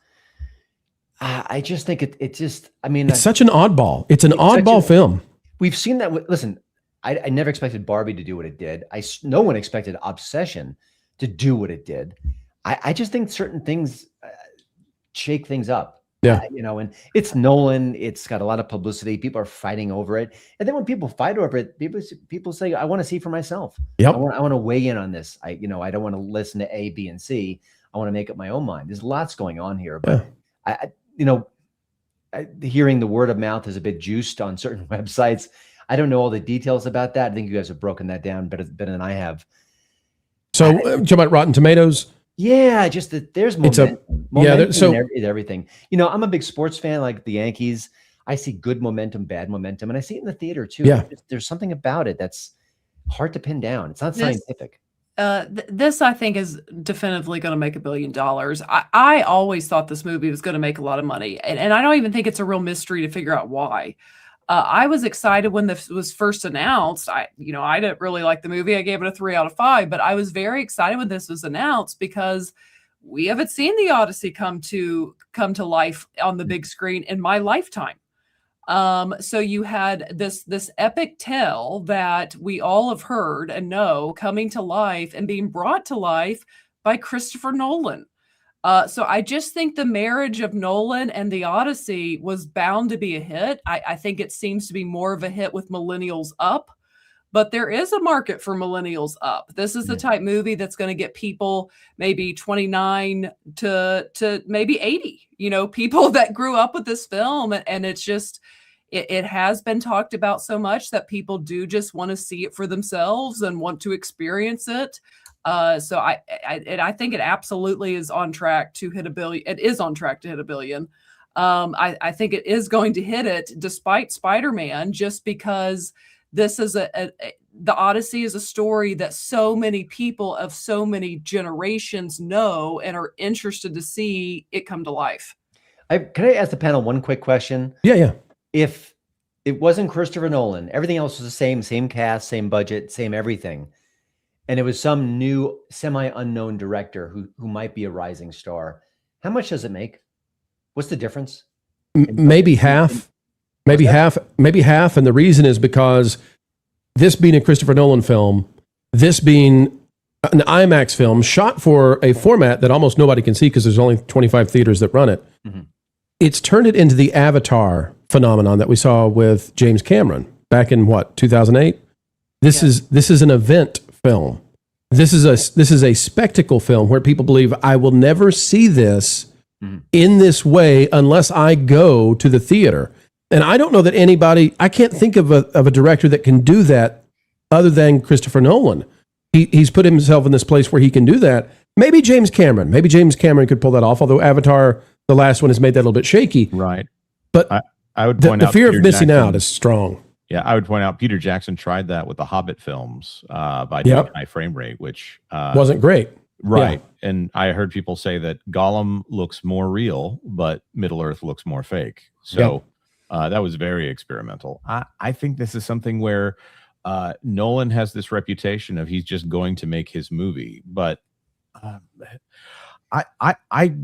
I just think it just. I mean, it's such an oddball. It's an oddball film. We've seen that. Listen, I never expected Barbie to do what it did. No one expected Obsession to do what it did. I just think certain things shake things up. Yeah. And it's Nolan. It's got a lot of publicity. People are fighting over it. And then when people fight over it, people say, I want to see for myself. Yep. I want to weigh in on this. I don't want to listen to A, B, and C. I want to make up my own mind. There's lots going on here. But hearing the word of mouth is a bit juiced on certain websites. I don't know all the details about that. I think you guys have broken that down better than I have. So, talk about Rotten Tomatoes. Yeah, just that there's momentum. In everything. I'm a big sports fan, like the Yankees. I see good momentum, bad momentum, and I see it in the theater too. Yeah. There's something about it that's hard to pin down. It's not scientific. This, I think, is definitively going to make $1 billion. I always thought this movie was going to make a lot of money, and I don't even think it's a real mystery to figure out why. I was excited when this was first announced. I didn't really like the movie. I gave it a 3 out of 5, but I was very excited when this was announced because we haven't seen the Odyssey come to life on the big screen in my lifetime. So you had this epic tale that we all have heard and know coming to life and being brought to life by Christopher Nolan. So I just think the marriage of Nolan and the Odyssey was bound to be a hit. I think it seems to be more of a hit with millennials up, but there is a market for millennials up. This is the type movie that's going to get people maybe 29 to maybe 80, people that grew up with this film. And it's just, it has been talked about so much that people do just want to see it for themselves and want to experience it. So I think it absolutely is on track to hit $1 billion. It is on track to hit $1 billion. I think it is going to hit it despite Spider-Man, just because this is the Odyssey is a story that so many people of so many generations know and are interested to see it come to life. Can I ask the panel one quick question? Yeah. If it wasn't Christopher Nolan, everything else was the same cast, same budget, same everything, and it was some new semi-unknown director who might be a rising star, how much does it make? What's the difference? Maybe half. And the reason is because this being a Christopher Nolan film, this being an IMAX film shot for a format that almost nobody can see because there's only 25 theaters that run it. Mm-hmm. It's turned it into the Avatar phenomenon that we saw with James Cameron back in 2008. This is an event film. This is a spectacle film where people believe I will never see this in this way unless I go to the theater. And I don't know that I can't think of a director that can do that other than Christopher Nolan. He's put himself in this place where he can do that. Maybe James Cameron could pull that off, although Avatar, the last one, has made that a little bit shaky. Right. But I would point out the fear Peter of missing Jackson, out is strong. Yeah, I would point out Peter Jackson tried that with the Hobbit films by doing high frame rate, which wasn't great. Right. Yeah. And I heard people say that Gollum looks more real, but Middle-earth looks more fake. So that was very experimental. I think this is something where Nolan has this reputation of he's just going to make his movie. But I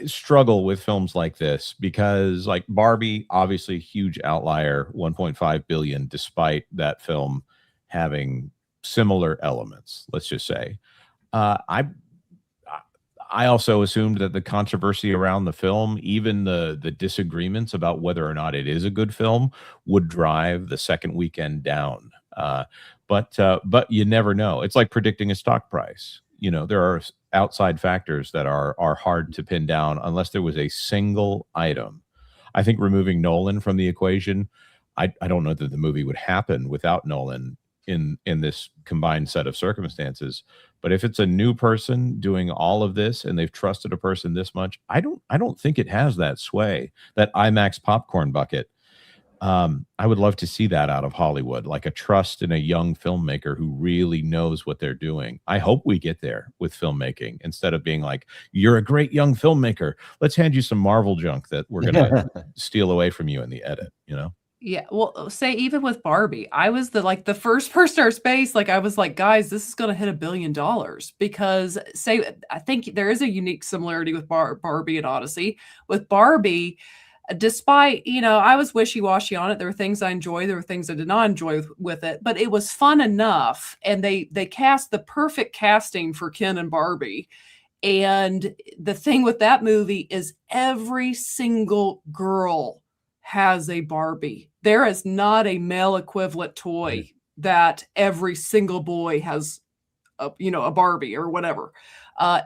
struggle with films like this because, like, Barbie, obviously a huge outlier, 1.5 billion, despite that film having similar elements, let's just say. I also assumed that the controversy around the film, even the disagreements about whether or not it is a good film, would drive the second weekend down. But you never know. It's like predicting a stock price. There are outside factors that are hard to pin down unless there was a single item. I think removing Nolan from the equation, I don't know that the movie would happen without Nolan in this combined set of circumstances. But if it's a new person doing all of this and they've trusted a person this much, I don't think it has that sway, that IMAX popcorn bucket. I would love to see that out of Hollywood, like a trust in a young filmmaker who really knows what they're doing. I hope we get there with filmmaking instead of being like, you're a great young filmmaker. Let's hand you some Marvel junk that we're going to steal away from you in the edit, you know? Yeah, well, say even with Barbie, I was the first person in space. Like I was like, guys, this is going to hit $1 billion because I think there is a unique similarity with Barbie and Odyssey. With Barbie, despite I was wishy-washy on it. There were things I enjoyed, there were things I did not enjoy with it, but it was fun enough, and they cast the perfect casting for Ken and Barbie. And the thing with that movie is every single girl has a Barbie. There is not a male equivalent toy that every single boy has a Barbie or whatever.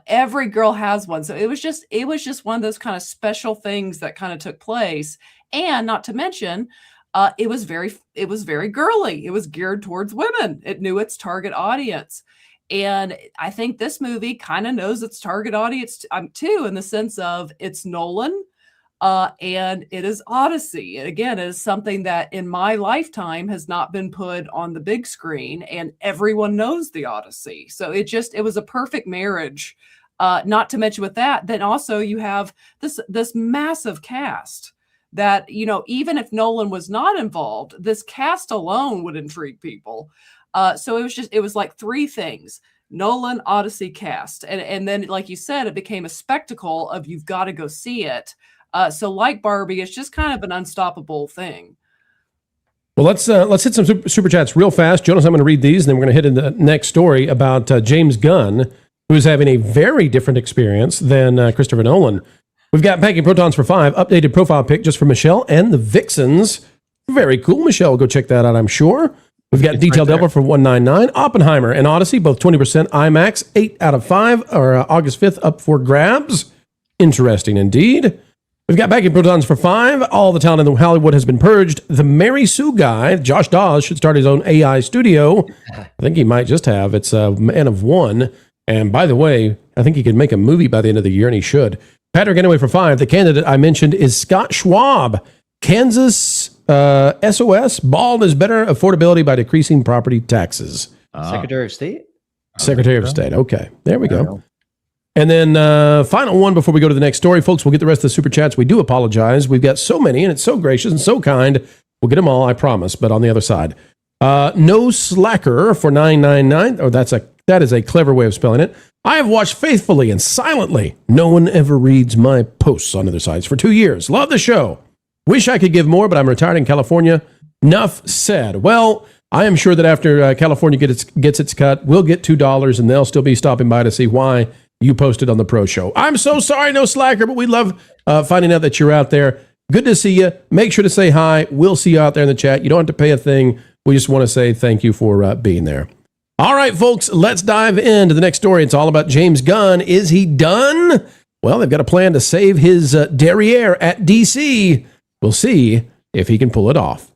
Every girl has one. So it was just one of those kind of special things that kind of took place. And not to mention, it was very girly. It was geared towards women. It knew its target audience. And I think this movie kind of knows its target audience too, in the sense of it's Nolan, and it is Odyssey. And again, it is something that in my lifetime has not been put on the big screen, and everyone knows the Odyssey. So it was a perfect marriage. Not to mention with that, then also you have this massive cast that, even if Nolan was not involved, this cast alone would intrigue people. So it was like three things: Nolan, Odyssey, cast. And then, like you said, it became a spectacle of you've got to go see it. So like Barbie, it's just kind of an unstoppable thing. Well, let's hit some super chats real fast. Jonas, I'm going to read these, and then we're going to hit in the next story about James Gunn, who's having a very different experience than Christopher Nolan. We've got Packing Protons for 5, updated profile pic just for Michelle and the Vixens. Very cool. Michelle, go check that out, I'm sure. We've got Detailed Devil for 199. Oppenheimer and Odyssey, both 20% IMAX, 8 out of 5, or August 5th, up for grabs. Interesting indeed. We've got Packing Protons for 5. All the talent in Hollywood has been purged. The Mary Sue guy, Josh Dawes, should start his own AI studio. I think he might just have. It's a man of one. And by the way, I think he could make a movie by the end of the year, and he should. Patrick Anyway for 5. The candidate I mentioned is Scott Schwab. Kansas SOS. Bald is better affordability by decreasing property taxes. Secretary of State? Secretary of State. Okay. There we go. And then final one before we go to the next story. Folks, we'll get the rest of the super chats. We do apologize. We've got so many, and it's so gracious and so kind. We'll get them all, I promise, but on the other side. No Slacker for $9.99. Oh, that is a clever way of spelling it. I have watched faithfully and silently. No one ever reads my posts on other sites for 2 years. Love the show. Wish I could give more, but I'm retired in California. Enough said. Well, I am sure that after California gets its cut, we'll get $2, and they'll still be stopping by to see why you posted on the Pro Show. I'm so sorry, No Slacker, but we love finding out that you're out there. Good to see you. Make sure to say hi. We'll see you out there in the chat. You don't have to pay a thing. We just want to say thank you for being there. All right, folks, let's dive into the next story. It's all about James Gunn. Is he done? Well, they've got a plan to save his derriere at DC. We'll see if he can pull it off.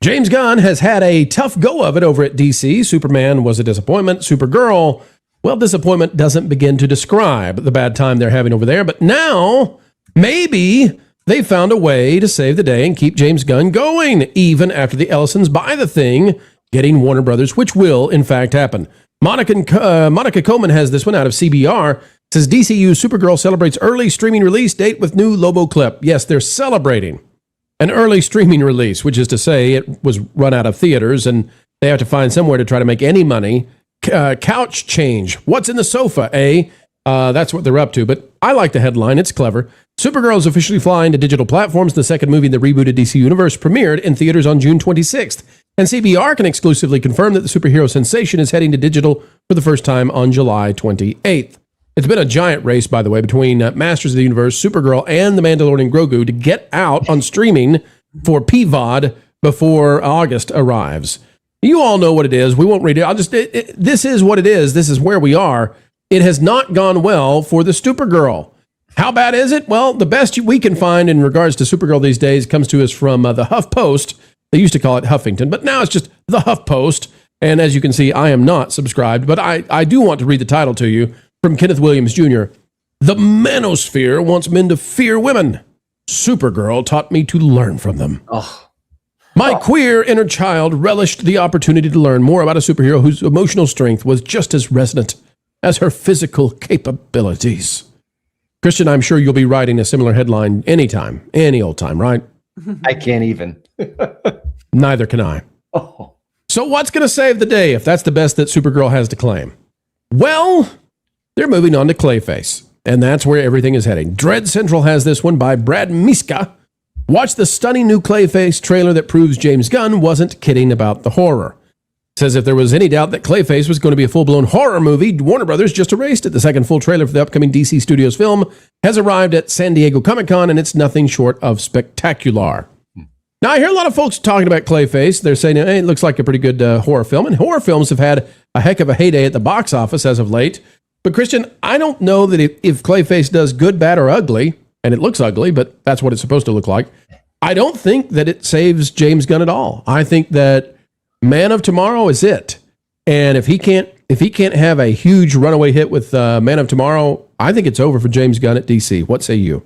James Gunn has had a tough go of it over at DC. Superman was a disappointment. Supergirl, well, disappointment doesn't begin to describe the bad time they're having over there. But now, maybe they found a way to save the day and keep James Gunn going, even after the Ellisons buy the thing, getting Warner Brothers, which will, in fact, happen. Monica Coleman has this one out of CBR. Says DCU Supergirl celebrates early streaming release date with new Lobo clip. Yes, they're celebrating an early streaming release, which is to say it was run out of theaters and they have to find somewhere to try to make any money. Couch change. What's in the sofa, eh? That's what they're up to. But I like the headline. It's clever. Supergirl is officially flying to digital platforms. The second movie in the rebooted DC universe premiered in theaters on June 26th. And CBR can exclusively confirm that the superhero sensation is heading to digital for the first time on July 28th. It's been a giant race, by the way, between Masters of the Universe, Supergirl, and The Mandalorian Grogu to get out on streaming for PVOD before August arrives. You all know what it is. We won't read it. This is what it is. This is where we are. It has not gone well for the Supergirl. How bad is it? Well, the best we can find in regards to Supergirl these days comes to us from the HuffPost. They used to call it Huffington, but now it's just the HuffPost. And as you can see, I am not subscribed, but I do want to read the title to you from Kenneth Williams Jr. The manosphere wants men to fear women. Supergirl taught me to learn from them. My queer inner child relished the opportunity to learn more about a superhero whose emotional strength was just as resonant as her physical capabilities. Christian, I'm sure you'll be writing a similar headline anytime, any old time, right? I can't even. Neither can I. Oh. So what's going to save the day if that's the best that Supergirl has to claim? Well, they're moving on to Clayface, and that's where everything is heading. Dread Central has this one by Brad Miska. Watch the stunning new Clayface trailer that proves James Gunn wasn't kidding about the horror. Says if there was any doubt that Clayface was going to be a full-blown horror movie, Warner Brothers just erased it. The second full trailer for the upcoming DC Studios film has arrived at San Diego Comic-Con, and it's nothing short of spectacular. Now, I hear a lot of folks talking about Clayface. They're saying, hey, it looks like a pretty good horror film, and horror films have had a heck of a heyday at the box office as of late. But, Christian, I don't know that if Clayface does good, bad, or ugly, and it looks ugly, but that's what it's supposed to look like, I don't think that it saves James Gunn at all. I think that Man of Tomorrow is it. And if he can't have a huge runaway hit with Man of Tomorrow, I think it's over for James Gunn at DC. What say you?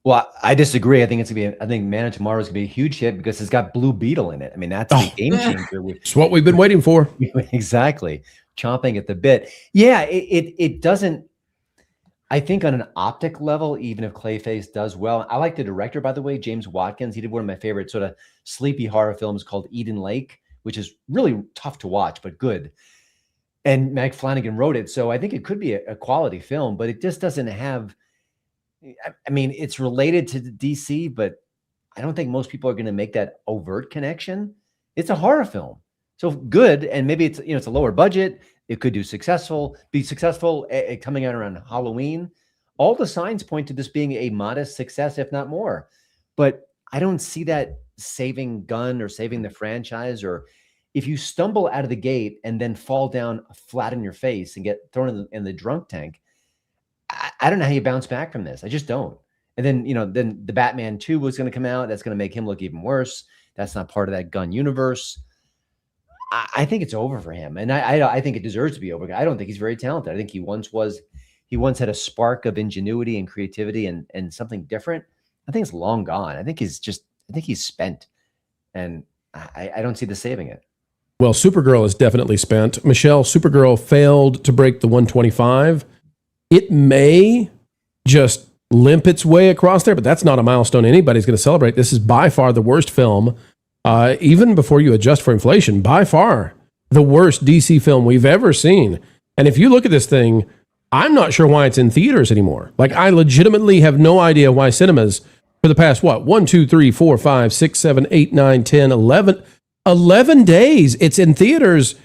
Well, I disagree. I think it's gonna be. I think Man of Tomorrow is gonna be a huge hit because it's got Blue Beetle in it. I mean, that's the game changer. It's what we've been waiting for. Exactly, chomping at the bit. Yeah, it doesn't. I think on an optic level, even if Clayface does well, I like the director, by the way, James Watkins. He did one of my favorite sort of sleepy horror films called Eden Lake, which is really tough to watch but good. And Meg Flanagan wrote it, so I think it could be a quality film, but it just doesn't have. I mean, it's related to the DC, but I don't think most people are going to make that overt connection. It's a horror film, so good, and maybe it's it's a lower budget. It could be successful coming out around Halloween. All the signs point to this being a modest success, if not more. But I don't see that saving Gunn or saving the franchise. Or if you stumble out of the gate and then fall down flat on your face and get thrown in the drunk tank, I don't know how you bounce back from this. I just don't. And then, then the Batman 2 was going to come out. That's going to make him look even worse. That's not part of that Gunn universe. I think it's over for him. And I think it deserves to be over. I don't think he's very talented. I think he once had a spark of ingenuity and creativity and something different. I think it's long gone. I think he's spent. And I don't see the saving it. Well, Supergirl is definitely spent. Michelle, Supergirl failed to break the 125. It may just limp its way across there, but that's not a milestone anybody's going to celebrate. This is by far the worst film, even before you adjust for inflation, by far the worst DC film we've ever seen. And if you look at this thing, I'm not sure why it's in theaters anymore. Like, I legitimately have no idea why cinemas for the past, 1, 2, 3, 4, 5, 6, 7, 8, 9, 10, 11 days it's in theaters,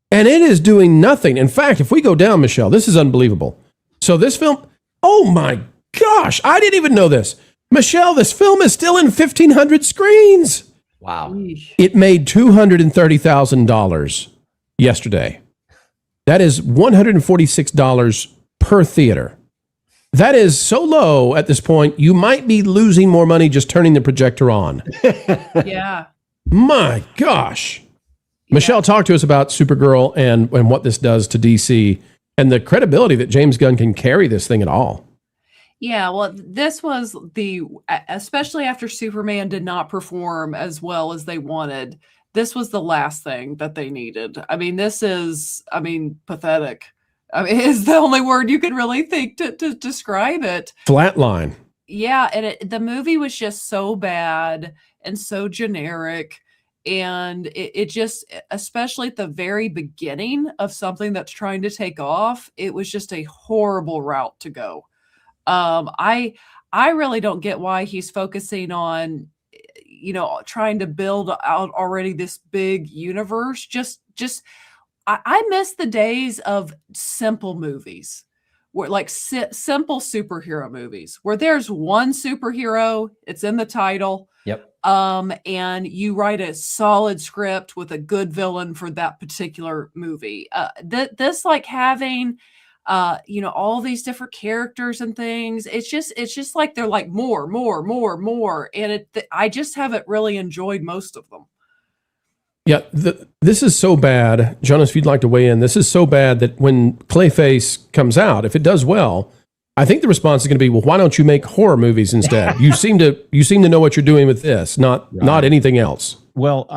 and it is doing nothing. In fact, if we go down, Michelle, this is unbelievable. So this film, oh my gosh, I didn't even know this. Michelle, this film is still in 1,500 screens. Wow. It made $230,000 yesterday. That is $146 per theater. That is so low at this point, you might be losing more money just turning the projector on. Yeah. My gosh. Yeah. Michelle, talk to us about Supergirl and what this does to DC and the credibility that James Gunn can carry this thing at all. Yeah, well, this was especially after Superman did not perform as well as they wanted, this was the last thing that they needed. I mean, this is, pathetic. I mean, it's the only word you could really think to describe it. Flatline. Yeah, and the movie was just so bad and so generic. And it just, especially at the very beginning of something that's trying to take off, it was just a horrible route to go. I really don't get why he's focusing on, trying to build out already this big universe. I miss the days of simple movies, where simple superhero movies, where there's one superhero, it's in the title. Yep. And you write a solid script with a good villain for that particular movie. This like having, all these different characters and things. It's just like they're like more. And I just haven't really enjoyed most of them. Yeah, this is so bad. Jonas, if you'd like to weigh in, this is so bad that when Clayface comes out, if it does well, I think the response is going to be, well, why don't you make horror movies instead? You seem to know what you're doing with this, not anything else. Well,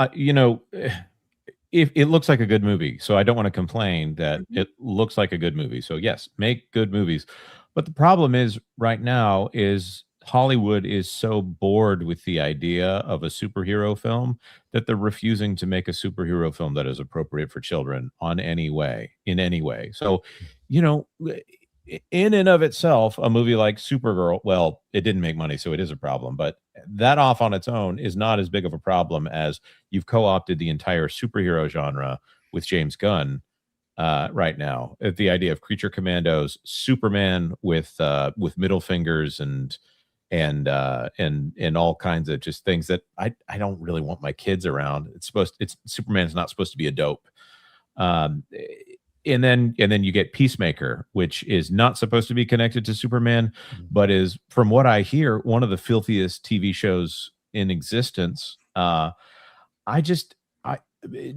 if it looks like a good movie, so I don't want to complain that it looks like a good movie. So yes, make good movies. But the problem is right now is Hollywood is so bored with the idea of a superhero film that they're refusing to make a superhero film that is appropriate for children in any way. So, in and of itself, a movie like Supergirl, well, it didn't make money, so it is a problem. But that off on its own is not as big of a problem as you've co-opted the entire superhero genre with James Gunn right now. The idea of creature commandos, Superman with middle fingers and all kinds of just things that I don't really want my kids around. Superman's not supposed to be a dope. And then you get Peacemaker, which is not supposed to be connected to Superman, but is, from what I hear, one of the filthiest TV shows in existence.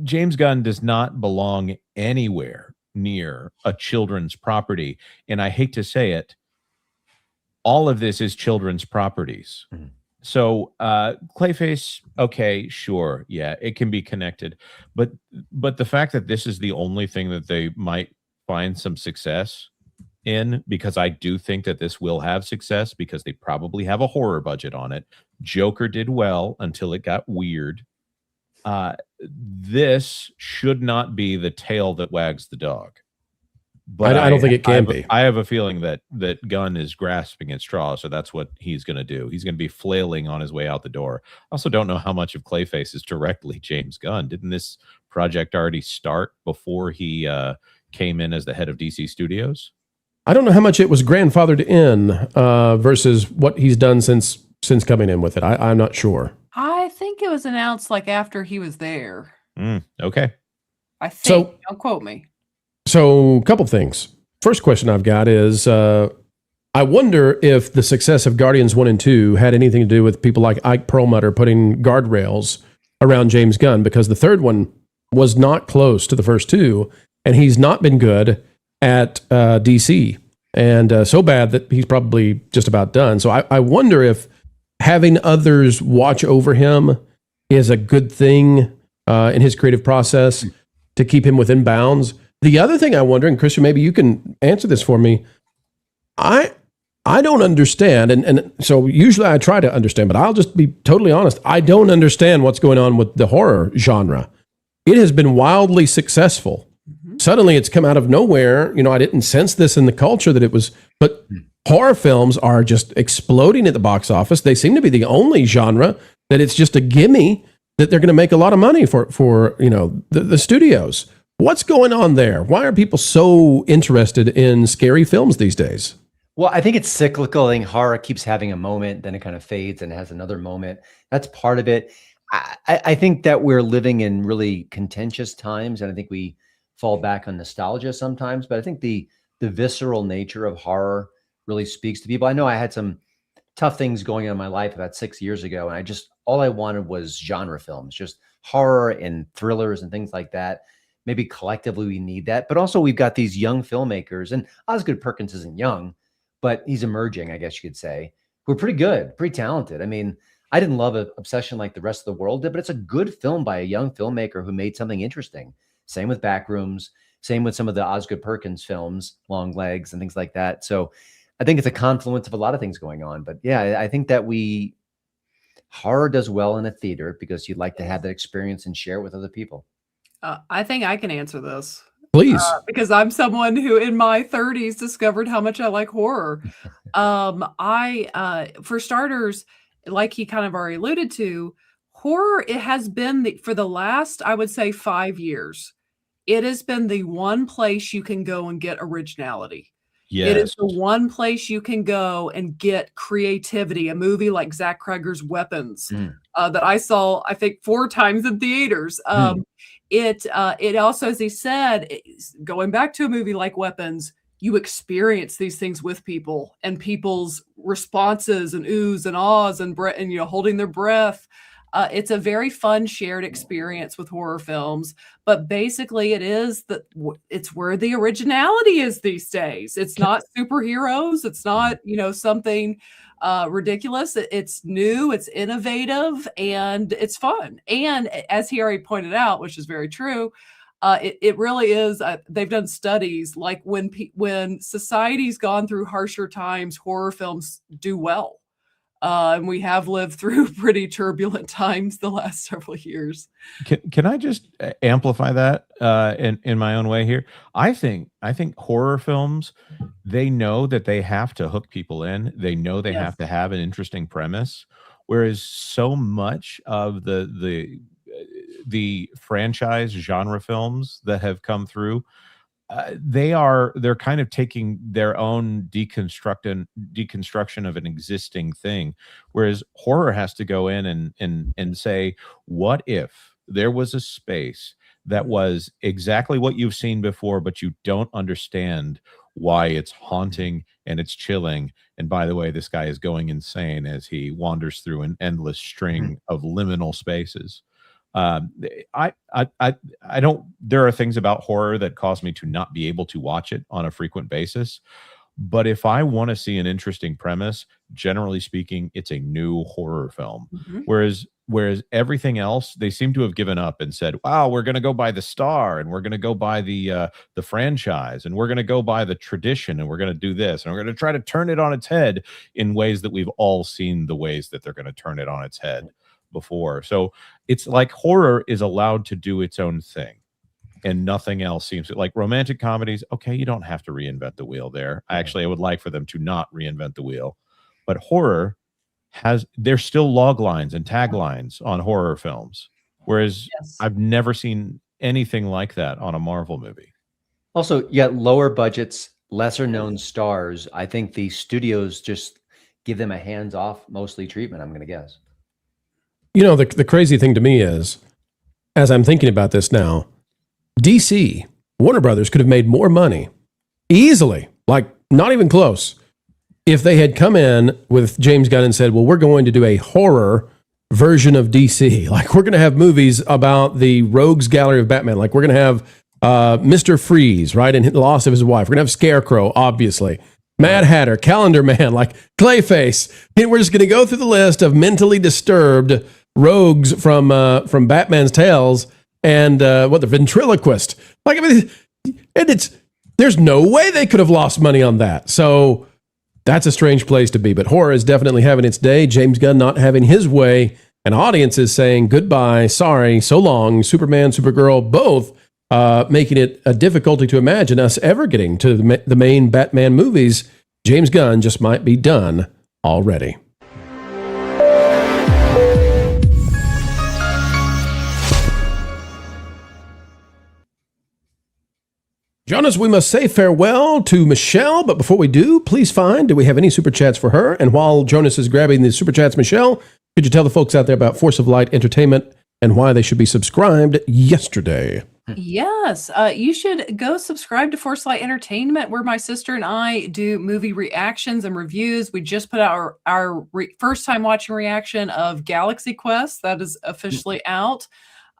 James Gunn does not belong anywhere near a children's property, and I hate to say it, all of this is children's properties. So Clayface, okay, sure, yeah, it can be connected, but the fact that this is the only thing that they might find some success in, because I do think that this will have success because they probably have a horror budget on it. Joker did well until it got weird. This should not be the tail that wags the dog. But I don't think it can be. I have a feeling that Gunn is grasping at straws, so that's what he's going to do. He's going to be flailing on his way out the door. I also don't know how much of Clayface is directly James Gunn. Didn't this project already start before he came in as the head of DC Studios? I don't know how much it was grandfathered in versus what he's done since coming in with it. I'm not sure. I think it was announced like after he was there. Okay. I think. Don't quote me. So, a couple things. First question I've got is, I wonder if the success of Guardians 1 and 2 had anything to do with people like Ike Perlmutter putting guardrails around James Gunn, because the third one was not close to the first two, and he's not been good at DC, and so bad that he's probably just about done. So I wonder if having others watch over him is a good thing in his creative process to keep him within bounds. The other thing I wonder, and Christian, maybe you can answer this for me. I don't understand, and so usually I try to understand, but I'll just be totally honest. I don't understand what's going on with the horror genre. It has been wildly successful. Suddenly it's come out of nowhere. I didn't sense this in the culture that it was, but horror films are just exploding at the box office. They seem to be the only genre that it's just a gimme that they're going to make a lot of money for the studios. What's going on there? Why are people so interested in scary films these days? Well, I think it's cyclical. I think horror keeps having a moment, then it kind of fades and has another moment. That's part of it. I think that we're living in really contentious times, and I think we fall back on nostalgia sometimes. But I think the visceral nature of horror really speaks to people. I know I had some tough things going on in my life about 6 years ago, and all I wanted was genre films, just horror and thrillers and things like that. Maybe collectively we need that, but also we've got these young filmmakers, and Osgood Perkins isn't young, but he's emerging, I guess you could say, who are pretty good, pretty talented. I mean, I didn't love Obsession like the rest of the world did, but it's a good film by a young filmmaker who made something interesting. Same with Backrooms, same with some of the Osgood Perkins films, Long Legs and things like that. So I think it's a confluence of a lot of things going on. But yeah, I think that horror does well in a theater because you'd like to have that experience and share it with other people. I think I can answer this. Please. Because I'm someone who in my 30s discovered how much I like horror. For starters, like he kind of already alluded to, horror, it has been for the last, I would say 5 years, it has been the one place you can go and get originality. Yes. It is the one place you can go and get creativity. A movie like Zach Cregger's Weapons that I saw, I think, 4 times in theaters. It also, as he said, going back to a movie like Weapons, you experience these things with people and people's responses and oohs and ahs and holding their breath. It's a very fun shared experience with horror films, but basically it's where the originality is these days. It's not superheroes. It's not, something ridiculous. It's new, it's innovative, and it's fun. And as he already pointed out, which is very true, it really is. They've done studies like when society's gone through harsher times, horror films do well. And we have lived through pretty turbulent times the last several years. Can I just amplify that in my own way here? I think horror films, they know that they have to hook people in. They know they have to have an interesting premise, whereas so much of the franchise genre films that have come through, they're kind of taking their own deconstruction of an existing thing, whereas horror has to go in and say, what if there was a space that was exactly what you've seen before, but you don't understand why it's haunting and it's chilling, and by the way, this guy is going insane as he wanders through an endless string of liminal spaces. I don't, there are things about horror that cause me to not be able to watch it on a frequent basis. But if I want to see an interesting premise, generally speaking, it's a new horror film. Whereas everything else, they seem to have given up and said, wow, we're going to go by the star, and we're going to go by the franchise, and we're going to go by the tradition, and we're going to do this, and we're going to try to turn it on its head in ways that we've all seen the ways that they're going to turn it on its head before. So it's like horror is allowed to do its own thing, and nothing else seems to, like romantic comedies. Okay, you don't have to reinvent the wheel there. I would like for them to not reinvent the wheel, but horror there's still log lines and taglines on horror films, whereas I've never seen anything like that on a Marvel movie. Also, lower budgets, lesser known stars. I think the studios just give them a hands-off mostly treatment, I'm going to guess. The crazy thing to me is, as I'm thinking about this now, DC, Warner Brothers could have made more money easily, like not even close, if they had come in with James Gunn and said, well, we're going to do a horror version of DC. Like, we're going to have movies about the Rogues Gallery of Batman. Like, we're going to have Mr. Freeze, right, and the loss of his wife. We're going to have Scarecrow, obviously. Mad Hatter, Calendar Man, like Clayface. And we're just going to go through the list of mentally disturbed rogues from Batman's Tales, and the ventriloquist. Like, I mean, there's no way they could have lost money on that. So that's a strange place to be. But horror is definitely having its day. James Gunn not having his way, and audiences saying goodbye, sorry, so long. Superman, Supergirl, both making it a difficulty to imagine us ever getting to the main Batman movies. James Gunn just might be done already. Jonas, we must say farewell to Michelle, but before we do, please do we have any super chats for her? And while Jonas is grabbing the super chats, Michelle, could you tell the folks out there about Force of Light Entertainment and why they should be subscribed yesterday? Yes, you should go subscribe to Force Light Entertainment, where my sister and I do movie reactions and reviews. We just put out our first time watching reaction of Galaxy Quest. That is officially out.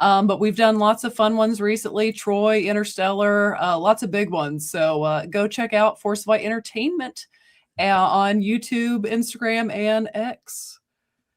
But we've done lots of fun ones recently. Troy, Interstellar, lots of big ones. So go check out Force Light Entertainment on YouTube, Instagram, and X.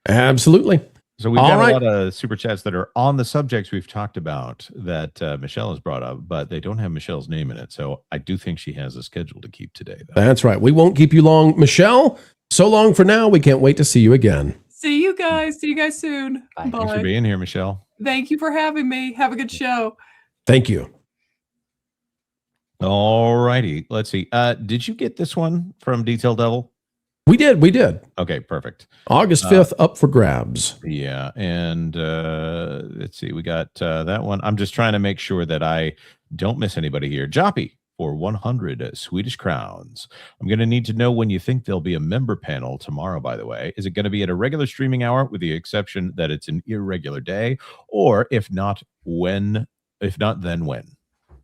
Absolutely. So we've got a lot of super chats that are on the subjects we've talked about that Michelle has brought up, but they don't have Michelle's name in it. So I do think she has a schedule to keep today, though. That's right. We won't keep you long, Michelle. So long for now. We can't wait to see you again. See you guys. See you guys soon. Bye. Thanks for being here, Michelle. Thank you for having me. Have a good show. Thank you. All righty. Let's see. Did you get this one from Detail Devil? We did. Okay, perfect. August 5th, up for grabs. Yeah, and let's see. We got that one. I'm just trying to make sure that I don't miss anybody here. Joppy for 100 Swedish crowns. I'm going to need to know when you think there'll be a member panel tomorrow, by the way. Is it going to be at a regular streaming hour with the exception that it's an irregular day? Or if not, when? If not, then when?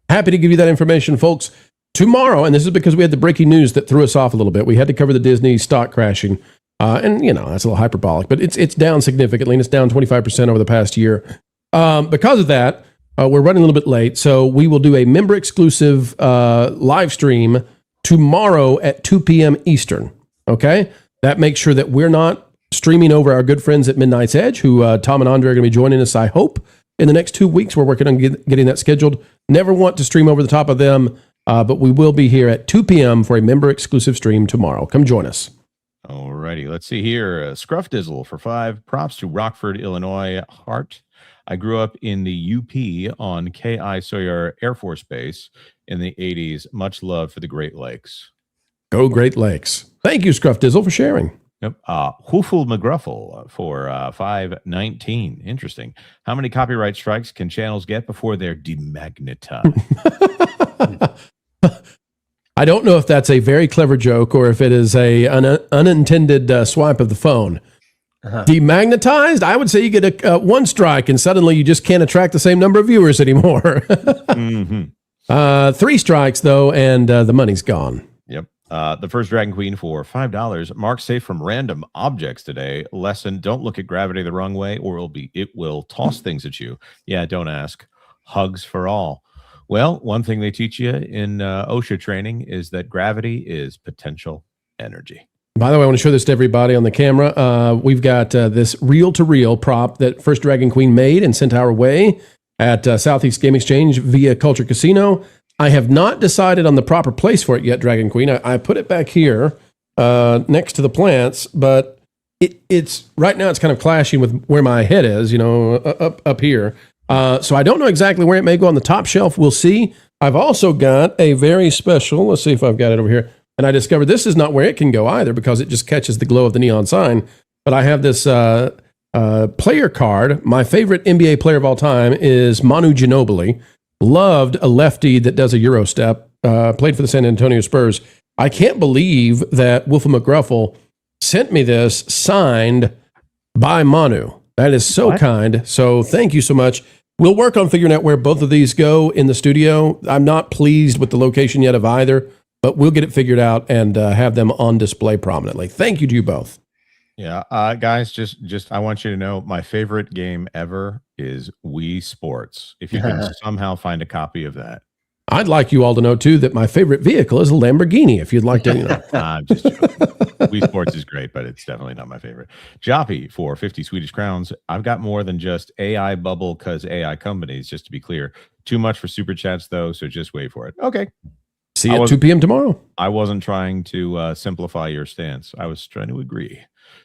Happy to give you that information, folks. Tomorrow, and this is because we had the breaking news that threw us off a little bit. We had to cover the Disney stock crashing. And that's a little hyperbolic, but it's down significantly, and it's down 25% over the past year. Because of that, we're running a little bit late, so we will do a member exclusive live stream tomorrow at 2 p.m. Eastern. Okay, that makes sure that we're not streaming over our good friends at Midnight's Edge, who Tom and Andre are going to be joining us, I hope, in the next 2 weeks. We're working on getting that scheduled. Never want to stream over the top of them, but we will be here at 2 p.m. for a member exclusive stream tomorrow. Come join us. Alrighty, let's see here. Scruff Dizzle for 5. Props to Rockford, Illinois. Hart. I grew up in the UP on K.I. Sawyer Air Force Base in the 80s. Much love for the Great Lakes. Go Great Lakes. Thank you, Scruff Dizzle, for sharing. Yep. Hoofle McGruffle for 519. Interesting. How many copyright strikes can channels get before they're demagnetized? I don't know if that's a very clever joke or if it is an unintended swipe of the phone. Demagnetized? I would say you get a 1 strike and suddenly you just can't attract the same number of viewers anymore. 3 strikes, though, and the money's gone. Yep. The first Dragon Queen for $5. Mark safe from random objects today. Lesson: don't look at gravity the wrong way, or it will toss things at you. Yeah, don't ask. Hugs for all. Well, one thing they teach you in OSHA training is that gravity is potential energy. By the way, I want to show this to everybody on the camera. We've got this reel-to-reel prop that First Dragon Queen made and sent our way at Southeast Game Exchange via Culture Casino. I have not decided on the proper place for it yet, Dragon Queen. I put it back here next to the plants, but it's right now it's kind of clashing with where my head is, up here. So I don't know exactly where it may go on the top shelf. We'll see. I've also got a very special, let's see if I've got it over here. And I discovered this is not where it can go either because it just catches the glow of the neon sign. But I have this player card. My favorite NBA player of all time is Manu Ginobili. Loved a lefty that does a Euro step. Played for the San Antonio Spurs. I can't believe that Wolfie McGruffle sent me this signed by Manu. That is so kind. So thank you so much. We'll work on figuring out where both of these go in the studio. I'm not pleased with the location yet of either, but we'll get it figured out and have them on display prominently. Thank you to you both. Yeah, guys, just I want you to know my favorite game ever is Wii Sports. If you can somehow find a copy of that. I'd like you all to know, too, that my favorite vehicle is a Lamborghini, if you'd like to, I'm just joking. Wii Sports is great, but it's definitely not my favorite. Joppy for 50 Swedish crowns. I've got more than just AI bubble because AI companies, just to be clear. Too much for super chats, though, so just wait for it. Okay. See you at 2 p.m. tomorrow. I wasn't trying to simplify your stance. I was trying to agree.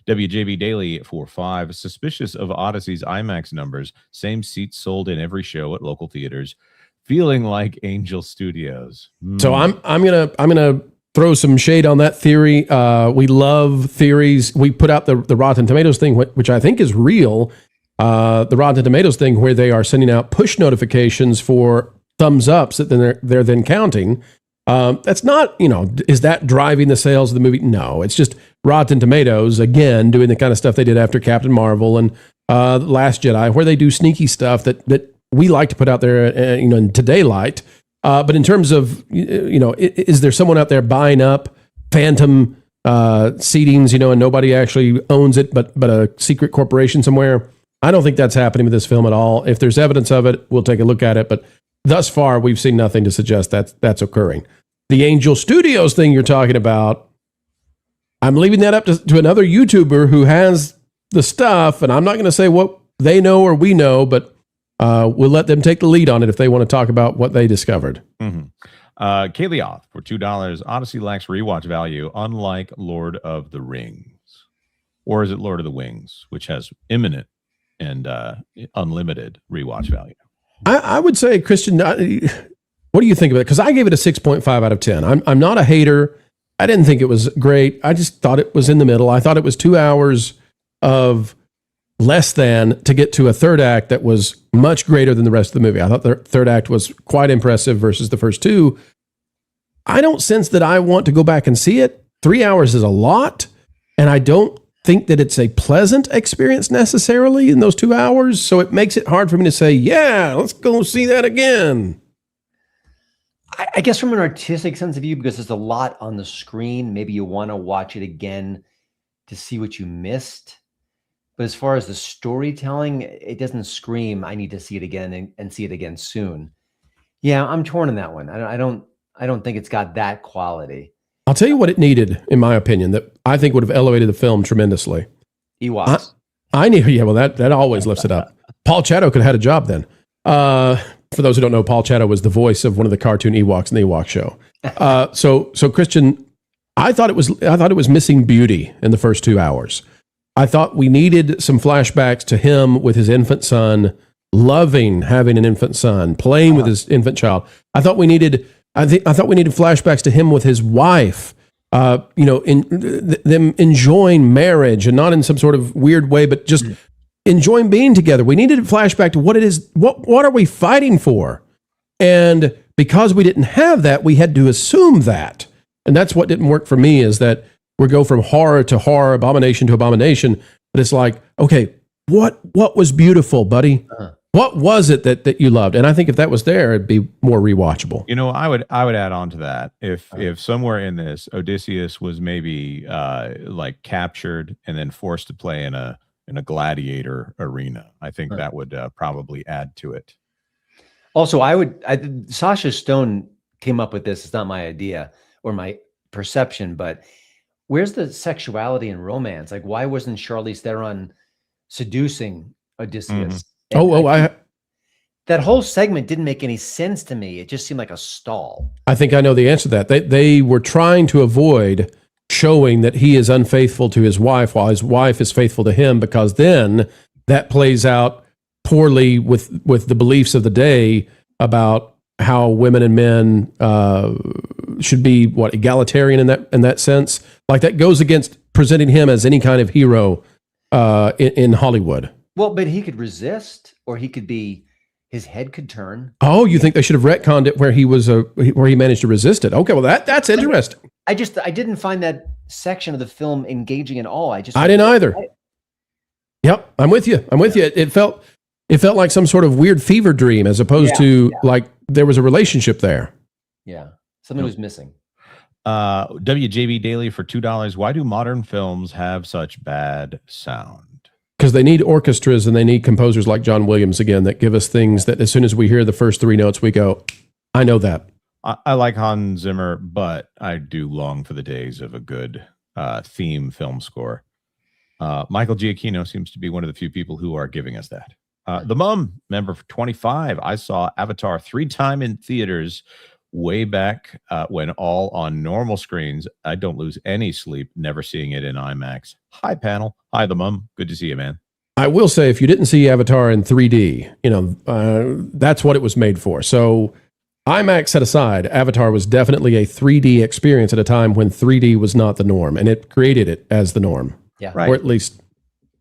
WJB Daily for 5. Suspicious of Odyssey's IMAX numbers. Same seats sold in every show at local theaters. Feeling like Angel Studios. So I'm gonna throw some shade on that theory. We love theories. We put out the Rotten Tomatoes thing, which I think is real. The Rotten Tomatoes thing where they are sending out push notifications for thumbs ups that they're then counting. That's not, is that driving the sales of the movie? No, it's just Rotten Tomatoes, again, doing the kind of stuff they did after Captain Marvel and Last Jedi, where they do sneaky stuff that we like to put out there, in today light. But in terms of, is there someone out there buying up phantom seatings, and nobody actually owns it, but a secret corporation somewhere? I don't think that's happening with this film at all. If there's evidence of it, we'll take a look at it. But thus far, we've seen nothing to suggest that's occurring. The Angel Studios thing you're talking about, I'm leaving that up to another YouTuber who has the stuff, and I'm not going to say what they know or we know, but we'll let them take the lead on it if they want to talk about what they discovered. Kaylee Off for $2. Odyssey lacks rewatch value, unlike Lord of the Rings. Or is it Lord of the Wings, which has imminent and unlimited rewatch value? I would say, Christian, what do you think of it? Because I gave it a 6.5 out of 10. I'm not a hater. I didn't think it was great. I just thought it was in the middle. I thought it was 2 hours of less than to get to a third act that was much greater than the rest of the movie. I thought the third act was quite impressive versus the first two. I don't sense that I want to go back and see it. 3 hours is a lot, and I don't think that it's a pleasant experience necessarily in those 2 hours, so it makes it hard for me to say, yeah, let's go see that again. I guess from an artistic sense of view, because there's a lot on the screen, maybe you want to watch it again to see what you missed. But as far as the storytelling, it doesn't scream, I need to see it again and see it again soon. Yeah, I'm torn on that one. I don't think it's got that quality. I'll tell you what it needed, in my opinion, that I think would have elevated the film tremendously. Ewoks. I knew, yeah, well, that always lifts it up. Paul Chatto could have had a job then. For those who don't know, Paul Chatto was the voice of one of the cartoon Ewoks in the Ewok show. So Christian, I thought it was missing beauty in the first 2 hours. I thought we needed some flashbacks to him with his infant son, loving having an infant son, playing with his infant child. I thought we needed flashbacks to him with his wife. Them enjoying marriage, and not in some sort of weird way, but just enjoying being together. We needed a flashback to what it is. What are we fighting for? And because we didn't have that, we had to assume that. And that's what didn't work for me, is that we go from horror to horror, abomination to abomination. But it's like, okay, what was beautiful, buddy? What was it that you loved? And I think if that was there, it'd be more rewatchable. You know, I would add on to that. If somewhere in this Odysseus was maybe like captured and then forced to play in a gladiator arena, I think that would probably add to it. Also, Sasha Stone came up with this. It's not my idea or my perception, but where's the sexuality and romance? Like, why wasn't Charlize Theron seducing Odysseus? That whole segment didn't make any sense to me. It just seemed like a stall. I think I know the answer to that. They were trying to avoid showing that he is unfaithful to his wife while his wife is faithful to him, because then that plays out poorly with the beliefs of the day about how women and men should be egalitarian in that sense. Like, that goes against presenting him as any kind of hero in Hollywood. Well, but he could resist, or he could be, his head could turn. Oh, you think they should have retconned it where he managed to resist it? Okay, well that's interesting. I didn't find that section of the film engaging at all. I didn't either. Yep, I'm with you. It felt like some sort of weird fever dream, as opposed to like there was a relationship there. Yeah, something was missing. WJB Daily for $2. Why do modern films have such bad sound? Because they need orchestras and they need composers like John Williams, again, that give us things that as soon as we hear the first 3 notes, we go, I know that. I like Hans Zimmer, but I do long for the days of a good theme film score. Michael Giacchino seems to be one of the few people who are giving us that. The Mum, member for 25. I saw Avatar 3 times in theaters way back when all on normal screens. I don't lose any sleep never seeing it in IMAX. Hi, panel. Hi, The Mum. Good to see you, man. I will say, if you didn't see Avatar in 3D, that's what it was made for. So IMAX set aside, Avatar was definitely a 3D experience at a time when 3D was not the norm, and it created it as the norm. Yeah. Right. Or at least,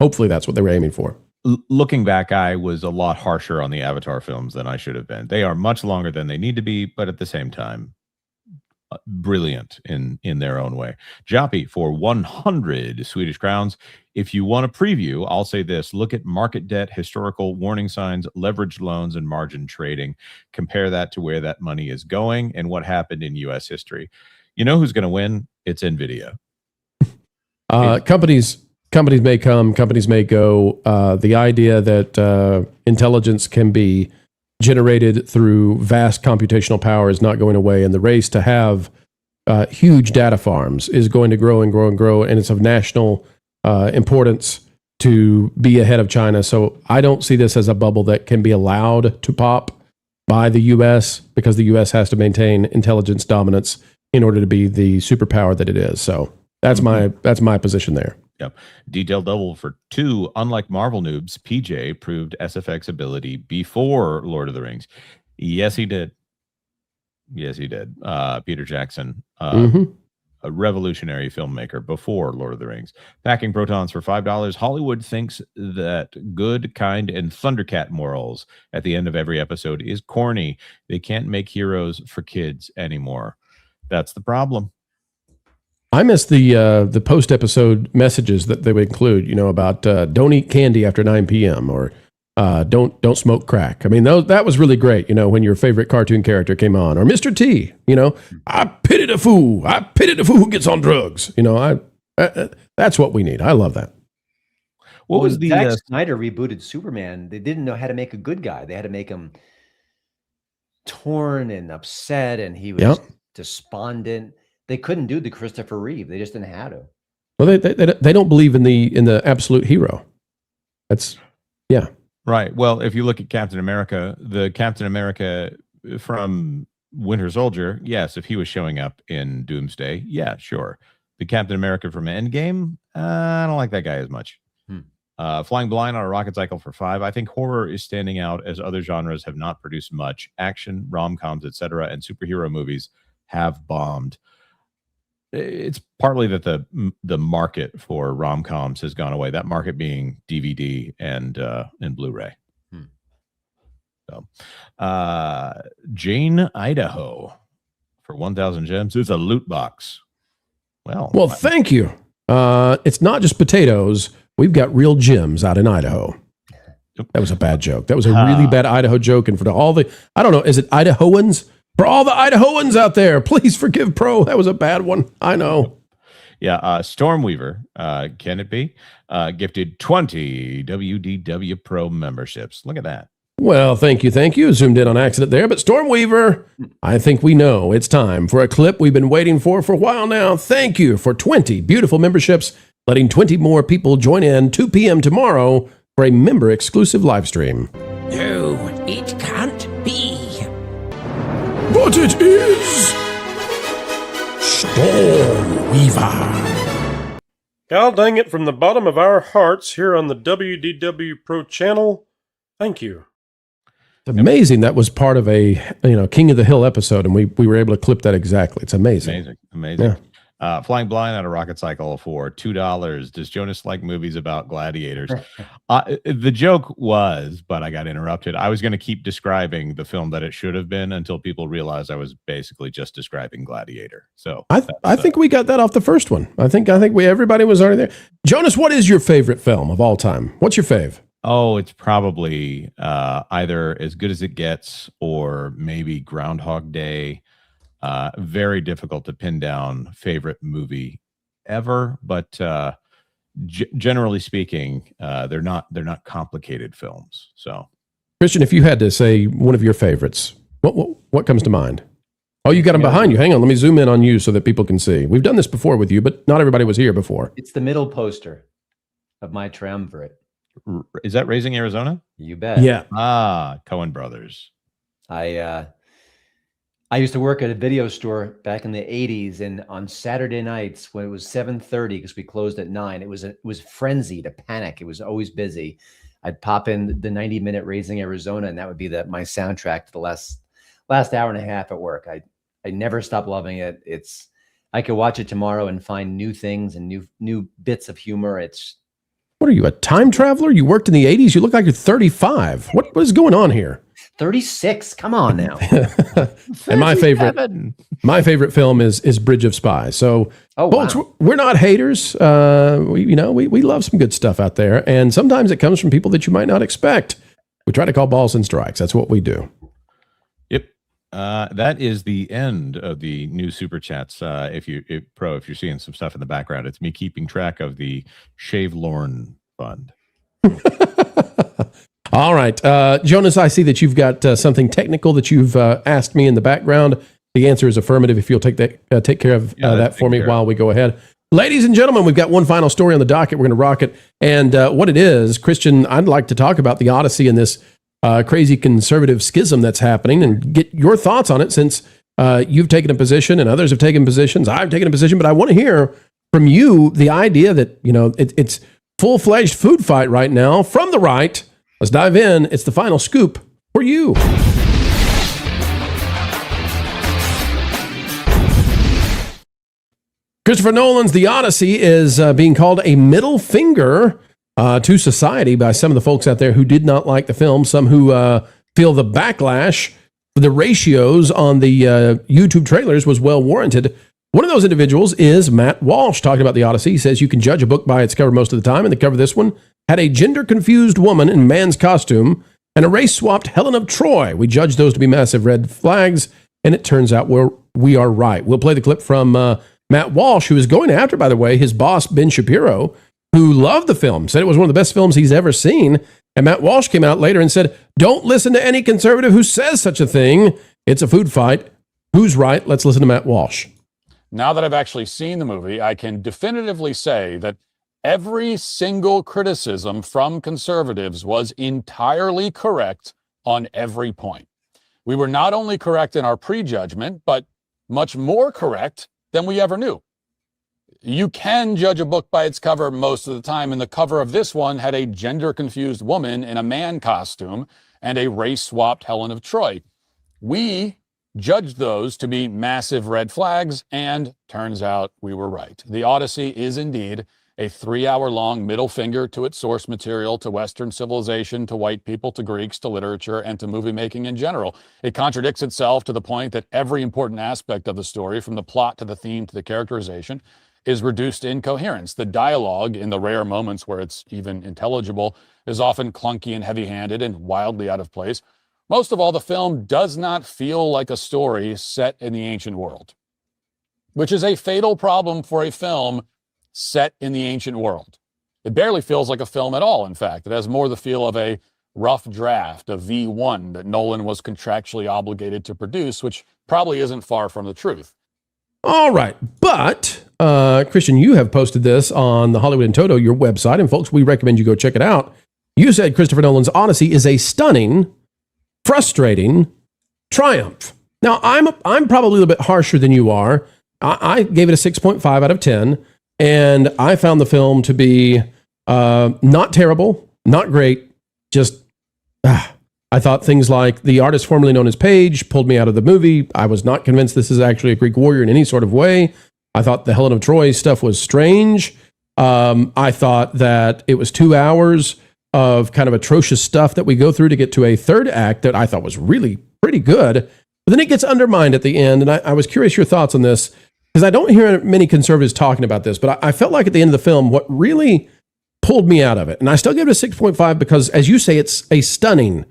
hopefully that's what they were aiming for. Looking back, I was a lot harsher on the Avatar films than I should have been. They are much longer than they need to be, but at the same time, brilliant in their own way. Joppy for 100 Swedish crowns. If you want a preview, I'll say this: look at market debt, historical warning signs, leveraged loans, and margin trading. Compare that to where that money is going and what happened in U.S. history. You know who's going to win? It's NVIDIA. Companies may come, companies may go. The idea that intelligence can be generated through vast computational power is not going away, and the race to have huge data farms is going to grow and grow and grow, and it's of national importance to be ahead of China. So I don't see this as a bubble that can be allowed to pop by the U.S., because the U.S. has to maintain intelligence dominance in order to be the superpower that it is. So that's my position there. Yep. Detail double for 2. Unlike Marvel noobs, PJ proved SFX ability before Lord of the Rings. Yes, he did. Peter Jackson, a revolutionary filmmaker before Lord of the Rings. Packing protons for $5. Hollywood thinks that good, kind, and Thundercat morals at the end of every episode is corny. They can't make heroes for kids anymore. That's the problem. I miss the post-episode messages that they would include, about don't eat candy after 9 p.m. or don't smoke crack. I mean, that was really great, when your favorite cartoon character came on, or Mr. T, I pity the fool who gets on drugs. That's what we need. I love that. What was the Zack Snyder rebooted Superman? They didn't know how to make a good guy. They had to make him torn and upset, and he was despondent. They couldn't do the Christopher Reeve. They just didn't have to. Well, they don't believe in the absolute hero. That's right. Well, if you look at Captain America, the Captain America from Winter Soldier, yes, if he was showing up in Doomsday, yeah, sure. The Captain America from Endgame, I don't like that guy as much. Flying Blind on a Rocket Cycle for 5. I think horror is standing out as other genres have not produced much. Action, rom-coms, etc., and superhero movies have bombed. It's partly that the market for rom-coms has gone away. That market being DVD and Blu-ray. So, Jane Idaho for 1,000 gems is a loot box. Well, thank you. It's not just potatoes. We've got real gems out in Idaho. That was a bad joke. That was a really bad Idaho joke. And for all the, I don't know, is it Idahoans? For all the Idahoans out there, please forgive Pro. That was a bad one. I know. Yeah, Stormweaver, can it be? Gifted 20 WDW Pro memberships. Look at that. Well, thank you. Zoomed in on accident there. But Stormweaver, I think we know it's time for a clip we've been waiting for a while now. Thank you for 20 beautiful memberships, letting 20 more people join in 2 p.m. tomorrow for a member-exclusive live stream. No, it can't be. But it is Stormweaver. God dang it, from the bottom of our hearts here on the WDW Pro channel, thank you. It's amazing that was part of a King of the Hill episode, and we were able to clip that exactly. It's amazing. Amazing. Yeah. Flying Blind on a Rocket Cycle for $2. Does Jonas like movies about gladiators? The joke was, but I got interrupted. I was going to keep describing the film that it should have been until people realized I was basically just describing Gladiator. So I think we got that off the first one. I think everybody was already there. Jonas, what is your favorite film of all time? What's your fave? Oh, it's probably either As Good as It Gets or maybe Groundhog Day. Very difficult to pin down favorite movie ever, but generally speaking, they're not complicated films. So, Christian, if you had to say one of your favorites, what comes to mind? Oh, you got them behind you. Hang on, let me zoom in on you so that people can see. We've done this before with you, but not everybody was here before. It's the middle poster of my triumvirate. Is that Raising Arizona? You bet. Yeah. Coen Brothers. I used to work at a video store back in the 80s, and on Saturday nights when it was 7:30, because we closed at 9, it was frenzied, a panic. It was always busy. I'd pop in the 90-minute Raising Arizona, and that would be my soundtrack to the last hour and a half at work. I never stopped loving it. I could watch it tomorrow and find new things and new bits of humor. What are you, a time traveler? You worked in the 80s? You look like you're 35. What is going on here? 36. Come on now. And my favorite film is Bridge of Spies. So, folks, we're not haters. We love some good stuff out there, and sometimes it comes from people that you might not expect. We try to call balls and strikes. That's what we do. Yep. That is the end of the new super chats. If you're seeing some stuff in the background, it's me keeping track of the Shave Lorne Fund. All right. Jonas, I see that you've got something technical that you've asked me in the background. The answer is affirmative if you'll take care of that for me while we go ahead. Ladies and gentlemen, we've got one final story on the docket. We're going to rock it. And what it is, Christian, I'd like to talk about the Odyssey and this crazy conservative schism that's happening and get your thoughts on it, since you've taken a position and others have taken positions. I've taken a position, but I want to hear from you the idea that, it's full-fledged food fight right now from the right. Let's dive in. It's the final scoop for you. Christopher Nolan's The Odyssey is being called a middle finger to society by some of the folks out there who did not like the film, some who feel the backlash, the ratios on the YouTube trailers was well warranted. One of those individuals is Matt Walsh, talking about The Odyssey. He says you can judge a book by its cover most of the time, and the cover of this one had a gender-confused woman in man's costume and a race-swapped Helen of Troy. We judged those to be massive red flags, and it turns out we are right. We'll play the clip from Matt Walsh, who was going after, by the way, his boss, Ben Shapiro, who loved the film, said it was one of the best films he's ever seen. And Matt Walsh came out later and said, don't listen to any conservative who says such a thing. It's a food fight. Who's right? Let's listen to Matt Walsh. Now that I've actually seen the movie, I can definitively say that every single criticism from conservatives was entirely correct on every point. We were not only correct in our prejudgment, but much more correct than we ever knew. You can judge a book by its cover most of the time, and the cover of this one had a gender-confused woman in a man costume and a race-swapped Helen of Troy. We judged those to be massive red flags, and turns out we were right. The Odyssey is indeed a 3-hour-long middle finger to its source material, to Western civilization, to white people, to Greeks, to literature, and to movie making in general. It contradicts itself to the point that every important aspect of the story, from the plot to the theme to the characterization, is reduced to incoherence. The dialogue, in the rare moments where it's even intelligible, is often clunky and heavy-handed and wildly out of place. Most of all, the film does not feel like a story set in the ancient world, which is a fatal problem for a film set in the ancient world. It barely feels like a film at all, in fact. It has more the feel of a rough draft, a V1 that Nolan was contractually obligated to produce, which probably isn't far from the truth. All right, but Christian, you have posted this on the Hollywood in Toto, your website, and folks, we recommend you go check it out. You said Christopher Nolan's Odyssey is a stunning, frustrating triumph. Now, I'm probably a little bit harsher than you are. I gave it a 6.5 out of 10, and I found the film to be not terrible, not great, just I thought things like the artist formerly known as Page pulled me out of the movie. I was not convinced this is actually a Greek warrior in any sort of way. I thought the Helen of Troy stuff was strange. I thought that it was 2 hours of kind of atrocious stuff that we go through to get to a third act that I thought was really pretty good. But then it gets undermined at the end. And I was curious your thoughts on this, because I don't hear many conservatives talking about this, but I felt like at the end of the film, what really pulled me out of it, and I still give it a 6.5 because, as you say, it's a stunning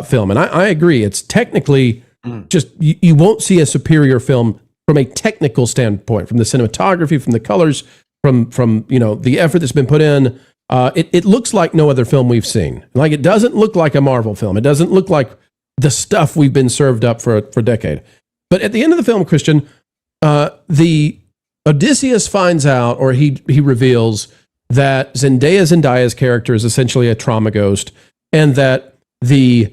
film. And I agree. It's technically just, you won't see a superior film from a technical standpoint, from the cinematography, from the colors, from the effort that's been put in. It looks like no other film we've seen. Like, it doesn't look like a Marvel film. It doesn't look like the stuff we've been served up for a decade. But at the end of the film, Christian, the Odysseus finds out, or he reveals that Zendaya's character is essentially a trauma ghost, and that the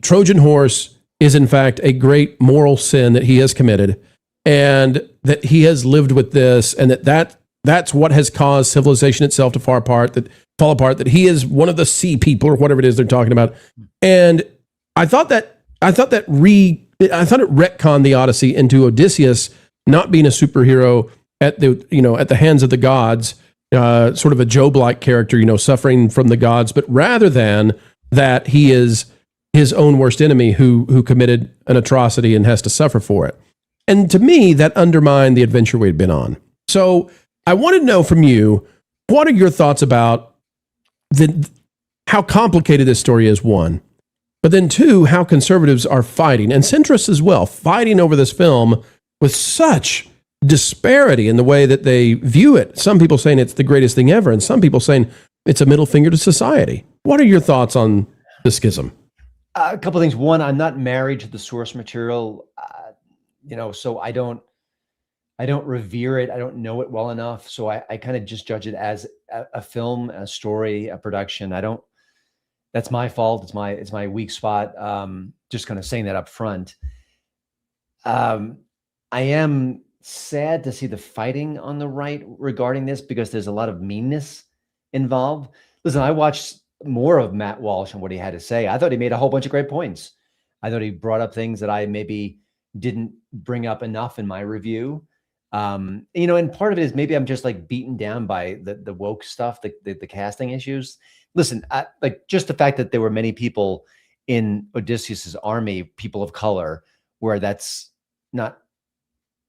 Trojan horse is in fact a great moral sin that he has committed, and that he has lived with this, and that's what has caused civilization itself to fall apart, that he is one of the sea people, or whatever it is they're talking about. And I thought it retconned the Odyssey into Odysseus not being a superhero at the hands of the gods, sort of a Job-like character, suffering from the gods, but rather than that, he is his own worst enemy who committed an atrocity and has to suffer for it. And to me, that undermined the adventure we'd been on. So I want to know from you, what are your thoughts about how complicated this story is, one, but then two, how conservatives are fighting, and centrists as well, fighting over this film with such disparity in the way that they view it. Some people saying it's the greatest thing ever, and some people saying it's a middle finger to society. What are your thoughts on the schism? A couple of things. One, I'm not married to the source material, so I don't revere it. I don't know it well enough. So I kind of just judge it as a film, a story, a production. That's my fault. It's my weak spot. Just kind of saying that up front. I am sad to see the fighting on the right regarding this, because there's a lot of meanness involved. Listen, I watched more of Matt Walsh and what he had to say. I thought he made a whole bunch of great points. I thought he brought up things that I maybe didn't bring up enough in my review. And part of it is maybe I'm just like beaten down by the woke stuff, the casting issues. Listen, like just the fact that there were many people in Odysseus's army, people of color, where that's not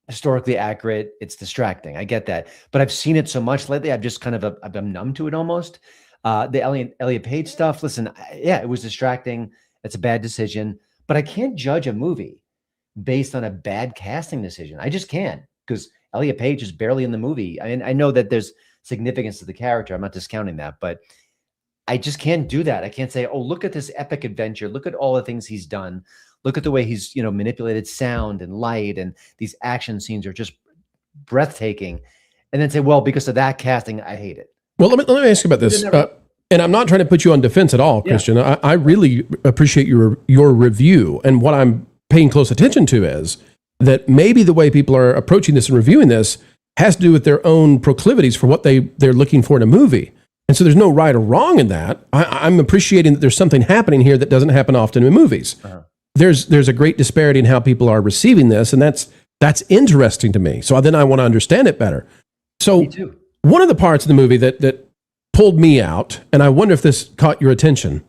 historically accurate. It's distracting. I get that, but I've seen it so much lately. I've just kind of I'm numb to it almost. The Elliot Page stuff. Listen, yeah, it was distracting. It's a bad decision, but I can't judge a movie based on a bad casting decision. I just can't, because Elliot Page is barely in the movie. I mean, I know that there's significance to the character. I'm not discounting that, but I just can't do that. I can't say, oh, look at this epic adventure. Look at all the things he's done. Look at the way he's, manipulated sound and light, and these action scenes are just breathtaking. And then say, well, because of that casting, I hate it. Well, let me ask you about this. And I'm not trying to put you on defense at all, Christian. I really appreciate your review. And what I'm paying close attention to is that maybe the way people are approaching this and reviewing this has to do with their own proclivities for what they're looking for in a movie. And so there's no right or wrong in that. I'm appreciating that there's something happening here that doesn't happen often in movies. There's a great disparity in how people are receiving this, and that's interesting to me. So then I want to understand it better. So one of the parts of the movie that pulled me out, and I wonder if this caught your attention.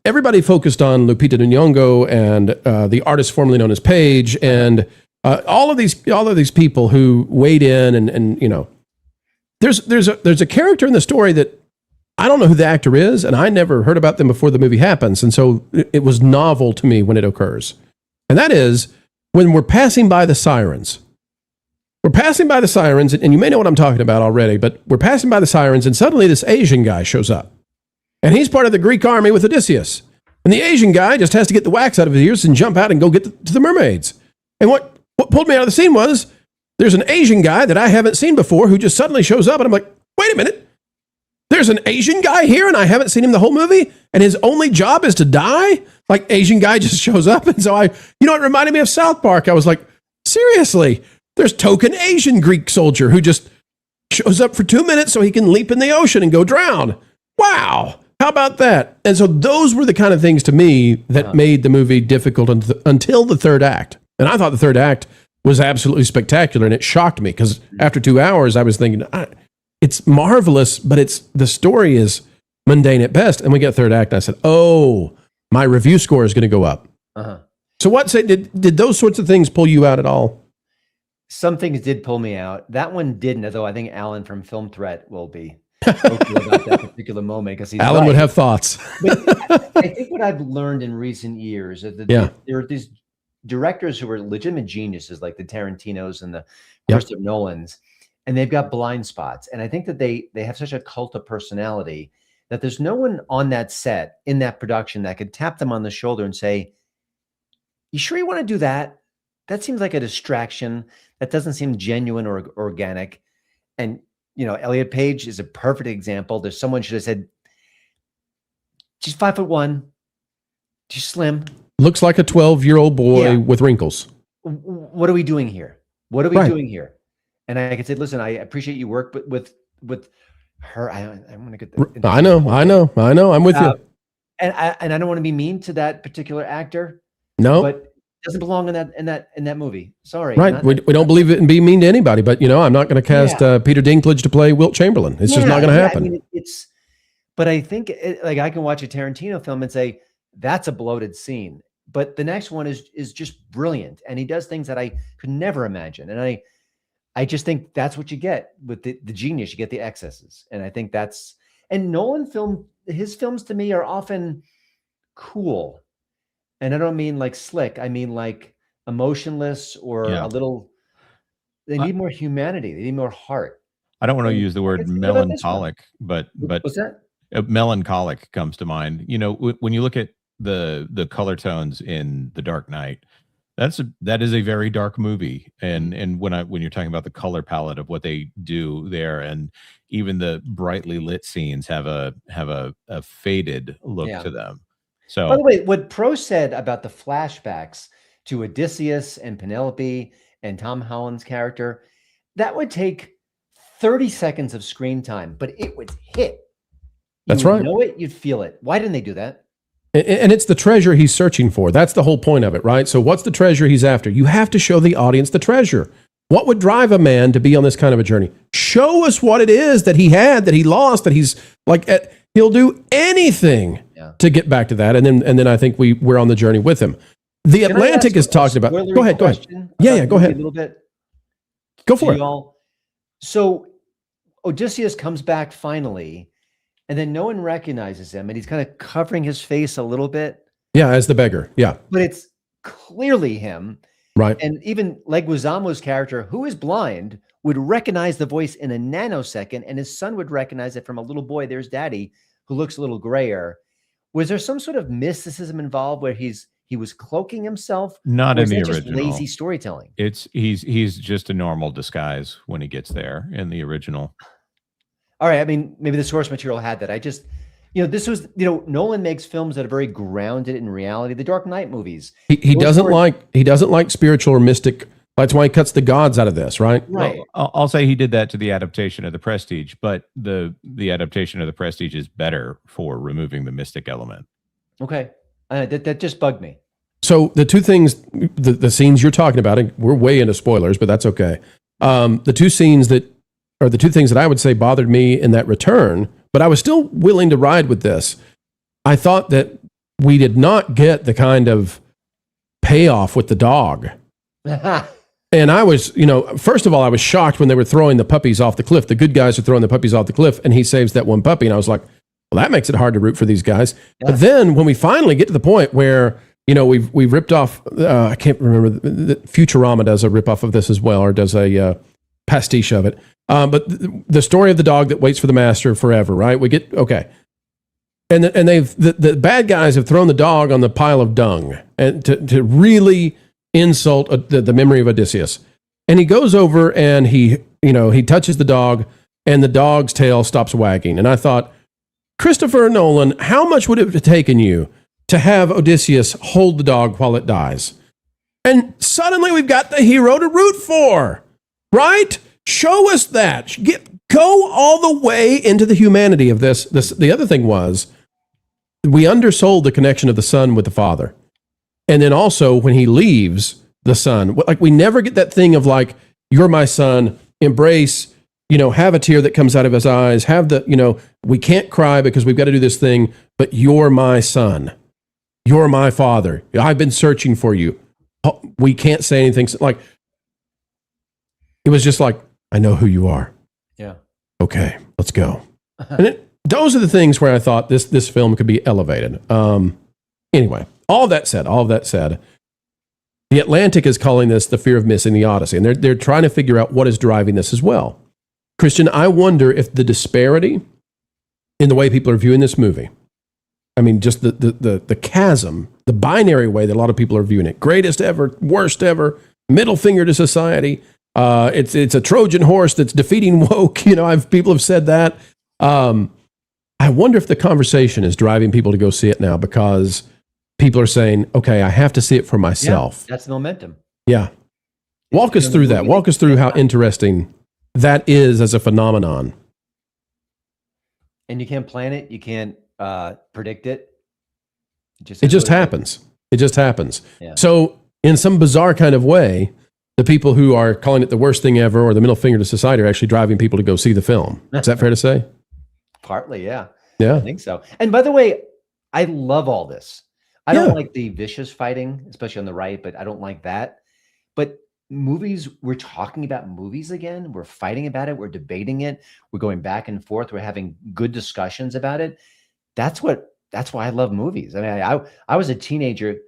Everybody focused on Lupita Nyong'o and the artist formerly known as Paige, and all of these people who weighed in, and there's a character in the story that I don't know who the actor is, and I never heard about them before the movie happens, and so it was novel to me when it occurs. And that is when we're passing by the sirens. We're passing by the sirens, and you may know what I'm talking about already, but we're passing by the sirens, and suddenly this Asian guy shows up. And he's part of the Greek army with Odysseus. And the Asian guy just has to get the wax out of his ears and jump out and go get to the mermaids. And what pulled me out of the scene was there's an Asian guy that I haven't seen before who just suddenly shows up, and I'm like, wait a minute. There's an Asian guy here, and I haven't seen him the whole movie, and his only job is to die? Like, Asian guy just shows up, and so it reminded me of South Park. I was like, seriously, there's token Asian Greek soldier who just shows up for 2 minutes so he can leap in the ocean and go drown. Wow. How about that? And so those were the kind of things to me that made the movie difficult until the third act. And I thought the third act was absolutely spectacular, and it shocked me because after 2 hours, I was thinking, it's marvelous, but the story is mundane at best. And we get third act, and I said, oh, my review score is going to go up. So did those sorts of things pull you out at all? Some things did pull me out. That one didn't, although I think Alan from Film Threat will be vocal about that particular moment because Alan would have thoughts. But I think what I've learned in recent years is that there are these directors who are legitimate geniuses, like the Tarantinos and the Christopher Nolans, and they've got blind spots. And I think that they have such a cult of personality that there's no one on that set in that production that could tap them on the shoulder and say, "You sure you want to do that? That seems like a distraction. That doesn't seem genuine or organic." And Elliot Page is a perfect example. There's someone should have said, "She's 5'1", she's slim, looks like a 12-year-old boy with wrinkles. What are we doing here? What are we doing here?" And I could say, "Listen, I appreciate you work with her. I want to get the." I know. I'm with you. And I don't want to be mean to that particular actor. No, but doesn't belong in that movie. Sorry. Right. We don't believe it and be mean to anybody, but I'm not going to cast Peter Dinklage to play Wilt Chamberlain. It's just not going to happen. I mean, but I think I can watch a Tarantino film and say that's a bloated scene, but the next one is just brilliant, and he does things that I could never imagine, and I just think that's what you get with the genius. You get the excesses, and I think and Nolan his films to me are often cool. And I don't mean like slick. I mean like emotionless or a little. They need more humanity. They need more heart. I don't want to use the word melancholic, but what's that? Melancholic comes to mind. When you look at the color tones in The Dark Knight, that is a very dark movie. And when you're talking about the color palette of what they do there, and even the brightly lit scenes have a faded look to them. So, by the way, what Pro said about the flashbacks to Odysseus and Penelope and Tom Holland's character, that would take 30 seconds of screen time, but it would hit. That's right. You know it, you'd feel it. Why didn't they do that? And it's the treasure he's searching for. That's the whole point of it, right? So what's the treasure he's after? You have to show the audience the treasure. What would drive a man to be on this kind of a journey? Show us what it is that he had, that he lost, that he's like, he'll do anything to get back to that. And then I think we're on the journey with him. The Atlantic is talking about. Go ahead. Yeah, go ahead. A little bit. Go for it. So Odysseus comes back finally, and then no one recognizes him, and he's kind of covering his face a little bit. Yeah, as the beggar. Yeah. But it's clearly him. Right. And even Leguizamo's character, who is blind, would recognize the voice in a nanosecond, and his son would recognize it from a little boy. There's daddy, who looks a little grayer. Was there some sort of mysticism involved where he was cloaking himself? Not or in is the that just original. lazy storytelling? He's just a normal disguise when he gets there in the original. All right. I mean, maybe the source material had that. I just, this was, Nolan makes films that are very grounded in reality. The Dark Knight movies. He doesn't like spiritual or mystic. That's why he cuts the gods out of this, right? Right. Well, I'll say he did that to the adaptation of The Prestige, but the adaptation of The Prestige is better for removing the mystic element. Okay. That just bugged me. So the two things, the scenes you're talking about, and we're way into spoilers, but that's okay. The two scenes that are the two things that I would say bothered me in that return, but I was still willing to ride with this. I thought that we did not get the kind of payoff with the dog. And I was, first of all, I was shocked when they were throwing the puppies off the cliff. The good guys are throwing the puppies off the cliff, and he saves that one puppy. And I was like, well, that makes it hard to root for these guys. Yeah. But then when we finally get to the point where, we've ripped off, I can't remember, the Futurama does a ripoff of this as well, or does a pastiche of it. But the story of the dog that waits for the master forever, right? We get, okay. And the bad guys have thrown the dog on the pile of dung and to really insult the memory of Odysseus. And he goes over and he touches the dog, and the dog's tail stops wagging. And I thought, Christopher Nolan, how much would it have taken you to have Odysseus hold the dog while it dies? And suddenly we've got the hero to root for, right? Show us that. Go all the way into the humanity of this. The other thing was, we undersold the connection of the son with the father. And then also when he leaves the son, like we never get that thing of like, you're my son, embrace, have a tear that comes out of his eyes, have the, we can't cry because we've got to do this thing, but you're my son. You're my father. I've been searching for you. We can't say anything. Like, it was just like, I know who you are. Yeah. Okay, let's go. And those are the things where I thought this film could be elevated. Anyway, all of that said, The Atlantic is calling this the fear of missing the Odyssey, and they're trying to figure out what is driving this as well. Christian, I wonder if the disparity in the way people are viewing this movie, I mean, just the chasm, the binary way that a lot of people are viewing it, greatest ever, worst ever, middle finger to society. It's a Trojan horse that's defeating woke. People have said that. I wonder if the conversation is driving people to go see it now because people are saying, okay, I have to see it for myself. Yeah, that's the momentum. Yeah. Walk us through that. Walk us through how interesting that is as a phenomenon. And you can't plan it. You can't predict it. It just happens. It just happens. Yeah. So in some bizarre kind of way, the people who are calling it the worst thing ever or the middle finger to society are actually driving people to go see the film. Is that fair to say? Partly, yeah. Yeah. I think so. And by the way, I love all this. I don't like the vicious fighting, especially on the right, but I don't like that. But movies, we're talking about movies again. We're fighting about it. We're debating it. We're going back and forth. We're having good discussions about it. That's why I love movies. I mean, I was a teenager,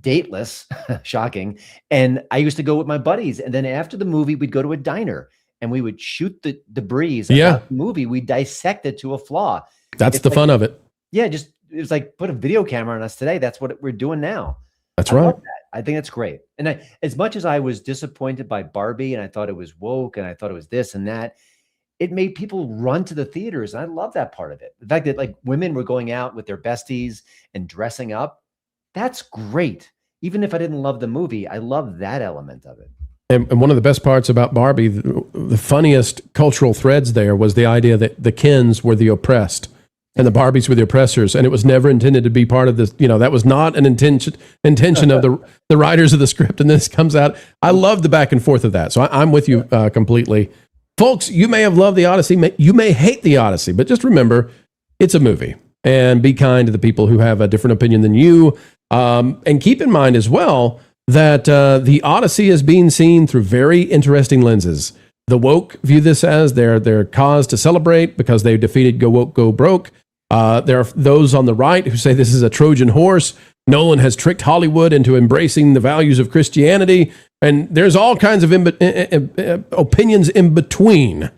dateless, shocking. And I used to go with my buddies. And then after the movie, we'd go to a diner and we would shoot the debris about the movie. We dissect it to a flaw. That's the fun of it. Yeah, it was like put a video camera on us today. That's what we're doing now. That's I right. love that. I think that's great. And as much as I was disappointed by Barbie and I thought it was woke and I thought it was this and that, it made people run to the theaters. And I love that part of it. The fact that like women were going out with their besties and dressing up, that's great. Even if I didn't love the movie, I love that element of it. And one of the best parts about Barbie, the funniest cultural threads there was the idea that the Kens were the oppressed and the Barbies were the oppressors. And it was never intended to be part of this. That was not an intention of the writers of the script. And this comes out. I love the back and forth of that. So I'm with you completely. Folks, you may have loved the Odyssey. You may hate the Odyssey, but just remember, it's a movie. And be kind to the people who have a different opinion than you. And keep in mind as well that the Odyssey is being seen through very interesting lenses. The woke view this as their cause to celebrate because they defeated Go Woke, Go Broke. There are those on the right who say this is a Trojan horse. Nolan has tricked Hollywood into embracing the values of Christianity. And there's all kinds of opinions in between.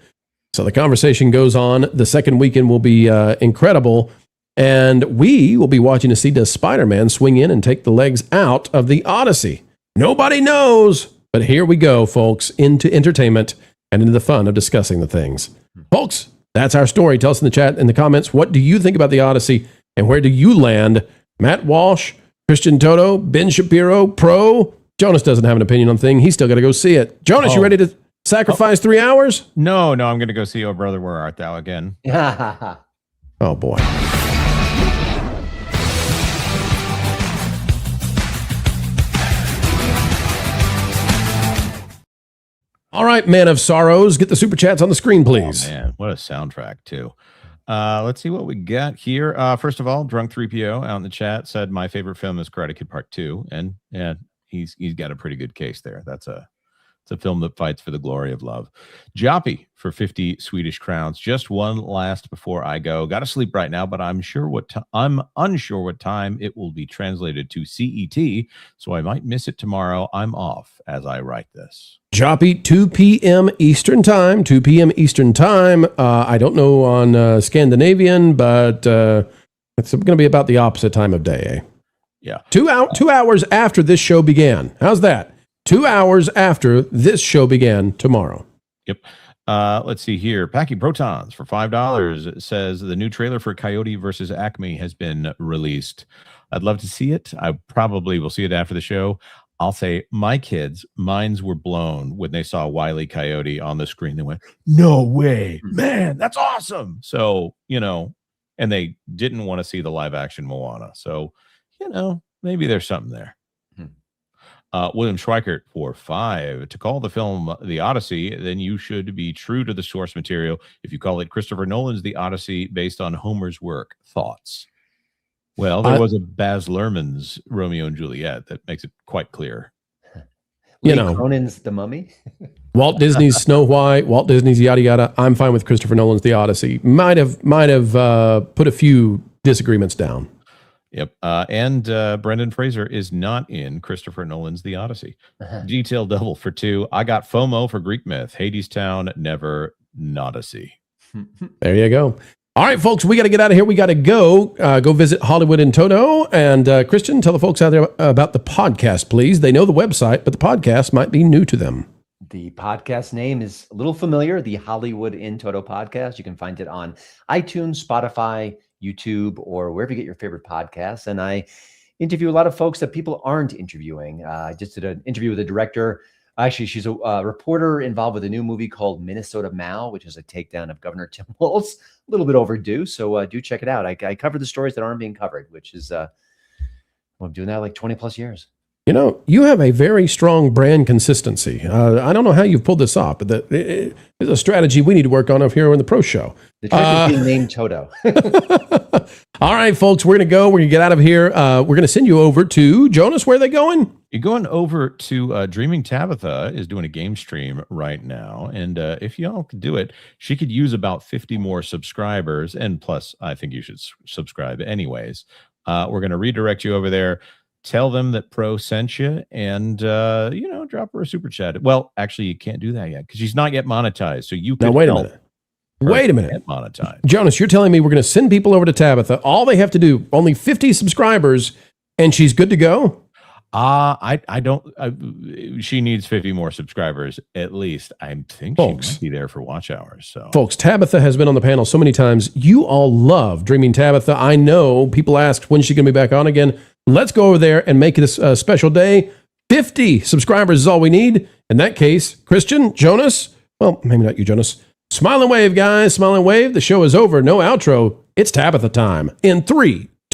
So the conversation goes on. The second weekend will be incredible. And we will be watching to see does Spider-Man swing in and take the legs out of the Odyssey. Nobody knows. But here we go, folks, into entertainment and into the fun of discussing the things. Folks, that's our story. Tell us in the chat, in the comments, what do you think about the Odyssey and where do you land? Matt Walsh, Christian Toto, Ben Shapiro, Pro. Jonas doesn't have an opinion on thing. He's still got to go see it. Jonas, you ready to sacrifice 3 hours? No, I'm going to go see Oh Brother, Where Art Thou again. Oh, boy. All right, Man of Sorrows, get the super chats on the screen, please. Oh, man, what a soundtrack, too. Let's see what we got here. First of all, Drunk 3PO out in the chat said my favorite film is Karate Kid Part 2, and yeah, he's got a pretty good case there. It's a film that fights for the glory of love. Joppy for 50 Swedish crowns. Just one last before I go. Got to sleep right now, but I'm unsure what time it will be translated to CET, so I might miss it tomorrow. I'm off as I write this. Joppy, 2 p.m. Eastern Time. 2 p.m. Eastern Time. I don't know on Scandinavian, but it's going to be about the opposite time of day, eh? Yeah. 2 hours after this show began. How's that? 2 hours after this show began tomorrow. Yep. Let's see here. Packing Protons for $5. It says the new trailer for Coyote versus Acme has been released. I'd love to see it. I probably will see it after the show. I'll say my kids' minds were blown when they saw Wile E. Coyote on the screen. They went, no way, man, that's awesome. So, and they didn't want to see the live action Moana. So, maybe there's something there. William Schweikert for $5. To call the film The Odyssey, then you should be true to the source material. If you call it Christopher Nolan's The Odyssey based on Homer's work, thoughts? Well, there was a Baz Luhrmann's Romeo and Juliet that makes it quite clear. Cronin's The Mummy. Walt Disney's Snow White, Walt Disney's yada yada. I'm fine with Christopher Nolan's The Odyssey. Might have put a few disagreements down. Yep. And Brendan Fraser is not in Christopher Nolan's The Odyssey. Detail Devil for $2. I got FOMO for Greek Myth. Hades Town, never Nodyssey. There you go. All right, folks, we got to get out of here. We got to go visit Hollywood in Toto. And Christian, tell the folks out there about the podcast, please. They know the website, but the podcast might be new to them. The podcast name is a little familiar, the Hollywood in Toto podcast. You can find it on iTunes, Spotify, YouTube, or wherever you get your favorite podcasts. And I interview a lot of folks that people aren't interviewing. I just did an interview with a director. Actually, she's a reporter involved with a new movie called Minnesota Mal, which is a takedown of Governor Tim Walz. A little bit overdue, so do check it out. I cover the stories that aren't being covered, which is, I'm doing that like 20 plus years. You have a very strong brand consistency. I don't know how you've pulled this off, but it's a strategy we need to work on up here in the Pro Show. The trick is being named Toto. All right, folks, we're going to go. We're going to get out of here. We're going to send you over to Jonas. Where are they going? You're going over to Dreaming Tabitha is doing a game stream right now. And if y'all could do it, she could use about 50 more subscribers. And plus, I think you should subscribe anyways. We're going to redirect you over there. Tell them that Pro sent you and, drop her a super chat. Well, actually, you can't do that yet because she's not yet monetized. So you can. Now, wait a minute. Wait a minute. Monetized. Jonas, you're telling me we're going to send people over to Tabitha. All they have to do, only 50 subscribers, and she's good to go? I don't. She needs 50 more subscribers at least. I think she might be there for watch hours. So, folks, Tabitha has been on the panel so many times. You all love Dreaming Tabitha. I know people asked when's she going to be back on again. Let's go over there and make it a special day. 50 subscribers is all we need. In that case, Christian, Jonas, well, maybe not you, Jonas. Smile and wave, guys. Smile and wave. The show is over. No outro. It's Tabitha time. In 3,